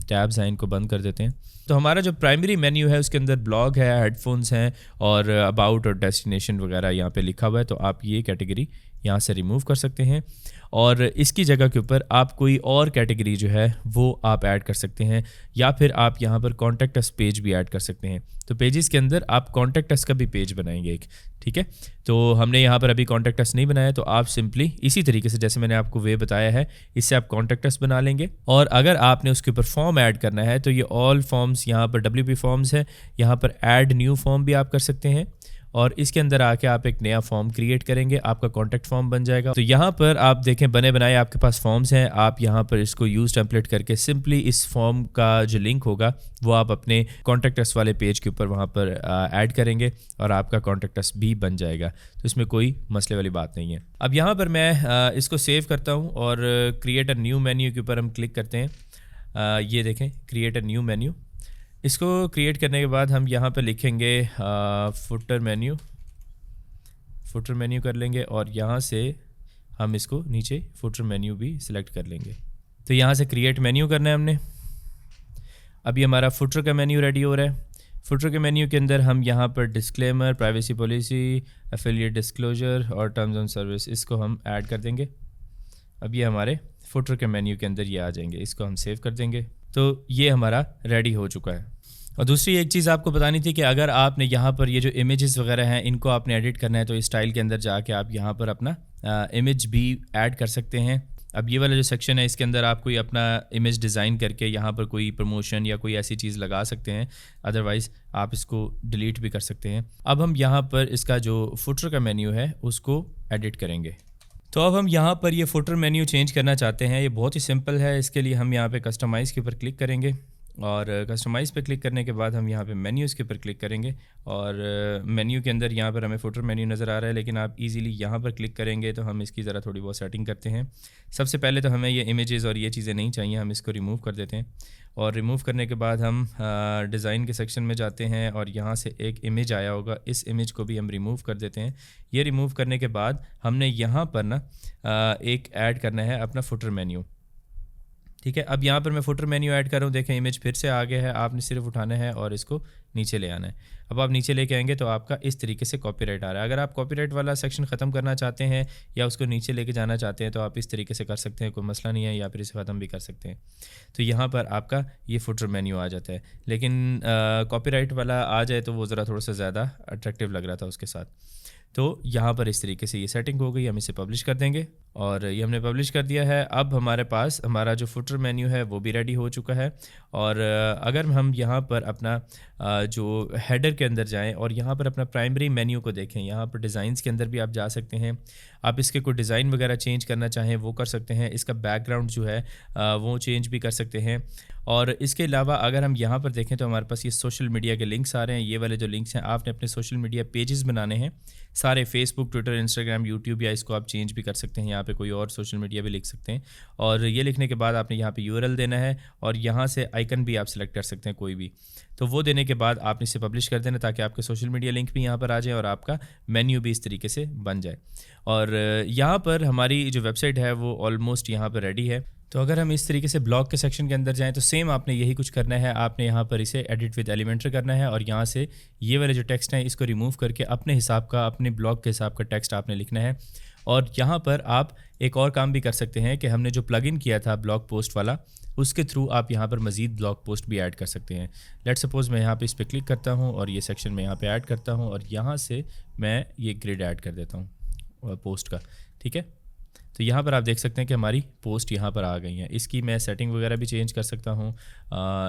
टैब्स हैं इनको बंद कर देते हैं। तो हमारा जो प्राइमरी मेन्यू है उसके अंदर ब्लॉग है, हेडफोन्स हैं और अबाउट और डेस्टिनेशन वगैरह यहाँ पे लिखा हुआ है। तो आप ये कैटेगरी यहाँ से रिमूव कर सकते हैं और इसकी जगह के ऊपर आप कोई और कैटेगरी जो है वो आप ऐड कर सकते हैं, या फिर आप यहाँ पर कॉन्टैक्ट अस पेज भी ऐड कर सकते हैं। तो पेजेस के अंदर आप कॉन्टैक्ट अस का भी पेज बनाएंगे एक। ठीक है, तो हमने यहाँ पर अभी कॉन्टैक्ट अस नहीं बनाया, तो आप सिंपली इसी तरीके से जैसे मैंने आपको वे बताया है इससे आप कॉन्टैक्ट अस बना लेंगे। और अगर आपने उसके ऊपर फॉर्म ऐड करना है तो ये ऑल फॉर्म्स यहाँ पर WP फॉर्म्स है, यहाँ पर ऐड न्यू फॉर्म भी आप कर सकते हैं और इसके अंदर आके आप एक नया फॉर्म क्रिएट करेंगे, आपका कॉन्टैक्ट फॉर्म बन जाएगा। तो यहाँ पर आप देखें बने बनाए आपके पास फॉर्म्स हैं। आप यहाँ पर इसको यूज़ टेम्पलेट करके सिंपली इस फॉर्म का जो लिंक होगा वो आप अपने कॉन्टैक्ट अस वाले पेज के ऊपर वहाँ पर ऐड करेंगे और आपका कॉन्टैक्ट अस भी बन जाएगा। तो इसमें कोई मसले वाली बात नहीं है। अब यहाँ पर मैं इसको सेव करता हूँ और क्रिएट अ न्यू मेन्यू के ऊपर हम क्लिक करते हैं। ये देखें क्रिएट अ न्यू मेन्यू। इसको क्रिएट करने के बाद हम यहाँ पे लिखेंगे फुटर मेन्यू कर लेंगे और यहाँ से हम इसको नीचे फुटर मेन्यू भी सिलेक्ट कर लेंगे। तो यहाँ से क्रिएट मेन्यू करना है हमने। अभी हमारा फुटर का मेन्यू रेडी हो रहा है। फुटर के मेन्यू के अंदर हम यहाँ पर disclaimer, privacy policy, affiliate disclosure और टर्म्स ऑन सर्विस इसको हम ऐड कर देंगे। अब ये हमारे फुटर के मेन्यू के अंदर ये आ जाएंगे। इसको हम सेव कर देंगे। तो ये हमारा रेडी हो चुका है। और दूसरी एक चीज़ आपको बतानी थी कि अगर आपने यहाँ पर ये जो इमेजेस वगैरह हैं इनको आपने एडिट करना है तो इस स्टाइल के अंदर जाके आप यहाँ पर अपना इमेज भी ऐड कर सकते हैं। अब ये वाला जो सेक्शन है इसके अंदर आप कोई अपना इमेज डिज़ाइन करके यहाँ पर कोई प्रमोशन या कोई ऐसी चीज़ लगा सकते हैं, अदरवाइज़ आप इसको डिलीट भी कर सकते हैं। अब हम यहाँ पर इसका जो फुटर का मेन्यू है उसको एडिट करेंगे। तो अब हम यहाँ पर ये फुटर मेन्यू चेंज करना चाहते हैं। ये बहुत ही सिंपल है। इसके लिए हम यहाँ पे कस्टमाइज़ के ऊपर क्लिक करेंगे और कस्टमाइज़ पे क्लिक करने के बाद हम यहाँ पे मेन्यूज़ के ऊपर क्लिक करेंगे और मेन्यू के अंदर यहाँ पर हमें फुटर मेन्यू नज़र आ रहा है, लेकिन आप इजीली यहाँ पर क्लिक करेंगे तो हम इसकी ज़रा थोड़ी बहुत सेटिंग करते हैं। सबसे पहले तो हमें ये इमेजेस और ये चीज़ें नहीं चाहिए, हम इसको रिमूव कर देते हैं और रिमूव करने के बाद हम डिज़ाइन के सेक्शन में जाते हैं और यहाँ से एक इमेज आया होगा, इस इमेज को भी हम रिमूव कर देते हैं। ये रिमूव करने के बाद हमने यहाँ पर ना एक ऐड करना है अपना फुटर मेन्यू, ठीक है। अब यहाँ पर मैं फुटर मेन्यू ऐड कर रहा हूँ, देखें इमेज फिर से आ गया है, आपने सिर्फ उठाना है और इसको नीचे ले आना है। अब आप नीचे लेके आएंगे तो आपका इस तरीके से कॉपीराइट आ रहा है। अगर आप कॉपीराइट वाला सेक्शन ख़त्म करना चाहते हैं या उसको नीचे लेके जाना चाहते हैं तो आप इस तरीके से कर सकते हैं, कोई मसला नहीं है, या फिर इसे ख़त्म भी कर सकते हैं। तो यहाँ पर आपका ये फुटर मेन्यू आ जाता है, लेकिन कॉपीराइट वाला आ जाए तो वो ज़रा थोड़ा सा ज़्यादा अट्रैक्टिव लग रहा था उसके साथ। तो यहाँ पर इस तरीके से ये सेटिंग हो गई, हम इसे पब्लिश कर देंगे और ये हमने पब्लिश कर दिया है। अब हमारे पास हमारा जो फुटर मेन्यू है वो भी रेडी हो चुका है। और अगर हम यहाँ पर अपना जो हेडर के अंदर जाएं और यहाँ पर अपना प्राइमरी मेन्यू को देखें, यहाँ पर डिज़ाइंस के अंदर भी आप जा सकते हैं। आप इसके कोई डिज़ाइन वगैरह चेंज करना चाहें वो कर सकते हैं, इसका बैकग्राउंड जो है वो चेंज भी कर सकते हैं। और इसके अलावा अगर हम यहाँ पर देखें तो हमारे पास ये सोशल मीडिया के लिंक्स आ रहे हैं। ये वाले जो लिंक्स हैं आपने अपने सोशल मीडिया पेजेस बनाने हैं सारे, फेसबुक, ट्विटर, इंस्टाग्राम, यूट्यूब, या इसको आप चेंज भी कर सकते हैं, यहाँ पे कोई और सोशल मीडिया भी लिख सकते हैं। और ये लिखने के बाद आपने यहाँ पे यूआरएल देना है और यहाँ से आइकन भी आप सिलेक्ट कर सकते हैं कोई भी। तो वो देने के बाद आपने इसे पब्लिश कर देना ताकि आपके सोशल मीडिया लिंक भी यहाँ पर आ जाए और आपका मेन्यू भी इस तरीके से बन जाए। और यहाँ पर हमारी जो वेबसाइट है वो ऑलमोस्ट यहाँ पर रेडी है। तो अगर हम इस तरीके से ब्लॉग के सेक्शन के अंदर जाएं तो सेम आपने यही कुछ करना है। आपने यहाँ पर इसे एडिट विद एलिमेंटर करना है और यहाँ से ये वाले जो टेक्स्ट हैं इसको रिमूव करके अपने हिसाब का, अपने ब्लॉग के हिसाब का टेक्स्ट आपने लिखना है। और यहाँ पर आप एक और काम भी कर सकते हैं कि हमने जो प्लगइन किया था ब्लॉग पोस्ट वाला, उसके थ्रू आप यहाँ पर मज़ीद ब्लॉग पोस्ट भी ऐड कर सकते हैं। लेट सपोज़ मैं यहाँ पे इस पर क्लिक करता हूँ और ये सेक्शन मैं यहाँ पे ऐड करता हूँ और यहाँ से मैं ये ग्रिड ऐड कर देता हूँ पोस्ट का, ठीक है। तो यहाँ पर आप देख सकते हैं कि हमारी पोस्ट यहाँ पर आ गई हैं। इसकी मैं सेटिंग वगैरह भी चेंज कर सकता हूँ।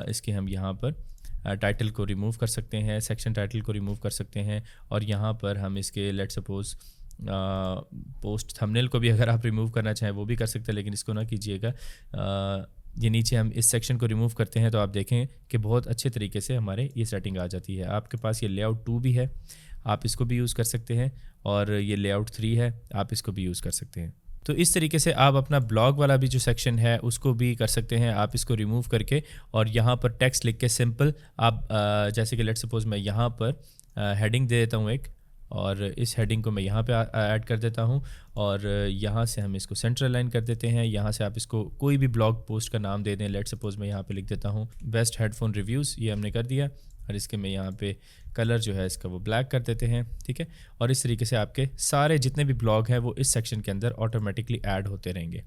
इसके हम यहाँ पर टाइटल को रिमूव कर सकते हैं, सेक्शन टाइटल को रिमूव कर सकते हैं और यहाँ पर हम इसके लेट सपोज़ पोस्ट थंबनेल को भी अगर आप रिमूव करना चाहें वो भी कर सकते हैं, लेकिन इसको ना कीजिएगा। ये नीचे हम इस सेक्शन को रिमूव करते हैं तो आप देखें कि बहुत अच्छे तरीके से हमारे ये सेटिंग आ जाती है। आपके पास ये लेआउट 2 भी है, आप इसको भी यूज़ कर सकते हैं, और ये लेआउट 3 है, आप इसको भी यूज़ कर सकते हैं। तो इस तरीके से आप अपना ब्लॉग वाला भी जो सेक्शन है उसको भी कर सकते हैं। आप इसको रिमूव करके और यहाँ पर टेक्स्ट लिख के सिंपल आप जैसे कि लेट सपोज़ मैं यहाँ पर हेडिंग दे देता हूँ एक, और इस हेडिंग को मैं यहाँ पे ऐड कर देता हूँ और यहाँ से हम इसको सेंटर अलाइन कर देते हैं। यहाँ से आप इसको कोई भी ब्लॉग पोस्ट का नाम दे दें। लेट सपोज़ मैं यहाँ पे लिख देता हूँ बेस्ट हेडफोन रिव्यूज़, ये हमने कर दिया, और इसके मैं यहाँ पे कलर जो है इसका वो ब्लैक कर देते हैं, ठीक है। और इस तरीके से आपके सारे जितने भी ब्लॉग हैं वो इस सेक्शन के अंदर ऑटोमेटिकली ऐड होते रहेंगे।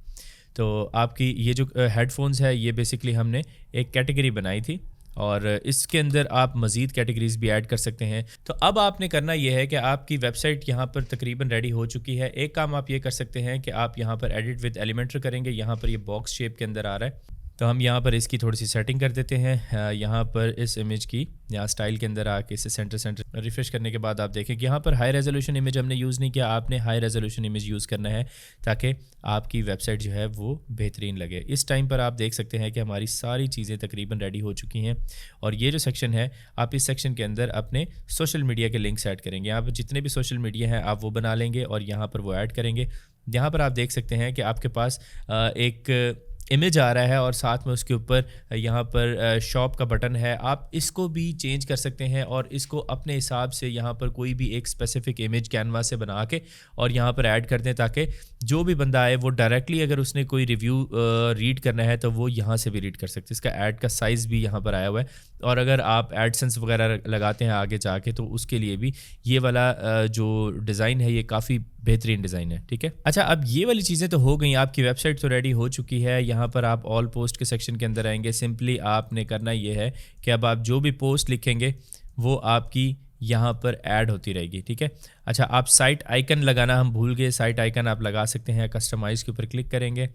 तो आपकी ये जो हेडफोन्स है ये बेसिकली हमने एक कैटेगरी बनाई थी और इसके अंदर आप मज़ीद कैटेगरीज भी ऐड कर सकते हैं। तो अब आपने करना यह है कि आपकी वेबसाइट यहाँ पर तकरीबन रेडी हो चुकी है। एक काम आप ये कर सकते हैं कि आप यहाँ पर एडिट विद एलिमेंटर करेंगे। यहाँ पर ये बॉक्स शेप के अंदर आ रहा है, तो हम यहाँ पर इसकी थोड़ी सी सेटिंग कर देते हैं। यहाँ पर इस इमेज की यहाँ स्टाइल के अंदर आके इसे सेंटर रिफ्रेश करने के बाद आप देखें कि यहाँ पर हाई रेजोल्यूशन इमेज हमने यूज़ नहीं किया। आपने हाई रेजोल्यूशन इमेज यूज़ करना है ताकि आपकी वेबसाइट जो है वो बेहतरीन लगे। इस टाइम पर आप देख सकते हैं कि हमारी सारी चीज़ें तकरीबन रेडी हो चुकी हैं। और ये जो सेक्शन है, आप इस सेक्शन के अंदर अपने सोशल मीडिया के लिंक्स ऐड करेंगे। यहाँ पर जितने भी सोशल मीडिया हैं आप वो बना लेंगे और यहाँ पर वो ऐड करेंगे। यहाँ पर आप देख सकते हैं कि आपके पास एक इमेज आ रहा है और साथ में उसके ऊपर यहाँ पर शॉप का बटन है। आप इसको भी चेंज कर सकते हैं और इसको अपने हिसाब से यहाँ पर कोई भी एक स्पेसिफिक इमेज कैनवास से बना के और यहाँ पर ऐड कर दें ताकि जो भी बंदा आए वो डायरेक्टली अगर उसने कोई रिव्यू रीड करना है तो वो यहाँ से भी रीड कर सकते हैं। इसका ऐड का साइज़ भी यहाँ पर आया हुआ है, और अगर आप एडसेंस वगैरह लगाते हैं आगे जाके तो उसके लिए भी ये वाला जो डिज़ाइन है ये काफ़ी बेहतरीन डिज़ाइन है, ठीक है। अच्छा, अब ये वाली चीज़ें तो हो गई, आपकी वेबसाइट तो रेडी हो चुकी है। यहाँ पर आप ऑल पोस्ट के सेक्शन के अंदर आएंगे। सिंपली आपने करना ये है कि अब आप जो भी पोस्ट लिखेंगे वो आपकी यहाँ पर ऐड होती रहेगी, ठीक है। अच्छा, आप साइट आइकन लगाना हम भूल गए, साइट आइकन आप लगा सकते हैं। कस्टमाइज़ के ऊपर क्लिक करेंगे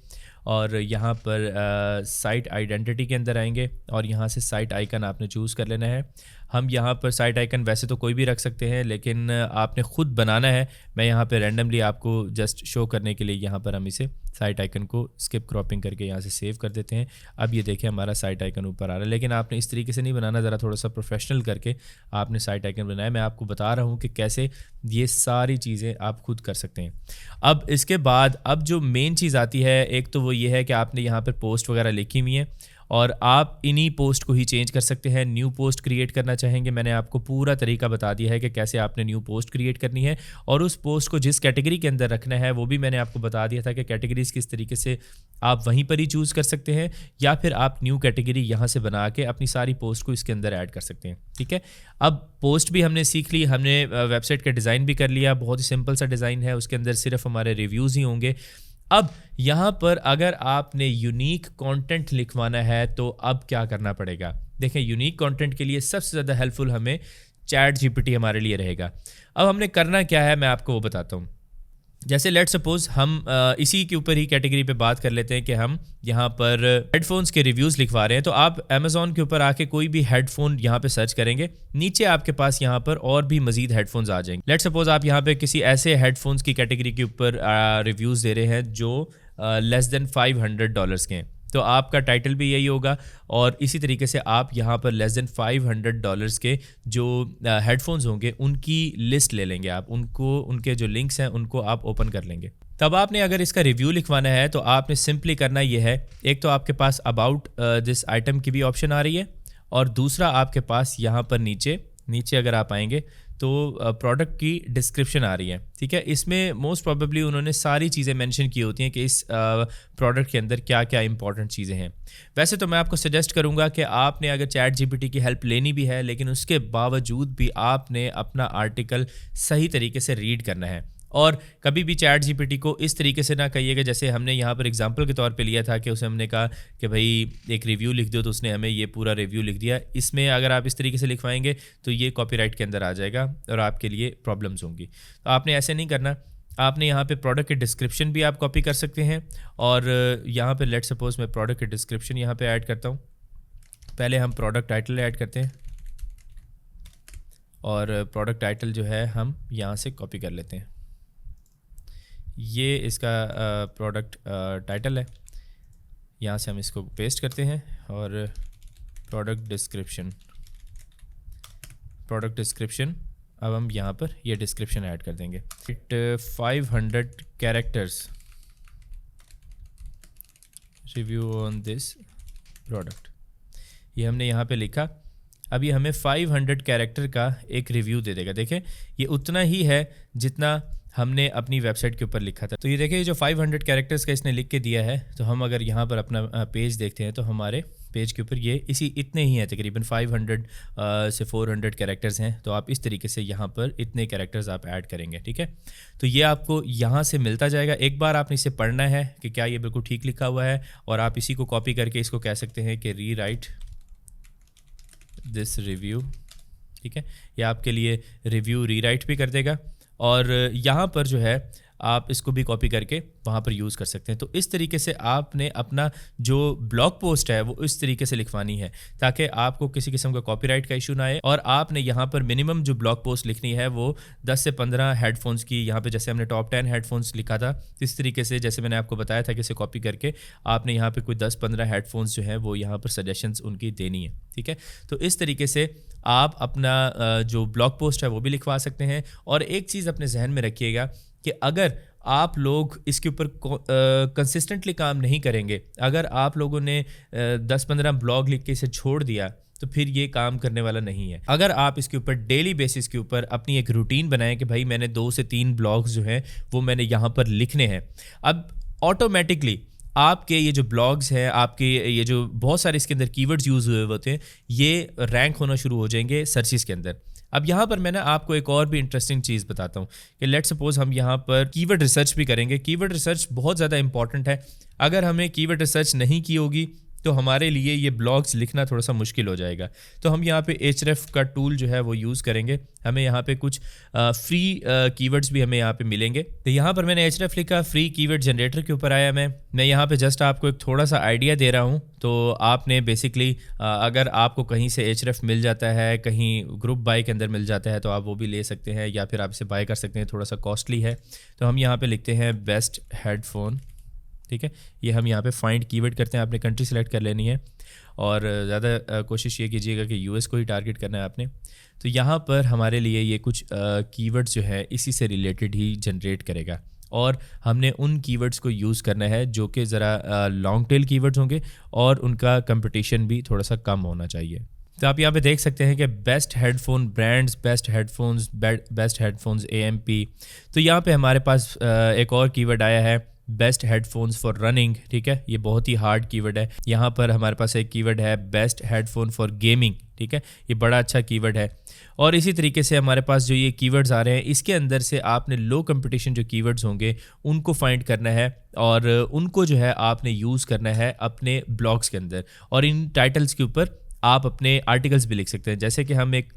और यहाँ पर साइट आइडेंटिटी के अंदर आएंगे और यहाँ से साइट आइकन आपने चूज़ कर लेना है। हम यहाँ पर साइट आइकन वैसे तो कोई भी रख सकते हैं, लेकिन आपने ख़ुद बनाना है। मैं यहाँ पे रैंडमली आपको जस्ट शो करने के लिए यहाँ पर हम इसे साइट आइकन को स्किप क्रॉपिंग करके यहाँ से सेव कर देते हैं। अब ये देखिए हमारा साइट आइकन ऊपर आ रहा है, लेकिन आपने इस तरीके से नहीं बनाना, ज़रा थोड़ा सा प्रोफेशनल करके आपने साइट आइकन बनाया। मैं आपको बता रहा हूँ कि कैसे ये सारी चीज़ें आप खुद कर सकते हैं। अब इसके बाद अब जो मेन चीज़ आती है, एक तो वो ये है कि आपने यहाँ पर पोस्ट वगैरह लिखी हुई है और आप इन्हीं पोस्ट को ही चेंज कर सकते हैं। न्यू पोस्ट क्रिएट करना चाहेंगे, मैंने आपको पूरा तरीका बता दिया है कि कैसे आपने न्यू पोस्ट क्रिएट करनी है और उस पोस्ट को जिस कैटेगरी के अंदर रखना है वो भी मैंने आपको बता दिया था कि कैटेगरीज किस तरीके से आप वहीं पर ही चूज़ कर सकते हैं, या फिर आप न्यू कैटेगरी यहाँ से बना के अपनी सारी पोस्ट को इसके अंदर ऐड कर सकते हैं। ठीक है, अब पोस्ट भी हमने सीख ली, हमने वेबसाइट का डिज़ाइन भी कर लिया। बहुत ही सिंपल सा डिज़ाइन है, उसके अंदर सिर्फ हमारे रिव्यूज़ ही होंगे। अब यहाँ पर अगर आपने यूनिक कंटेंट लिखवाना है तो अब क्या करना पड़ेगा? देखें, यूनिक कंटेंट के लिए सबसे ज़्यादा हेल्पफुल हमें चैट जीपीटी हमारे लिए रहेगा। अब हमने करना क्या है मैं आपको वो बताता हूँ। जैसे लेट सपोज हम इसी के ऊपर ही कैटेगरी पे बात कर लेते हैं कि हम यहाँ पर हेडफोन्स के रिव्यूज़ लिखवा रहे हैं। तो आप अमेज़ॉन के ऊपर आके कोई भी हेडफोन यहाँ पे सर्च करेंगे, नीचे आपके पास यहाँ पर और भी मज़ीद हेडफोन्स आ जाएंगे। लेट सपोज आप यहाँ पे किसी ऐसे हेडफोन्स की कैटेगरी के ऊपर रिव्यूज़ दे रहे हैं जो लेस देन $500 के हैं, तो आपका टाइटल भी यही होगा और इसी तरीके से आप यहाँ पर लेस देन $500 के जो हेडफोन्स होंगे उनकी लिस्ट ले लेंगे। आप उनको, उनके जो लिंक्स हैं उनको आप ओपन कर लेंगे। तब आपने अगर इसका रिव्यू लिखवाना है तो आपने सिंपली करना ये है, एक तो आपके पास अबाउट दिस आइटम की भी ऑप्शन आ रही है और दूसरा आपके पास यहाँ पर नीचे अगर आप आएंगे तो प्रोडक्ट की डिस्क्रिप्शन आ रही है। ठीक है, इसमें मोस्ट प्रोबेबली उन्होंने सारी चीज़ें मेंशन की होती हैं कि इस प्रोडक्ट के अंदर क्या क्या इंपॉर्टेंट चीज़ें हैं। वैसे तो मैं आपको सजेस्ट करूंगा कि आपने अगर चैट जीपीटी की हेल्प लेनी भी है, लेकिन उसके बावजूद भी आपने अपना आर्टिकल सही तरीके से रीड करना है और कभी भी चैट जीपीटी को इस तरीके से ना कहिएगा जैसे हमने यहाँ पर एग्जांपल के तौर पे लिया था कि उसे हमने कहा कि भाई एक रिव्यू लिख दो, तो उसने हमें ये पूरा रिव्यू लिख दिया। इसमें अगर आप इस तरीके से लिखवाएंगे तो ये कॉपीराइट के अंदर आ जाएगा और आपके लिए प्रॉब्लम्स होंगी। तो आपने ऐसे नहीं करना। आपने यहाँ पे प्रोडक्ट के डिस्क्रिप्शन भी आप कॉपी कर सकते हैं और यहाँ पे लेट सपोज मैं प्रोडक्ट के डिस्क्रिप्शन यहाँ पे ऐड करता हूँ। पहले हम प्रोडक्ट टाइटल ऐड करते हैं और प्रोडक्ट टाइटल जो है हम यहाँ से कॉपी कर लेते हैं। ये इसका प्रोडक्ट टाइटल है, यहाँ से हम इसको पेस्ट करते हैं और प्रोडक्ट डिस्क्रिप्शन अब हम यहाँ पर ये डिस्क्रिप्शन ऐड कर देंगे। 500 characters review on this product, ये हमने यहाँ पे लिखा। अब ये हमें 500 कैरेक्टर का एक रिव्यू दे देगा। देखें, ये उतना ही है जितना हमने अपनी वेबसाइट के ऊपर लिखा था। तो ये देखिए जो 500 कैरेक्टर्स का इसने लिख के दिया है, तो हम अगर यहाँ पर अपना पेज देखते हैं तो हमारे पेज के ऊपर ये इतने ही हैं, तकरीबन 500 से 400 कैरेक्टर्स हैं। तो आप इस तरीके से यहाँ पर इतने कैरेक्टर्स आप ऐड करेंगे। ठीक है, तो ये आपको यहाँ से मिलता जाएगा। एक बार आपने इसे पढ़ना है कि क्या ये बिल्कुल ठीक लिखा हुआ है और आप इसी को कॉपी करके इसको कह सकते हैं कि री राइट दिस रिव्यू। ठीक है, ये आपके लिए रिव्यू री राइट भी कर देगा और यहाँ पर जो है आप इसको भी कॉपी करके वहाँ पर यूज़ कर सकते हैं। तो इस तरीके से आपने अपना जो ब्लॉग पोस्ट है वो इस तरीके से लिखवानी है ताकि आपको किसी किस्म का कॉपीराइट का इशू ना आए। और आपने यहाँ पर मिनिमम जो ब्लॉग पोस्ट लिखनी है वो 10 से 15 हेडफोन्स की, यहाँ पे जैसे हमने टॉप 10 हेडफोन्स लिखा था, इस तरीके से जैसे मैंने आपको बताया था कि इसे कॉपी करके आपने यहाँ पर कोई 10-15 हेडफोन्स जो है वो यहाँ पर सजेशंस उनकी देनी है। ठीक है, तो इस तरीके से आप अपना जो ब्लॉग पोस्ट है वो भी लिखवा सकते हैं। और एक चीज़ अपने जहन में रखिएगा कि अगर आप लोग इसके ऊपर कंसिस्टेंटली काम नहीं करेंगे, अगर आप लोगों ने 10-15 ब्लॉग लिख के इसे छोड़ दिया तो फिर ये काम करने वाला नहीं है। अगर आप इसके ऊपर डेली बेसिस के ऊपर अपनी एक रूटीन बनाएं कि भाई मैंने 2 से 3 ब्लॉग्स जो हैं वो मैंने यहाँ पर लिखने हैं, अब ऑटोमेटिकली आपके ये जो ब्लॉग्स हैं, आपके ये जो बहुत सारे इसके अंदर कीवर्ड्स यूज़ हुए होते हैं, ये रैंक होना शुरू हो जाएंगे सर्चेस के अंदर। अब यहाँ पर मैं ना आपको एक और भी इंटरेस्टिंग चीज़ बताता हूँ कि लेट सपोज हम यहाँ पर कीवर्ड रिसर्च भी करेंगे। कीवर्ड रिसर्च बहुत ज़्यादा इंपॉर्टेंट है। अगर हमें कीवर्ड रिसर्च नहीं की होगी तो हमारे लिए ये ब्लॉग्स लिखना थोड़ा सा मुश्किल हो जाएगा। तो हम यहाँ पे Ahref का टूल जो है वो यूज़ करेंगे। हमें यहाँ पे कुछ फ्री कीवर्ड्स भी हमें यहाँ पे मिलेंगे। तो यहाँ पर मैंने Ahref लिखा, फ्री कीवर्ड जनरेटर के ऊपर आया मैं यहाँ पे जस्ट आपको एक थोड़ा सा आइडिया दे रहा हूँ। तो आपने बेसिकली अगर आपको कहीं से Ahref मिल जाता है, कहीं ग्रुप बाय के अंदर मिल जाता है, तो आप वो भी ले सकते हैं या फिर आप इसे बाय कर सकते हैं, थोड़ा सा कॉस्टली है। तो हम यहाँ पे लिखते हैं बेस्ट हेडफोन, ठीक है। ये हम यहाँ पे फाइंड कीवर्ड करते हैं, आपने कंट्री सेलेक्ट कर लेनी है और ज़्यादा कोशिश ये कीजिएगा कि यूएस को ही टारगेट करना है आपने। तो यहाँ पर हमारे लिए ये कुछ कीवर्ड्स जो है इसी से रिलेटेड ही जनरेट करेगा और हमने उन कीवर्ड्स को यूज़ करना है जो कि ज़रा लॉन्ग टेल कीवर्ड्स होंगे और उनका कंपटीशन भी थोड़ा सा कम होना चाहिए। तो आप यहाँ पे देख सकते हैं कि best headphone brands, best headphones AMP। तो यहाँ पे हमारे पास एक और कीवर्ड आया है बेस्ट हेडफोन्स फॉर रनिंग, ठीक है। ये बहुत ही हार्ड कीवर्ड है। यहाँ पर हमारे पास एक कीवर्ड है बेस्ट हेडफोन फॉर गेमिंग, ठीक है। ये बड़ा अच्छा कीवर्ड है। और इसी तरीके से हमारे पास जो ये कीवर्ड्स आ रहे हैं, इसके अंदर से आपने लो कंपटीशन जो कीवर्ड्स होंगे उनको फाइंड करना है और उनको जो है आपने यूज़ करना है अपने ब्लॉग्स के अंदर। और इन टाइटल्स के ऊपर आप अपने आर्टिकल्स भी लिख सकते हैं। जैसे कि हम एक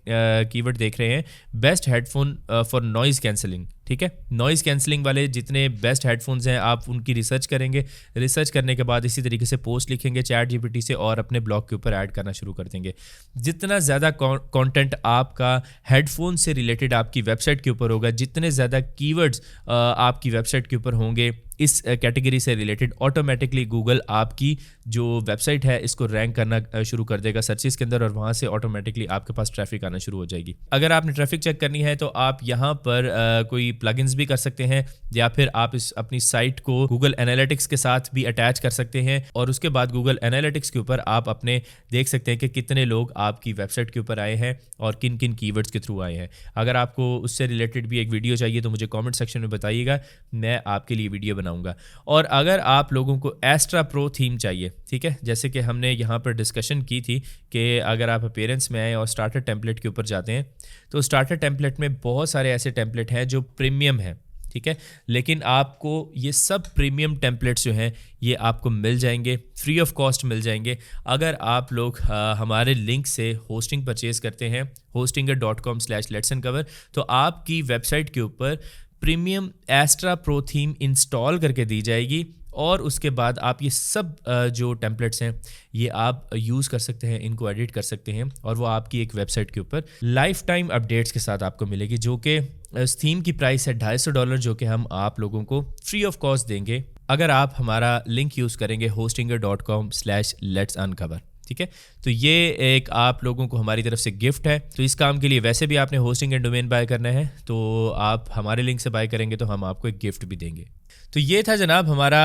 कीवर्ड देख रहे हैं best headphone for noise cancelling, ठीक है। नॉइज़ कैंसलिंग वाले जितने बेस्ट हेडफोन्स हैं आप उनकी रिसर्च करेंगे। रिसर्च करने के बाद इसी तरीके से पोस्ट लिखेंगे ChatGPT से और अपने ब्लॉग के ऊपर ऐड करना शुरू कर देंगे। जितना ज़्यादा कंटेंट आपका हेडफोन से रिलेटेड आपकी वेबसाइट के ऊपर होगा, जितने ज़्यादा कीवर्ड्स आपकी वेबसाइट के ऊपर होंगे इस कैटेगरी से रिलेटेड, ऑटोमेटिकली गूगल आपकी जो वेबसाइट है इसको रैंक करना शुरू कर देगा सर्चेस के अंदर और वहाँ से ऑटोमेटिकली आपके पास ट्रैफिक आना शुरू हो जाएगी। अगर आपने ट्रैफिक चेक करनी है तो आप यहाँ पर कोई प्लगइन्स भी कर सकते हैं या फिर आप इस अपनी साइट को गूगल एनालिटिक्स के साथ भी अटैच कर सकते हैं और उसके बाद गूगल एनालिटिक्स के ऊपर आप अपने देख सकते हैं कि कितने लोग आपकी वेबसाइट के ऊपर आए हैं और किन किन कीवर्ड्स के थ्रू आए हैं। अगर आपको उससे रिलेटेड भी एक वीडियो चाहिए तो मुझे कमेंट सेक्शन में बताइएगा, मैं आपके लिए वीडियो बनाऊंगा। और अगर आप लोगों को एस्ट्रा प्रो थीम चाहिए, ठीक है, जैसे कि हमने यहाँ पर डिस्कशन की थी कि अगर आप अपीयरेंस में आए और स्टार्टर टेम्पलेट के ऊपर जाते हैं तो स्टार्टर टेम्पलेट में बहुत सारे ऐसे टेम्पलेट हैं जो प्रीमियम है, ठीक है। लेकिन आपको ये सब प्रीमियम टेम्पलेट्स जो हैं ये आपको मिल जाएंगे, फ्री ऑफ कॉस्ट मिल जाएंगे अगर आप लोग हमारे लिंक से होस्टिंग परचेज करते हैं hostinger.com/letsandcover। तो आपकी वेबसाइट के ऊपर premium Astra pro theme install करके दी जाएगी और उसके बाद आप ये सब जो टेम्पलेट्स हैं ये आप यूज़ कर सकते हैं, इनको एडिट कर सकते हैं और वो आपकी एक वेबसाइट के ऊपर लाइफ टाइम अपडेट्स के साथ आपको मिलेगी, जो कि इस थीम की प्राइस है $250, जो कि हम आप लोगों को फ्री ऑफ कॉस्ट देंगे अगर आप हमारा लिंक यूज़ करेंगे hostinger.com/letsandcover, ठीक है। तो ये एक आप लोगों को हमारी तरफ से गिफ्ट है। तो इस काम के लिए वैसे भी आपने होस्टिंग एंड डोमेन बाय करना है तो आप हमारे लिंक से बाय करेंगे तो हम आपको एक गिफ्ट भी देंगे। तो ये था जनाब हमारा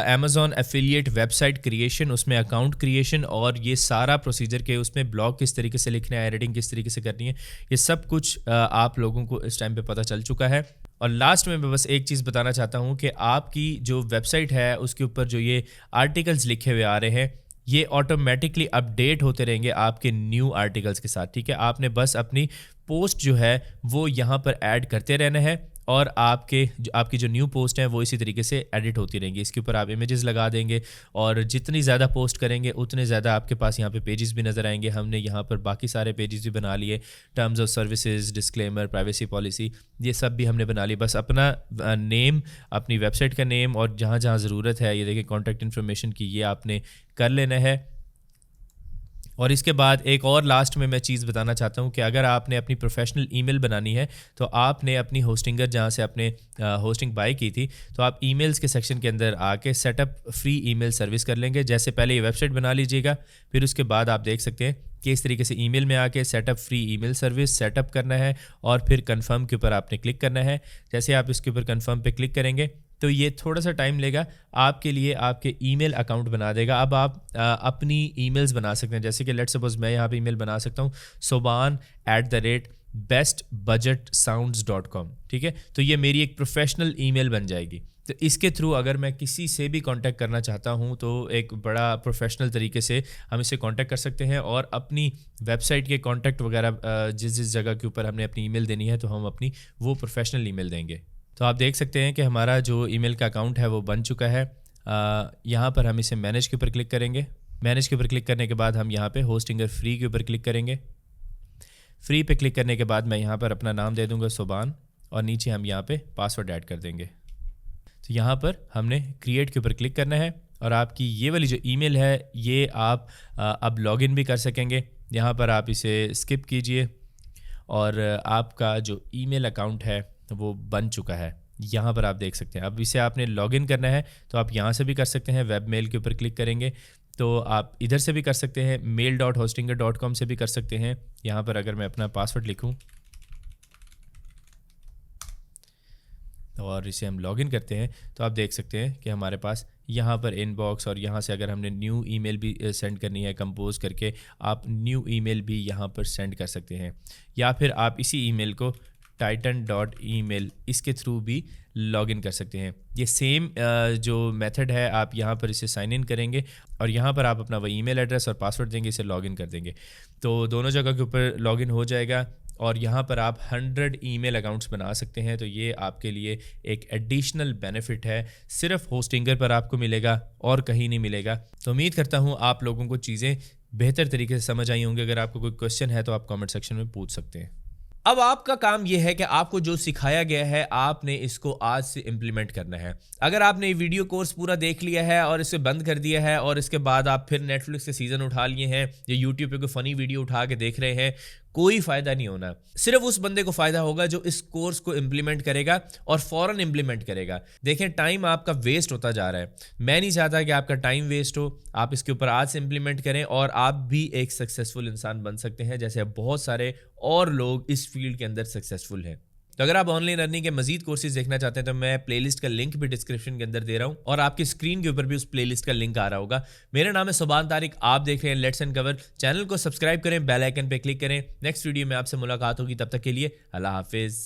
Amazon एफिलिएट वेबसाइट क्रिएशन, उसमें अकाउंट क्रिएशन और ये सारा प्रोसीजर के उसमें ब्लॉग किस तरीके से लिखना है, एडिटिंग किस तरीके से करनी है, ये सब कुछ आप लोगों को इस टाइम पे पता चल चुका है। और लास्ट में मैं बस एक चीज़ बताना चाहता हूँ कि आपकी जो वेबसाइट है उसके ऊपर जो ये आर्टिकल्स लिखे हुए आ रहे हैं ये ऑटोमेटिकली अपडेट होते रहेंगे आपके न्यू आर्टिकल्स के साथ, ठीक है। आपने बस अपनी पोस्ट जो है वो यहाँ पर ऐड करते रहना है और आपकी जो न्यू पोस्ट है वो इसी तरीके से एडिट होती रहेंगी। इसके ऊपर आप इमेजेस लगा देंगे और जितनी ज़्यादा पोस्ट करेंगे उतने ज़्यादा आपके पास यहाँ पे पेजेस भी नज़र आएंगे। हमने यहाँ पर बाकी सारे पेजेस भी बना लिए, terms of services, disclaimer, privacy policy, ये सब भी हमने बना ली। बस अपना नेम, अपनी वेबसाइट का नेम और जहाँ जहाँ ज़रूरत है ये देखिए कॉन्टैक्ट इन्फॉर्मेशन की, ये आपने कर लेना है। और इसके बाद एक और लास्ट में मैं चीज़ बताना चाहता हूँ कि अगर आपने अपनी प्रोफेशनल ईमेल बनानी है तो आपने अपनी होस्टिंगर जहाँ से आपने होस्टिंग बाय की थी तो आप ईमेल्स के सेक्शन के अंदर आके सेटअप फ्री ईमेल सर्विस कर लेंगे। जैसे पहले ये वेबसाइट बना लीजिएगा, फिर उसके बाद आप देख सकते हैं कि इस तरीके से ईमेल में आके setup free email service setup करना है और फिर कन्फर्म के ऊपर आपने क्लिक करना है। जैसे आप इसके ऊपर कन्फर्म पे क्लिक करेंगे तो ये थोड़ा सा टाइम लेगा आपके लिए, आपके ईमेल अकाउंट बना देगा। अब आप अपनी ईमेल्स बना सकते हैं, जैसे कि लेट्स सपोज मैं यहाँ पे ईमेल बना सकता हूँ soban@bestbudgetsounds.com, ठीक है। तो ये मेरी एक प्रोफेशनल ईमेल बन जाएगी। तो इसके थ्रू अगर मैं किसी से भी कांटेक्ट करना चाहता हूँ तो एक बड़ा प्रोफेशनल तरीके से हम इससे कांटेक्ट कर सकते हैं और अपनी वेबसाइट के कांटेक्ट वगैरह जिस जगह के ऊपर हमने अपनी ईमेल देनी है तो हम अपनी वो प्रोफेशनल ईमेल देंगे। तो आप देख सकते हैं कि हमारा जो ईमेल का अकाउंट है वो बन चुका है। यहाँ पर हम इसे मैनेज के ऊपर क्लिक करेंगे मैनेज के ऊपर क्लिक करने के बाद हम यहाँ पे होस्टिंगर फ्री के ऊपर क्लिक करेंगे। फ्री पे क्लिक करने के बाद मैं यहाँ पर अपना नाम दे दूँगा सुबान, और नीचे हम यहाँ पे पासवर्ड ऐड कर देंगे। तो यहाँ पर हमने क्रिएट के ऊपर क्लिक करना है, और आपकी ये वाली जो ईमेल है ये आप अब लॉगिन भी कर सकेंगे। यहाँ पर आप इसे स्किप कीजिए, और आपका जो ईमेल अकाउंट है वो बन चुका है। यहाँ पर आप देख सकते हैं। अब इसे आपने लॉगिन करना है तो आप यहाँ से भी कर सकते हैं। वेब मेल के ऊपर क्लिक करेंगे तो आप इधर से भी कर सकते हैं, mail.hostinger.com से भी कर सकते हैं। यहाँ पर अगर मैं अपना पासवर्ड लिखूँ और इसे हम लॉगिन करते हैं तो आप देख सकते हैं कि हमारे पास यहाँ पर इनबॉक्स, और यहाँ से अगर हमने न्यू ईमेल भी सेंड करनी है कंपोज करके, आप न्यू ईमेल भी यहाँ पर सेंड कर सकते हैं। या फिर आप इसी ईमेल को titan.email इसके थ्रू भी लॉगिन कर सकते हैं। ये सेम जो मेथड है, आप यहाँ पर इसे साइन इन करेंगे और यहाँ पर आप अपना वही ईमेल एड्रेस और पासवर्ड देंगे, इसे लॉगिन कर देंगे तो दोनों जगह के ऊपर लॉगिन हो जाएगा। और यहाँ पर आप 100 ईमेल अकाउंट्स बना सकते हैं। तो ये आपके लिए एक एडिशनल बेनिफिट है, सिर्फ होस्टिंगर पर आपको मिलेगा और कहीं नहीं मिलेगा। तो उम्मीद करता हूँ आप लोगों को चीज़ें बेहतर तरीके से समझ आई होंगी। अगर आपको कोई क्वेश्चन है तो आप कमेंट सेक्शन में पूछ सकते हैं। अब आपका काम यह है कि आपको जो सिखाया गया है आपने इसको आज से इम्प्लीमेंट करना है। अगर आपने ये वीडियो कोर्स पूरा देख लिया है और इसे बंद कर दिया है और इसके बाद आप फिर नेटफ्लिक्स के सीज़न उठा लिए हैं या यूट्यूब पे कोई फ़नी वीडियो उठा के देख रहे हैं, कोई फ़ायदा नहीं होना। सिर्फ उस बंदे को फ़ायदा होगा जो इस कोर्स को इम्प्लीमेंट करेगा और फ़ौरन इम्प्लीमेंट करेगा। देखें, टाइम आपका वेस्ट होता जा रहा है। मैं नहीं चाहता कि आपका टाइम वेस्ट हो। आप इसके ऊपर आज से इम्प्लीमेंट करें और आप भी एक सक्सेसफुल इंसान बन सकते हैं, जैसे बहुत सारे और लोग इस फील्ड के अंदर सक्सेसफुल हैं। तो अगर आप ऑनलाइन अर्निंग के मजीद कोर्सेज देखना चाहते हैं तो मैं प्लेलिस्ट का लिंक भी डिस्क्रिप्शन के अंदर दे रहा हूं, और आपकी स्क्रीन के ऊपर भी उस प्लेलिस्ट का लिंक आ रहा होगा। मेरा नाम है सुबान तारिक, आप देख रहे हैं लेट्स अनकवर। चैनल को सब्सक्राइब करें, बेल आइकन पे क्लिक करें। नेक्स्ट वीडियो में आपसे मुलाकात होगी, तब तक के लिए अल्लाह हाफिज़।